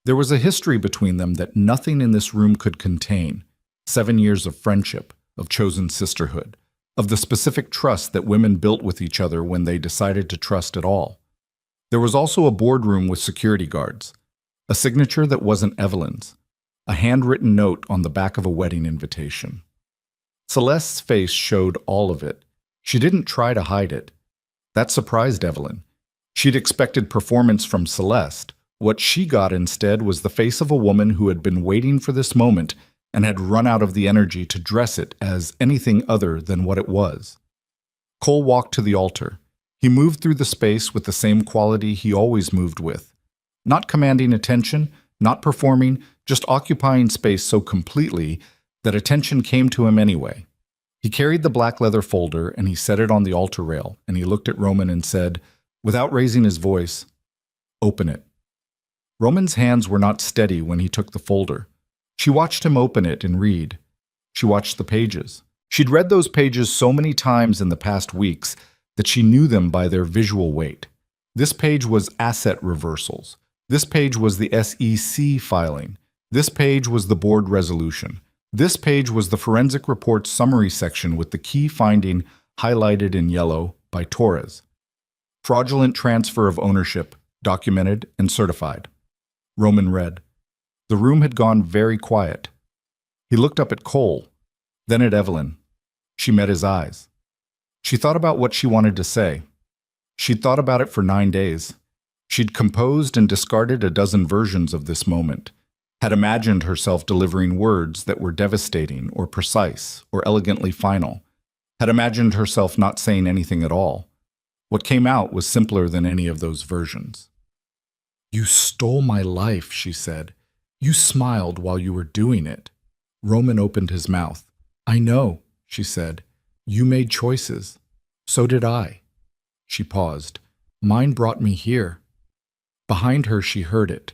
There was a history between them that nothing in this room could contain. 7 years of friendship, of chosen sisterhood, of the specific trust that women built with each other when they decided to trust at all. There was also a boardroom with security guards, a signature that wasn't Evelyn's, a handwritten note on the back of a wedding invitation. Celeste's face showed all of it. She didn't try to hide it. That surprised Evelyn. She'd expected performance from Celeste. What she got instead was the face of a woman who had been waiting for this moment and had run out of the energy to dress it as anything other than what it was. Cole walked to the altar. He moved through the space with the same quality he always moved with. Not commanding attention, not performing, just occupying space so completely that attention came to him anyway. He carried the black leather folder and he set it on the altar rail, and he looked at Roman and said, without raising his voice, "Open it." Roman's hands were not steady when he took the folder. She watched him open it and read. She watched the pages. She'd read those pages so many times in the past weeks that she knew them by their visual weight. This page was asset reversals. This page was the SEC filing. This page was the board resolution. This page was the forensic report's summary section with the key finding highlighted in yellow by Torres. Fraudulent transfer of ownership, documented and certified. Roman read. The room had gone very quiet. He looked up at Cole, then at Evelyn. She met his eyes. She thought about what she wanted to say. She'd thought about it for 9 days. She'd composed and discarded a dozen versions of this moment, had imagined herself delivering words that were devastating or precise or elegantly final, had imagined herself not saying anything at all. What came out was simpler than any of those versions. You stole my life, she said. You smiled while you were doing it. Roman opened his mouth. I know, she said. You made choices. So did I. She paused. Mine brought me here. Behind her, she heard it.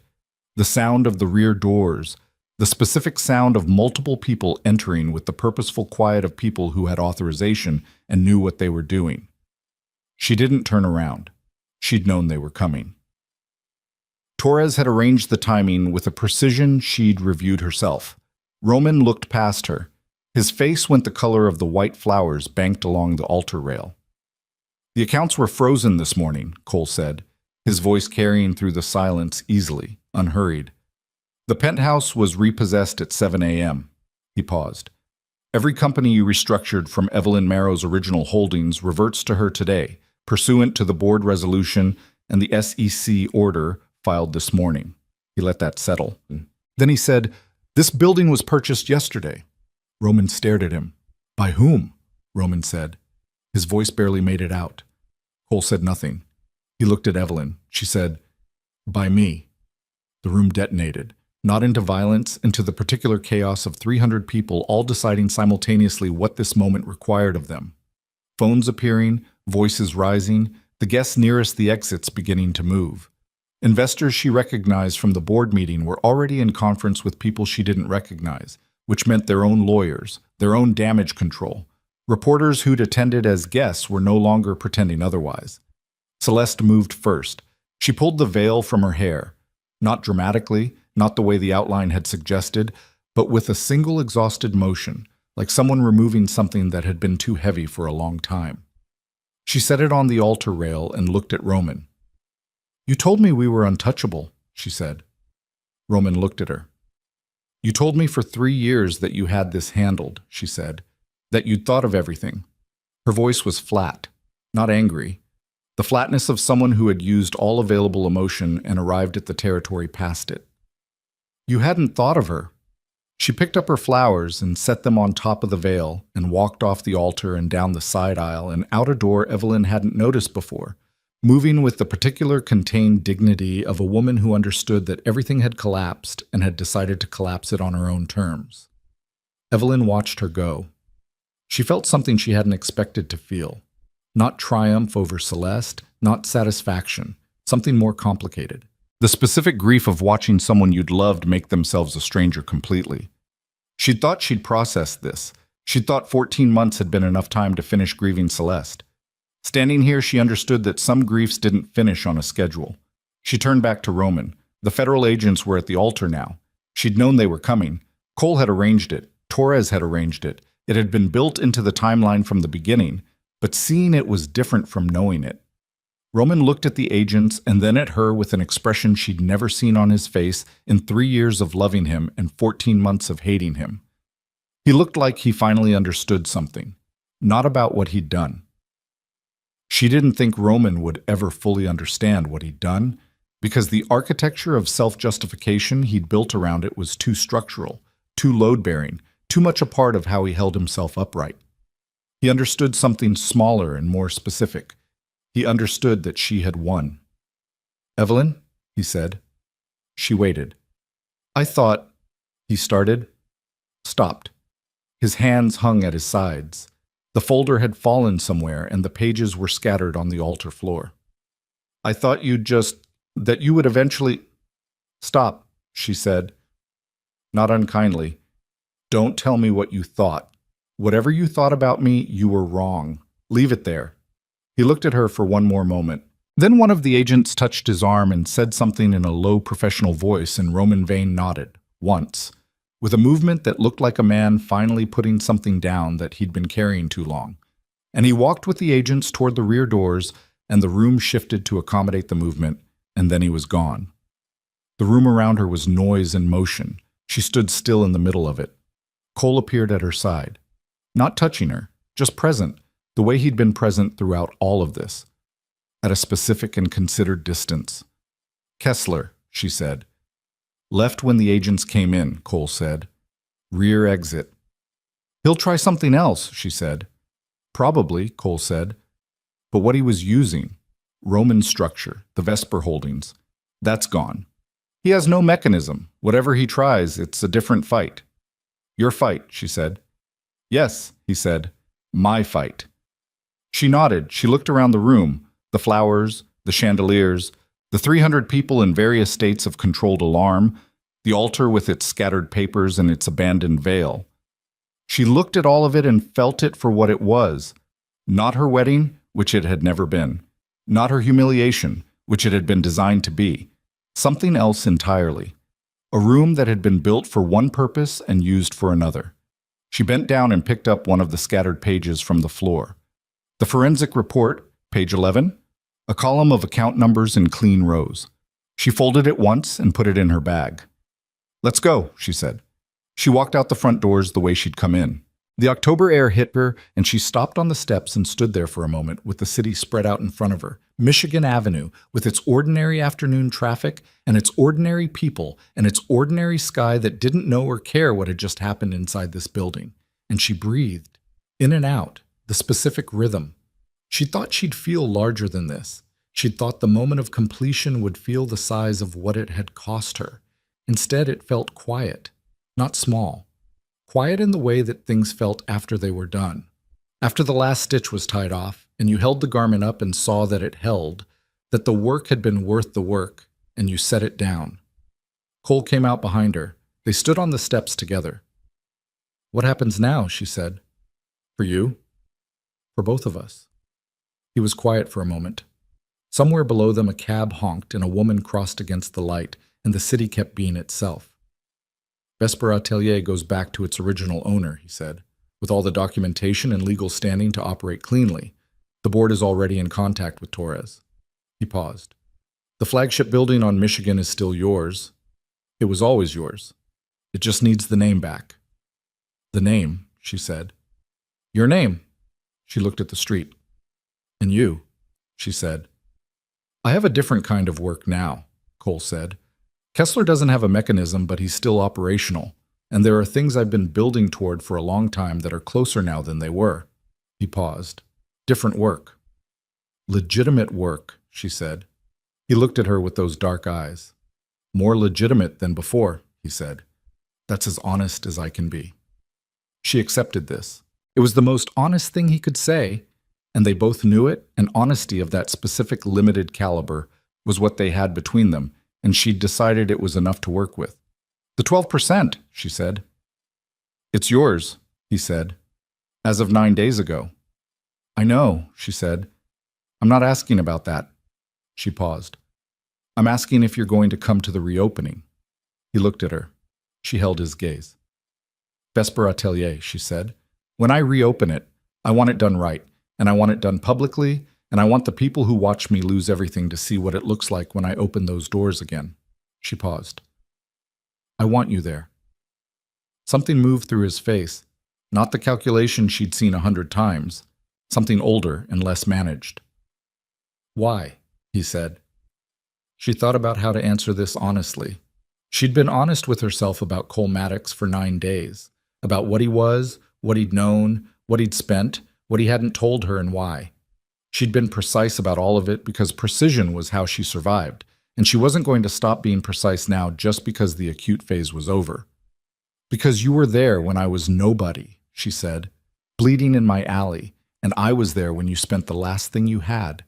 The sound of the rear doors, the specific sound of multiple people entering with the purposeful quiet of people who had authorization and knew what they were doing. She didn't turn around. She'd known they were coming. Torres had arranged the timing with a precision she'd reviewed herself. Roman looked past her. His face went the color of the white flowers banked along the altar rail. The accounts were frozen this morning, Cole said, his voice carrying through the silence easily, unhurried. The penthouse was repossessed at 7 a.m. He paused. Every company you restructured from Evelyn Marrow's original holdings reverts to her today, pursuant to the board resolution and the SEC order filed this morning. He let that settle. Then he said, This building was purchased yesterday. Roman stared at him. By whom? Roman said. His voice barely made it out. Cole said nothing. He looked at Evelyn. She said, By me. The room detonated, not into violence, into the particular chaos of 300 people all deciding simultaneously what this moment required of them. Phones appearing, voices rising, the guests nearest the exits beginning to move. Investors she recognized from the board meeting were already in conference with people she didn't recognize, which meant their own lawyers, their own damage control. Reporters who'd attended as guests were no longer pretending otherwise. Celeste moved first. She pulled the veil from her hair, not dramatically, not the way the outline had suggested, but with a single exhausted motion, like someone removing something that had been too heavy for a long time. She set it on the altar rail and looked at Roman. You told me we were untouchable, she said. Roman looked at her. You told me for 3 years that you had this handled, she said, that you'd thought of everything. Her voice was flat, not angry, the flatness of someone who had used all available emotion and arrived at the territory past it. You hadn't thought of her. She picked up her flowers and set them on top of the veil and walked off the altar and down the side aisle and out a door Evelyn hadn't noticed before, moving with the particular contained dignity of a woman who understood that everything had collapsed and had decided to collapse it on her own terms. Evelyn watched her go. She felt something she hadn't expected to feel. Not triumph over Celeste, not satisfaction, something more complicated. The specific grief of watching someone you'd loved make themselves a stranger completely. She'd thought she'd processed this. She'd thought 14 months had been enough time to finish grieving Celeste. Standing here, she understood that some griefs didn't finish on a schedule. She turned back to Roman. The federal agents were at the altar now. She'd known they were coming. Cole had arranged it. Torres had arranged it. It had been built into the timeline from the beginning, but seeing it was different from knowing it. Roman looked at the agents and then at her with an expression she'd never seen on his face in 3 years of loving him and 14 months of hating him. He looked like he finally understood something, not about what he'd done. She didn't think Roman would ever fully understand what he'd done, because the architecture of self-justification he'd built around it was too structural, too load-bearing, too much a part of how he held himself upright. He understood something smaller and more specific. He understood that she had won. Evelyn, he said. She waited. I thought, he started, stopped. His hands hung at his sides. The folder had fallen somewhere and the pages were scattered on the altar floor. I thought that you would eventually... Stop, she said. Not unkindly. Don't tell me what you thought. Whatever you thought about me, you were wrong. Leave it there. He looked at her for one more moment. Then one of the agents touched his arm and said something in a low professional voice, and Roman Vane nodded, once. with a movement that looked like a man finally putting something down that he'd been carrying too long. And he walked with the agents toward the rear doors, and the room shifted to accommodate the movement, and then he was gone. The room around her was noise and motion. She stood still in the middle of it. Cole appeared at her side, not touching her, just present, the way he'd been present throughout all of this, at a specific and considered distance. "Kessler," she said. "Left when the agents came in," Cole said. "Rear exit." "He'll try something else," she said. "Probably," Cole said. "But what he was using, Roman structure, the Vesper holdings, that's gone. He has no mechanism. Whatever he tries, it's a different fight." "Your fight," she said. "Yes," he said. "My fight." She nodded. She looked around the room, the flowers, the chandeliers, the 300 people in various states of controlled alarm, the altar with its scattered papers and its abandoned veil. She looked at all of it and felt it for what it was. Not her wedding, which it had never been. Not her humiliation, which it had been designed to be. Something else entirely. A room that had been built for one purpose and used for another. She bent down and picked up one of the scattered pages from the floor. The forensic report, page 11, a column of account numbers in clean rows. She folded it once and put it in her bag. "Let's go," she said. She walked out the front doors the way she'd come in. The October air hit her, and she stopped on the steps and stood there for a moment with the city spread out in front of her. Michigan Avenue, with its ordinary afternoon traffic and its ordinary people and its ordinary sky that didn't know or care what had just happened inside this building. And she breathed, in and out, the specific rhythm. She thought she'd feel larger than this. She'd thought the moment of completion would feel the size of what it had cost her. Instead, it felt quiet, not small. Quiet in the way that things felt after they were done. After the last stitch was tied off, and you held the garment up and saw that it held, that the work had been worth the work, and you set it down. Cole came out behind her. They stood on the steps together. "What happens now?" she said. "For you?" "For both of us." He was quiet for a moment. Somewhere below them a cab honked and a woman crossed against the light, and the city kept being itself. "Vesper Atelier goes back to its original owner," he said, "with all the documentation and legal standing to operate cleanly. The board is already in contact with Torres." He paused. "The flagship building on Michigan is still yours. It was always yours. It just needs the name back." "The name," she said. "Your name." She looked at the street. "And you," she said. "I have a different kind of work now," Cole said. "Kessler doesn't have a mechanism, but he's still operational, and there are things I've been building toward for a long time that are closer now than they were." He paused. "Different work." "Legitimate work," she said. He looked at her with those dark eyes. "More legitimate than before," he said. "That's as honest as I can be." She accepted this. It was the most honest thing he could say, and they both knew it, and honesty of that specific limited caliber was what they had between them, and she'd decided it was enough to work with. "The 12%, she said. "It's yours," he said, "as of 9 days ago." "I know," she said. "I'm not asking about that." She paused. "I'm asking if you're going to come to the reopening." He looked at her. She held his gaze. "Vesper Atelier," she said. "When I reopen it, I want it done right, and I want it done publicly, and I want the people who watch me lose everything to see what it looks like when I open those doors again." She paused. "I want you there." Something moved through his face, not the calculation she'd seen 100 times, something older and less managed. "Why?" he said. She thought about how to answer this honestly. She'd been honest with herself about Cole Maddox for 9 days, about what he was, what he'd known, what he'd spent, what he hadn't told her, and why. She'd been precise about all of it because precision was how she survived, and she wasn't going to stop being precise now just because the acute phase was over. "Because you were there when I was nobody," she said, "bleeding in my alley, and I was there when you spent the last thing you had."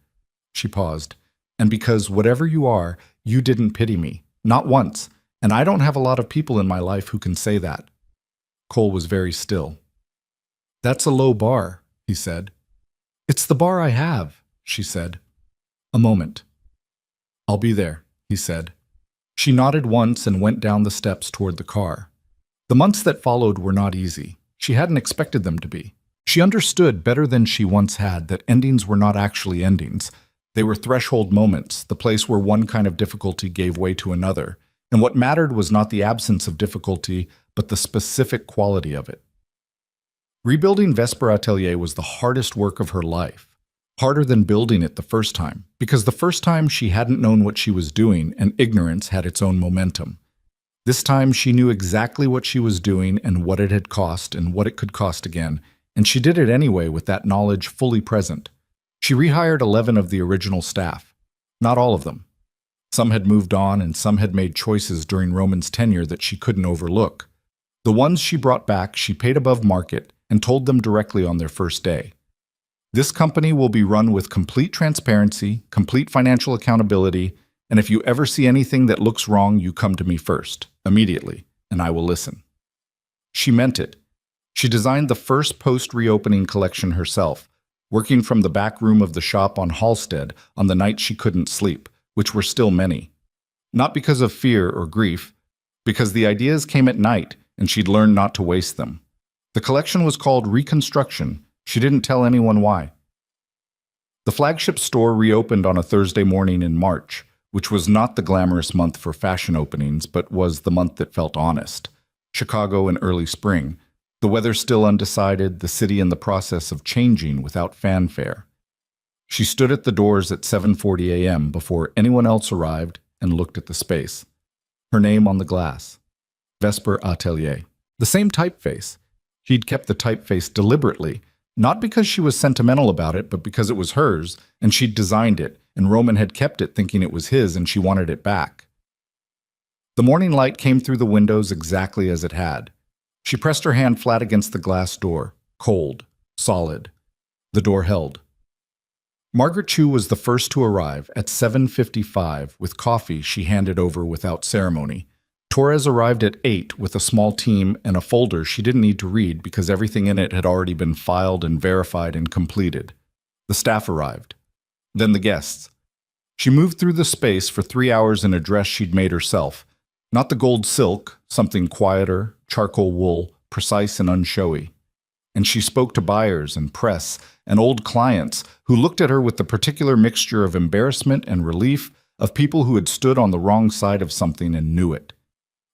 She paused. "And because whatever you are, you didn't pity me, not once, and I don't have a lot of people in my life who can say that." Cole was very still. "That's a low bar," he said. "It's the bar I have," she said. A moment. "I'll be there," he said. She nodded once and went down the steps toward the car. The months that followed were not easy. She hadn't expected them to be. She understood better than she once had that endings were not actually endings. They were threshold moments, the place where one kind of difficulty gave way to another. And what mattered was not the absence of difficulty, but the specific quality of it. Rebuilding Vesper Atelier was the hardest work of her life. Harder than building it the first time, because the first time she hadn't known what she was doing and ignorance had its own momentum. This time she knew exactly what she was doing and what it had cost and what it could cost again, and she did it anyway with that knowledge fully present. She rehired 11 of the original staff. Not all of them. Some had moved on and some had made choices during Roman's tenure that she couldn't overlook. The ones she brought back she paid above market and told them directly on their first day. This company will be run with complete transparency, complete financial accountability, and if you ever see anything that looks wrong, you come to me first, immediately, and I will listen. She meant it. She designed the first post-reopening collection herself, working from the back room of the shop on Halstead on the nights she couldn't sleep, which were still many. Not because of fear or grief, because the ideas came at night and she'd learned not to waste them. The collection was called Reconstruction. She didn't tell anyone why. The flagship store reopened on a Thursday morning in March, which was not the glamorous month for fashion openings, but was the month that felt honest. Chicago in early spring. The weather still undecided, the city in the process of changing without fanfare. She stood at the doors at 7:40 a.m. before anyone else arrived and looked at the space. Her name on the glass. Vesper Atelier. The same typeface. She'd kept the typeface deliberately, not because she was sentimental about it, but because it was hers, and she'd designed it, and Roman had kept it thinking it was his and she wanted it back. The morning light came through the windows exactly as it had. She pressed her hand flat against the glass door, cold, solid. The door held. Margaret Chu was the first to arrive at 7:55 with coffee she handed over without ceremony. Torres arrived at 8 with a small team and a folder she didn't need to read because everything in it had already been filed and verified and completed. The staff arrived. Then the guests. She moved through the space for 3 hours in a dress she'd made herself. Not the gold silk, something quieter, charcoal wool, precise and unshowy. And she spoke to buyers and press and old clients who looked at her with the particular mixture of embarrassment and relief of people who had stood on the wrong side of something and knew it.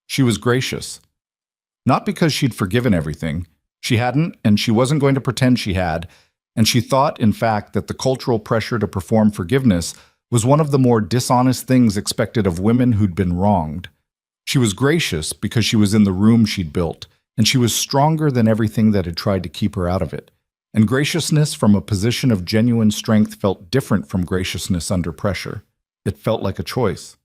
She was gracious. Not because she'd forgiven everything. She hadn't, and she wasn't going to pretend she had, and she thought, in fact, that the cultural pressure to perform forgiveness was one of the more dishonest things expected of women who'd been wronged. She was gracious because she was in the room she'd built, and she was stronger than everything that had tried to keep her out of it. And graciousness from a position of genuine strength felt different from graciousness under pressure. It felt like a choice.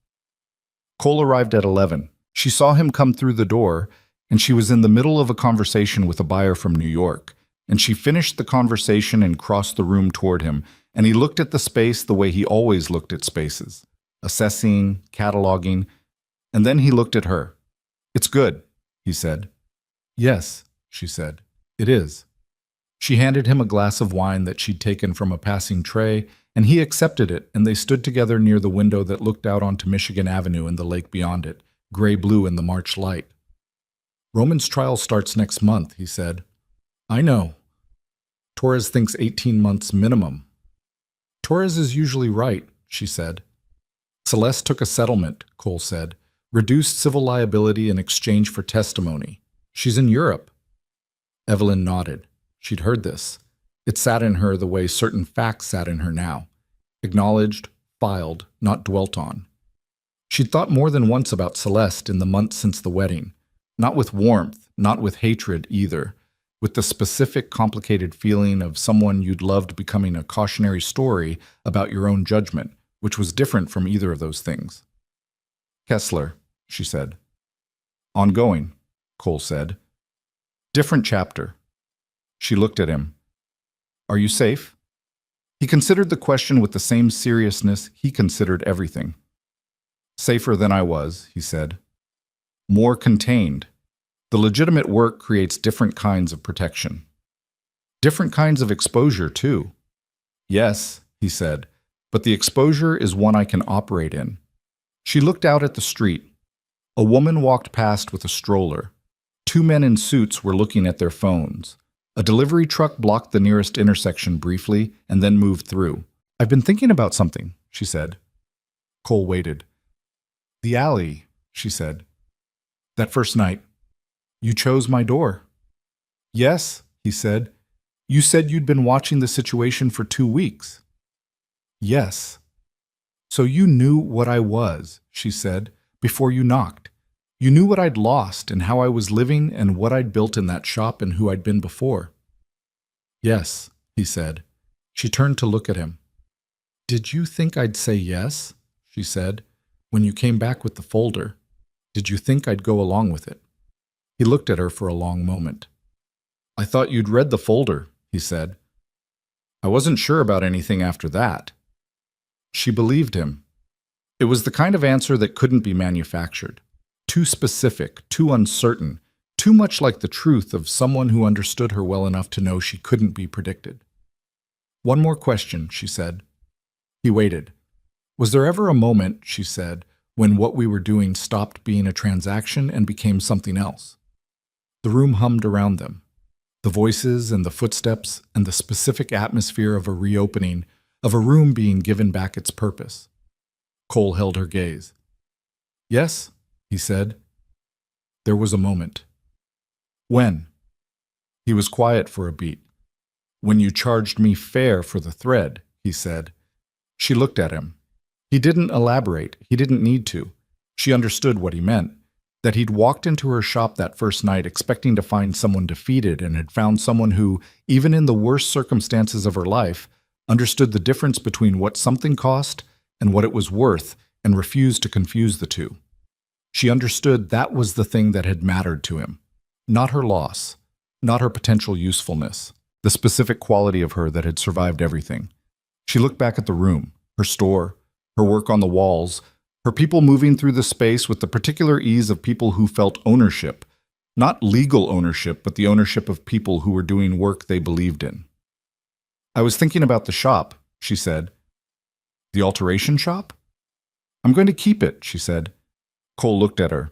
Cole arrived at 11. She saw him come through the door, and she was in the middle of a conversation with a buyer from New York. And she finished the conversation and crossed the room toward him, and he looked at the space the way he always looked at spaces, assessing, cataloging, and then he looked at her. "It's good," he said. "Yes," she said, "it is." She handed him a glass of wine that she'd taken from a passing tray, and he accepted it, and they stood together near the window that looked out onto Michigan Avenue and the lake beyond it, gray-blue in the March light. "Roman's trial starts next month," he said. "I know. Torres thinks 18 months minimum." "Torres is usually right," she said. "Celeste took a settlement," Cole said. "Reduced civil liability in exchange for testimony. She's in Europe." Evelyn nodded. She'd heard this. It sat in her the way certain facts sat in her now. Acknowledged, filed, not dwelt on. She'd thought more than once about Celeste in the months since the wedding. Not with warmth, not with hatred either. With the specific, complicated feeling of someone you'd loved becoming a cautionary story about your own judgment, which was different from either of those things. "Kessler," she said. "Ongoing," Cole said. "Different chapter." She looked at him. "Are you safe?" He considered the question with the same seriousness he considered everything. "Safer than I was," he said. "More contained. The legitimate work creates different kinds of protection. Different kinds of exposure, too." "Yes," he said, "but the exposure is one I can operate in." She looked out at the street. A woman walked past with a stroller. Two men in suits were looking at their phones. A delivery truck blocked the nearest intersection briefly and then moved through. "I've been thinking about something," she said. Cole waited. "The alley," she said. "That first night. You chose my door." "Yes," he said. "You said you'd been watching the situation for 2 weeks." "Yes." "So you knew what I was," she said, "before you knocked. You knew what I'd lost and how I was living and what I'd built in that shop and who I'd been before." "Yes," he said. She turned to look at him. "Did you think I'd say yes?" she said. "When you came back with the folder, did you think I'd go along with it?" He looked at her for a long moment. "I thought you'd read the folder," he said. "I wasn't sure about anything after that." She believed him. It was the kind of answer that couldn't be manufactured. Too specific, too uncertain, too much like the truth of someone who understood her well enough to know she couldn't be predicted. "One more question," she said. He waited. "Was there ever a moment," she said, "when what we were doing stopped being a transaction and became something else?" The room hummed around them. The voices and the footsteps and the specific atmosphere of a reopening, of a room being given back its purpose. Cole held her gaze. "Yes," he said. There was a moment. "When?" He was quiet for a beat. "When you charged me fair for the thread," he said. She looked at him. He didn't elaborate. He didn't need to. She understood what he meant. That he'd walked into her shop that first night expecting to find someone defeated and had found someone who, even in the worst circumstances of her life, understood the difference between what something cost and what it was worth and refused to confuse the two. She understood that was the thing that had mattered to him. Not her loss, not her potential usefulness, the specific quality of her that had survived everything. She looked back at the room, her store, her work on the walls, her people moving through the space with the particular ease of people who felt ownership, not legal ownership, but the ownership of people who were doing work they believed in. "I was thinking about the shop," she said. "The alteration shop?" "I'm going to keep it," she said. Cole looked at her.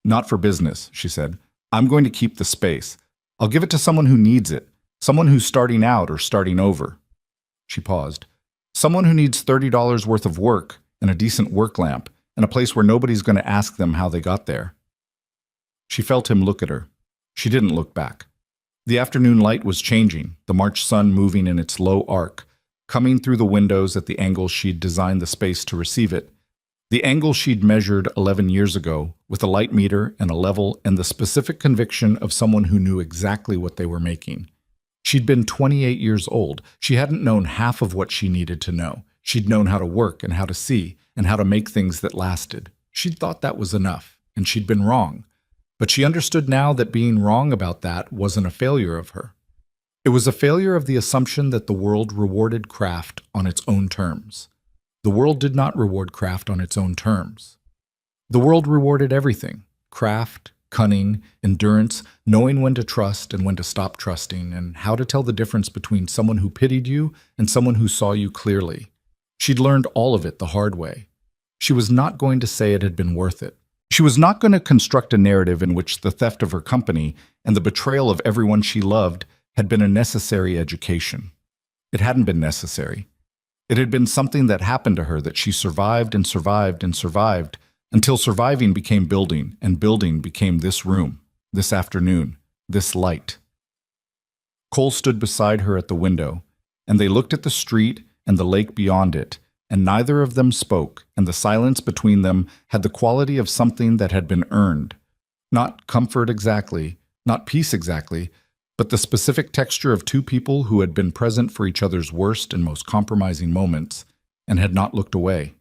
"Not for business," she said. "I'm going to keep the space. I'll give it to someone who needs it, someone who's starting out or starting over." She paused. "Someone who needs $30 worth of work and a decent work lamp and a place where nobody's going to ask them how they got there." She felt him look at her. She didn't look back. The afternoon light was changing, the March sun moving in its low arc, coming through the windows at the angle she'd designed the space to receive it. The angle she'd measured 11 years ago, with a light meter and a level and the specific conviction of someone who knew exactly what they were making. She'd been 28 years old. She hadn't known half of what she needed to know. She'd known how to work and how to see and how to make things that lasted. She'd thought that was enough, and she'd been wrong. But she understood now that being wrong about that wasn't a failure of her. It was a failure of the assumption that the world rewarded craft on its own terms. The world did not reward craft on its own terms. The world rewarded everything: craft, cunning, endurance, knowing when to trust and when to stop trusting, and how to tell the difference between someone who pitied you and someone who saw you clearly. She'd learned all of it the hard way. She was not going to say it had been worth it. She was not going to construct a narrative in which the theft of her company and the betrayal of everyone she loved had been a necessary education. It hadn't been necessary. It had been something that happened to her that she survived and survived and survived until surviving became building, and building became this room, this afternoon, this light. Cole stood beside her at the window, and they looked at the street and the lake beyond it, and neither of them spoke, and the silence between them had the quality of something that had been earned. Not comfort exactly, not peace exactly, but the specific texture of two people who had been present for each other's worst and most compromising moments, and had not looked away.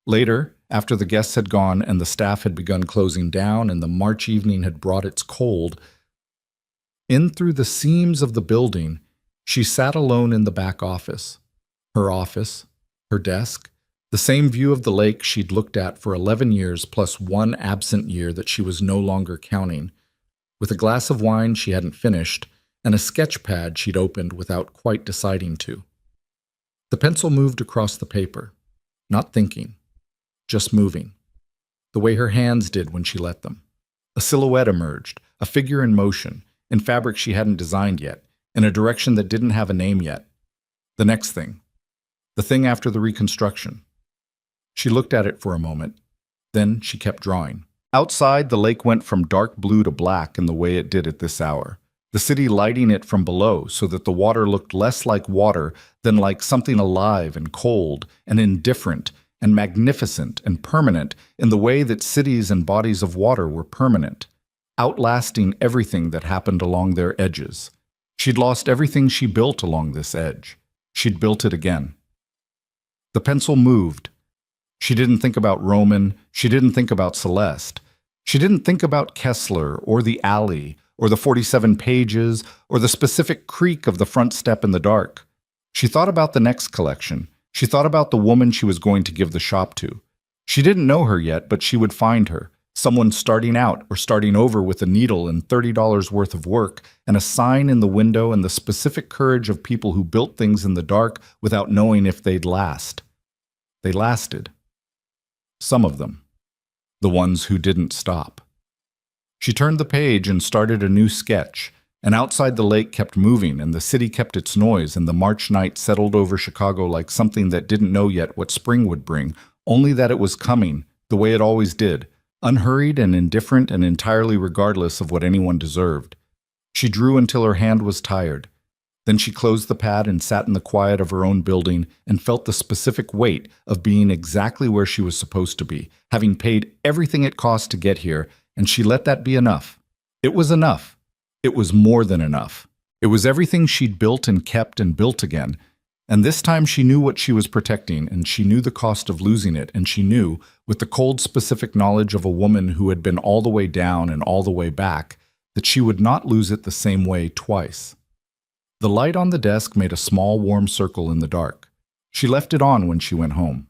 Later, after the guests had gone and the staff had begun closing down and the March evening had brought its cold, in through the seams of the building, she sat alone in the back office. Her desk, the same view of the lake she'd looked at for 11 years plus one absent year that she was no longer counting, with a glass of wine she hadn't finished and a sketch pad she'd opened without quite deciding to. The pencil moved across the paper, not thinking, just moving, the way her hands did when she let them. A silhouette emerged, a figure in motion, in fabric she hadn't designed yet, in a direction that didn't have a name yet. The next thing. The thing after the reconstruction. She looked at it for a moment. Then she kept drawing. Outside, the lake went from dark blue to black in the way it did at this hour, the city lighting it from below so that the water looked less like water than like something alive and cold and indifferent and magnificent and permanent in the way that cities and bodies of water were permanent, outlasting everything that happened along their edges. She'd lost everything she built along this edge. She'd built it again. The pencil moved. She didn't think about Roman. She didn't think about Celeste. She didn't think about Kessler or the alley or the 47 pages or the specific creak of the front step in the dark. She thought about the next collection. She thought about the woman she was going to give the shop to. She didn't know her yet, but she would find her. Someone starting out or starting over with a needle and $30 worth of work and a sign in the window and the specific courage of people who built things in the dark without knowing if they'd last. They lasted. Some of them. The ones who didn't stop. She turned the page and started a new sketch, and outside the lake kept moving and the city kept its noise and the March night settled over Chicago like something that didn't know yet what spring would bring, only that it was coming, the way it always did, unhurried and indifferent and entirely regardless of what anyone deserved. She drew until her hand was tired. Then she closed the pad and sat in the quiet of her own building and felt the specific weight of being exactly where she was supposed to be, having paid everything it cost to get here, and she let that be enough. It was enough. It was more than enough. It was everything she'd built and kept and built again. And this time she knew what she was protecting, and she knew the cost of losing it, and she knew, with the cold specific knowledge of a woman who had been all the way down and all the way back, that she would not lose it the same way twice. The light on the desk made a small warm circle in the dark. She left it on when she went home.